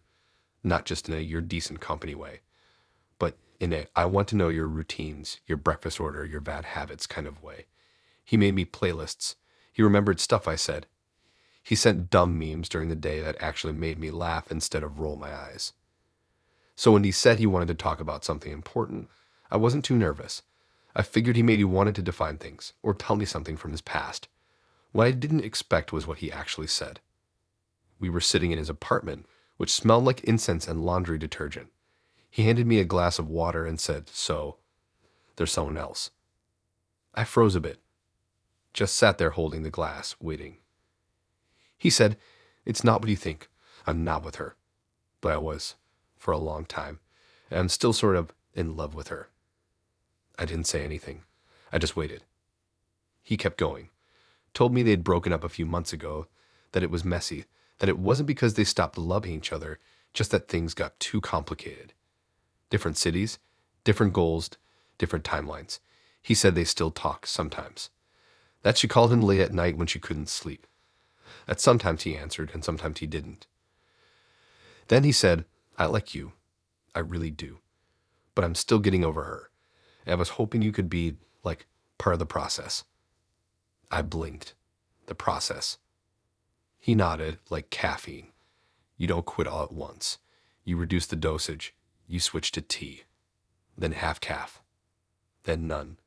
Not just in a you're decent company way, but in a I want to know your routines, your breakfast order, your bad habits kind of way. He made me playlists. He remembered stuff I said. He sent dumb memes during the day that actually made me laugh instead of roll my eyes. So when he said he wanted to talk about something important, I wasn't too nervous. I figured he maybe wanted to define things or tell me something from his past. What I didn't expect was what he actually said. We were sitting in his apartment, which smelled like incense and laundry detergent. He handed me a glass of water and said, "So, there's someone else." I froze a bit, just sat there holding the glass, waiting. He said, "It's not what you think. I'm not with her." But I was, for a long time, and I'm still sort of in love with her. I didn't say anything. I just waited. He kept going. Told me they'd broken up a few months ago, that it was messy, that it wasn't because they stopped loving each other, just that things got too complicated. Different cities, different goals, different timelines. He said they still talk sometimes. That she called him late at night when she couldn't sleep. That sometimes he answered and sometimes he didn't. Then he said, "I like you. I really do. But I'm still getting over her. And I was hoping you could be, like, part of the process." I blinked. The process. He nodded, like caffeine. You don't quit all at once. You reduce the dosage. You switch to tea. Then half calf. Then none.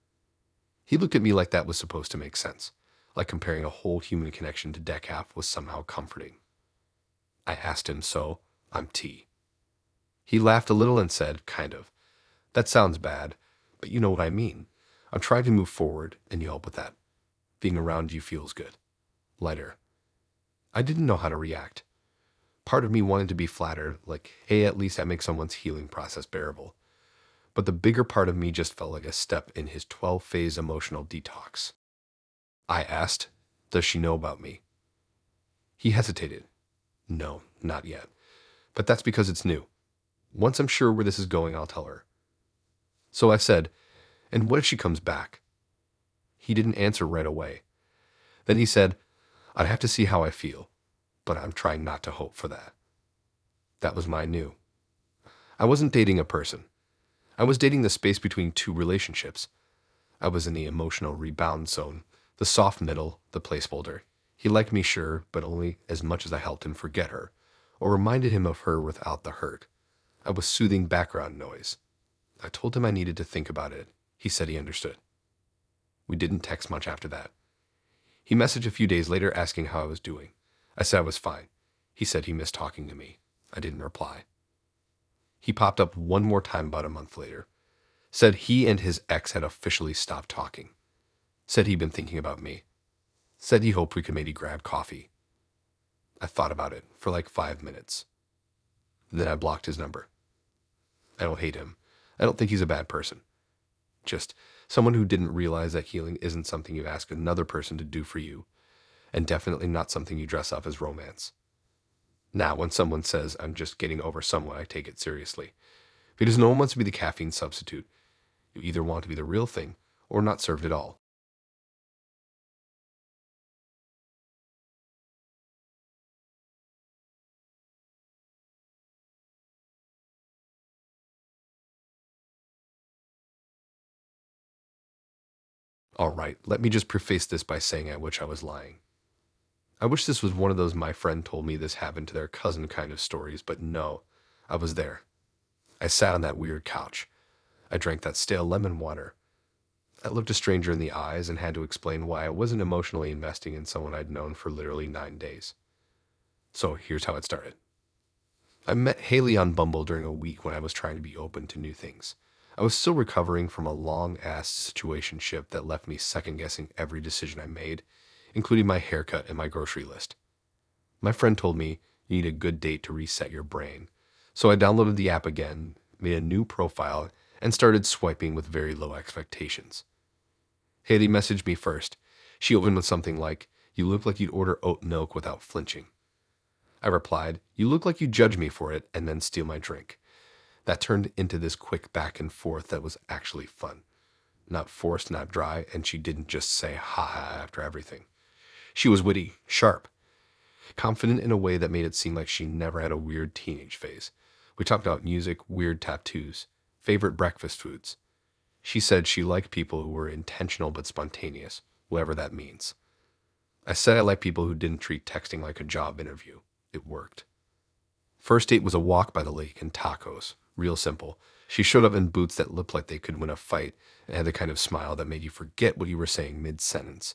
He looked at me like that was supposed to make sense, like comparing a whole human connection to decaf was somehow comforting. I asked him, "So, I'm tea." He laughed a little and said, "Kind of. That sounds bad, but you know what I mean. I'm trying to move forward, and you help with that. Being around you feels good. Lighter." I didn't know how to react. Part of me wanted to be flattered, like, hey, at least that makes someone's healing process bearable. But the bigger part of me just felt like a step in his 12-phase emotional detox. I asked, "Does she know about me?" He hesitated. "No, not yet. But that's because it's new. Once I'm sure where this is going, I'll tell her." So I said, "And what if she comes back?" He didn't answer right away. Then he said, "I'd have to see how I feel, but I'm trying not to hope for that." That was my new. I wasn't dating a person. I was dating the space between 2 relationships. I was in the emotional rebound zone, the soft middle, the placeholder. He liked me, sure, but only as much as I helped him forget her, or reminded him of her without the hurt. I was soothing background noise. I told him I needed to think about it. He said he understood. We didn't text much after that. He messaged a few days later asking how I was doing. I said I was fine. He said he missed talking to me. I didn't reply. He popped up one more time about a month later. Said he and his ex had officially stopped talking. Said he'd been thinking about me. Said he hoped we could maybe grab coffee. I thought about it for like 5 minutes. Then I blocked his number. I don't hate him. I don't think he's a bad person. Just someone who didn't realize that healing isn't something you ask another person to do for you, and definitely not something you dress up as romance. Now, when someone says, "I'm just getting over someone," I take it seriously. Because no one wants to be the caffeine substitute. You either want to be the real thing or not served at all. All right, let me just preface this by saying I wish I was lying. I wish this was one of those "my friend told me this happened to their cousin" kind of stories, but no, I was there. I sat on that weird couch. I drank that stale lemon water. I looked a stranger in the eyes and had to explain why I wasn't emotionally investing in someone I'd known for literally 9 days. So here's how it started. I met Haley on Bumble during a week when I was trying to be open to new things. I was still recovering from a long-ass situationship that left me second-guessing every decision I made, including my haircut and my grocery list. My friend told me you need a good date to reset your brain, So I downloaded the app again, made a new profile, and started swiping with very low expectations. Haley messaged me first. She opened with something like, "You look like you'd order oat milk without flinching." I replied, "You look like you judge me for it and then steal my drink." That turned into this quick back and forth that was actually fun. Not forced, not dry, and she didn't just say ha after everything. She was witty, sharp, confident in a way that made it seem like she never had a weird teenage phase. We talked about music, weird tattoos, favorite breakfast foods. She said she liked people who were intentional but spontaneous, whatever that means. I said I like people who didn't treat texting like a job interview. It worked. First date was a walk by the lake and tacos. Real simple. She showed up in boots that looked like they could win a fight and had the kind of smile that made you forget what you were saying mid-sentence.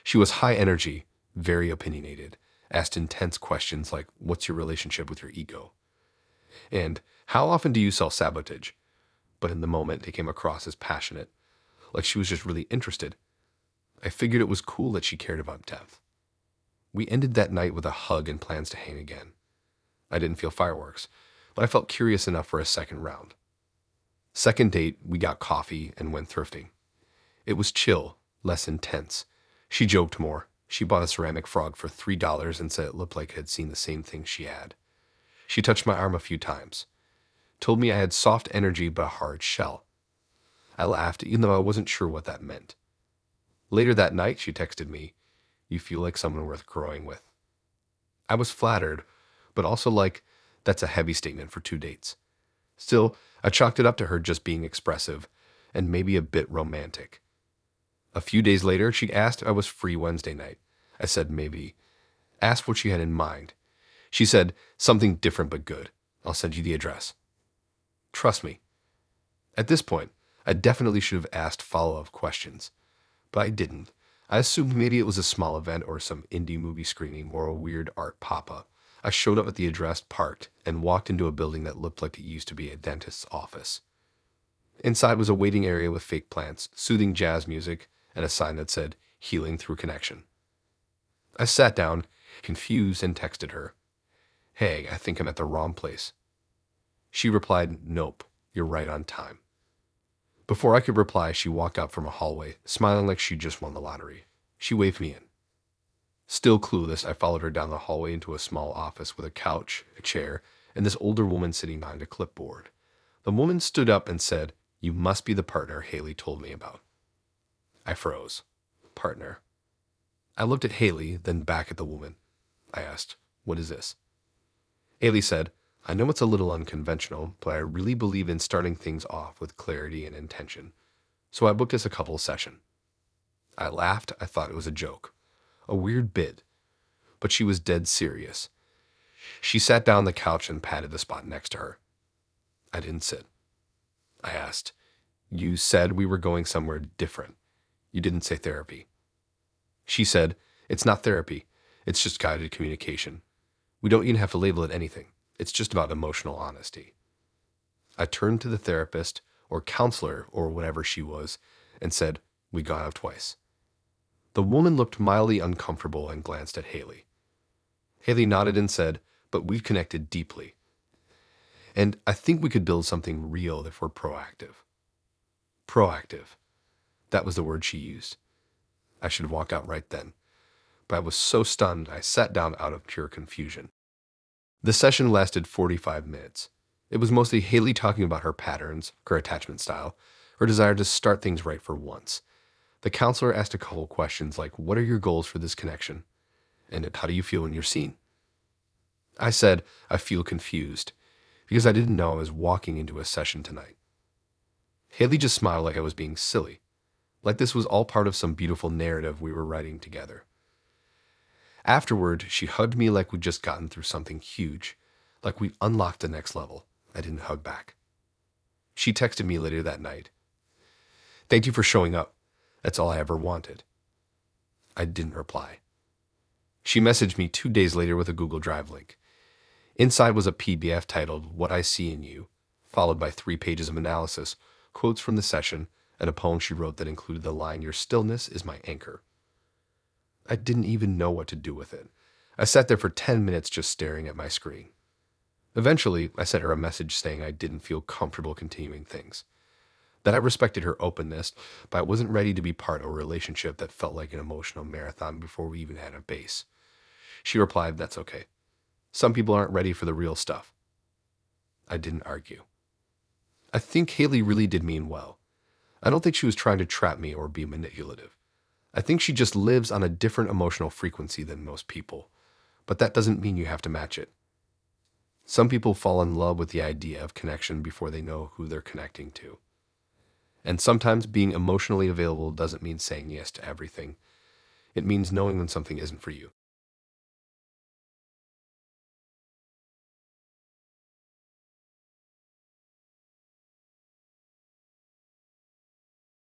She was high energy, very opinionated, asked intense questions like, "What's your relationship with your ego?" And "How often do you self-sabotage?" But in the moment, it came across as passionate, like she was just really interested. I figured it was cool that she cared about depth. We ended that night with a hug and plans to hang again. I didn't feel fireworks, but I felt curious enough for a second round. Second date, we got coffee and went thrifting. It was chill, less intense. She joked more. She bought a ceramic frog for $3 and said it looked like it had seen the same thing she had. She touched my arm a few times. Told me I had soft energy but a hard shell. I laughed, even though I wasn't sure what that meant. Later that night, she texted me, "You feel like someone worth growing with." I was flattered, but also like, that's a heavy statement for 2 dates. Still, I chalked it up to her just being expressive and maybe a bit romantic. A few days later, she asked if I was free Wednesday night. I said maybe. Asked what she had in mind. She said, "Something different but good. I'll send you the address." Trust me. At this point, I definitely should have asked follow-up questions, but I didn't. I assumed maybe it was a small event or some indie movie screening or a weird art pop-up. I showed up at the address, parked, and walked into a building that looked like it used to be a dentist's office. Inside was a waiting area with fake plants, soothing jazz music, and a sign that said, "Healing through connection." I sat down, confused, and texted her, "Hey, I think I'm at the wrong place." She replied, "Nope, you're right on time." Before I could reply, she walked out from a hallway, smiling like she just won the lottery. She waved me in. Still clueless, I followed her down the hallway into a small office with a couch, a chair, and this older woman sitting behind a clipboard. The woman stood up and said, "You must be the partner Haley told me about." I froze. Partner. I looked at Haley, then back at the woman. I asked, "What is this?" Haley said, "I know it's a little unconventional, but I really believe in starting things off with clarity and intention. So I booked us a couple session." I laughed. I thought it was a joke. A weird bit. But she was dead serious. She sat down on the couch and patted the spot next to her. I didn't sit. I asked, "You said we were going somewhere different. You didn't say therapy." She said, "It's not therapy. It's just guided communication. We don't even have to label it anything. It's just about emotional honesty." I turned to the therapist, or counselor, or whatever she was, and said, "We got out twice." The woman looked mildly uncomfortable and glanced at Haley. Haley nodded and said, "But we've connected deeply. And I think we could build something real if we're proactive." Proactive. That was the word she used. I should walk out right then. But I was so stunned, I sat down out of pure confusion. The session lasted 45 minutes. It was mostly Haley talking about her patterns, her attachment style, her desire to start things right for once. The counselor asked a couple questions like, "What are your goals for this connection?" And "How do you feel when you're seen?" I said, "I feel confused," because I didn't know I was walking into a session tonight. Haley just smiled like I was being silly, like this was all part of some beautiful narrative we were writing together. Afterward, she hugged me like we'd just gotten through something huge, like we unlocked the next level. I didn't hug back. She texted me later that night, "Thank you for showing up. That's all I ever wanted." I didn't reply. She messaged me 2 days later with a Google Drive link. Inside was a PDF titled "What I See in You," followed by 3 pages of analysis, quotes from the session, and a poem she wrote that included the line, "Your stillness is my anchor." I didn't even know what to do with it. I sat there for 10 minutes just staring at my screen. Eventually, I sent her a message saying I didn't feel comfortable continuing things, that I respected her openness, but I wasn't ready to be part of a relationship that felt like an emotional marathon before we even had a base. She replied, "That's okay. Some people aren't ready for the real stuff." I didn't argue. I think Haley really did mean well. I don't think she was trying to trap me or be manipulative. I think she just lives on a different emotional frequency than most people, but that doesn't mean you have to match it. Some people fall in love with the idea of connection before they know who they're connecting to. And sometimes being emotionally available doesn't mean saying yes to everything. It means knowing when something isn't for you.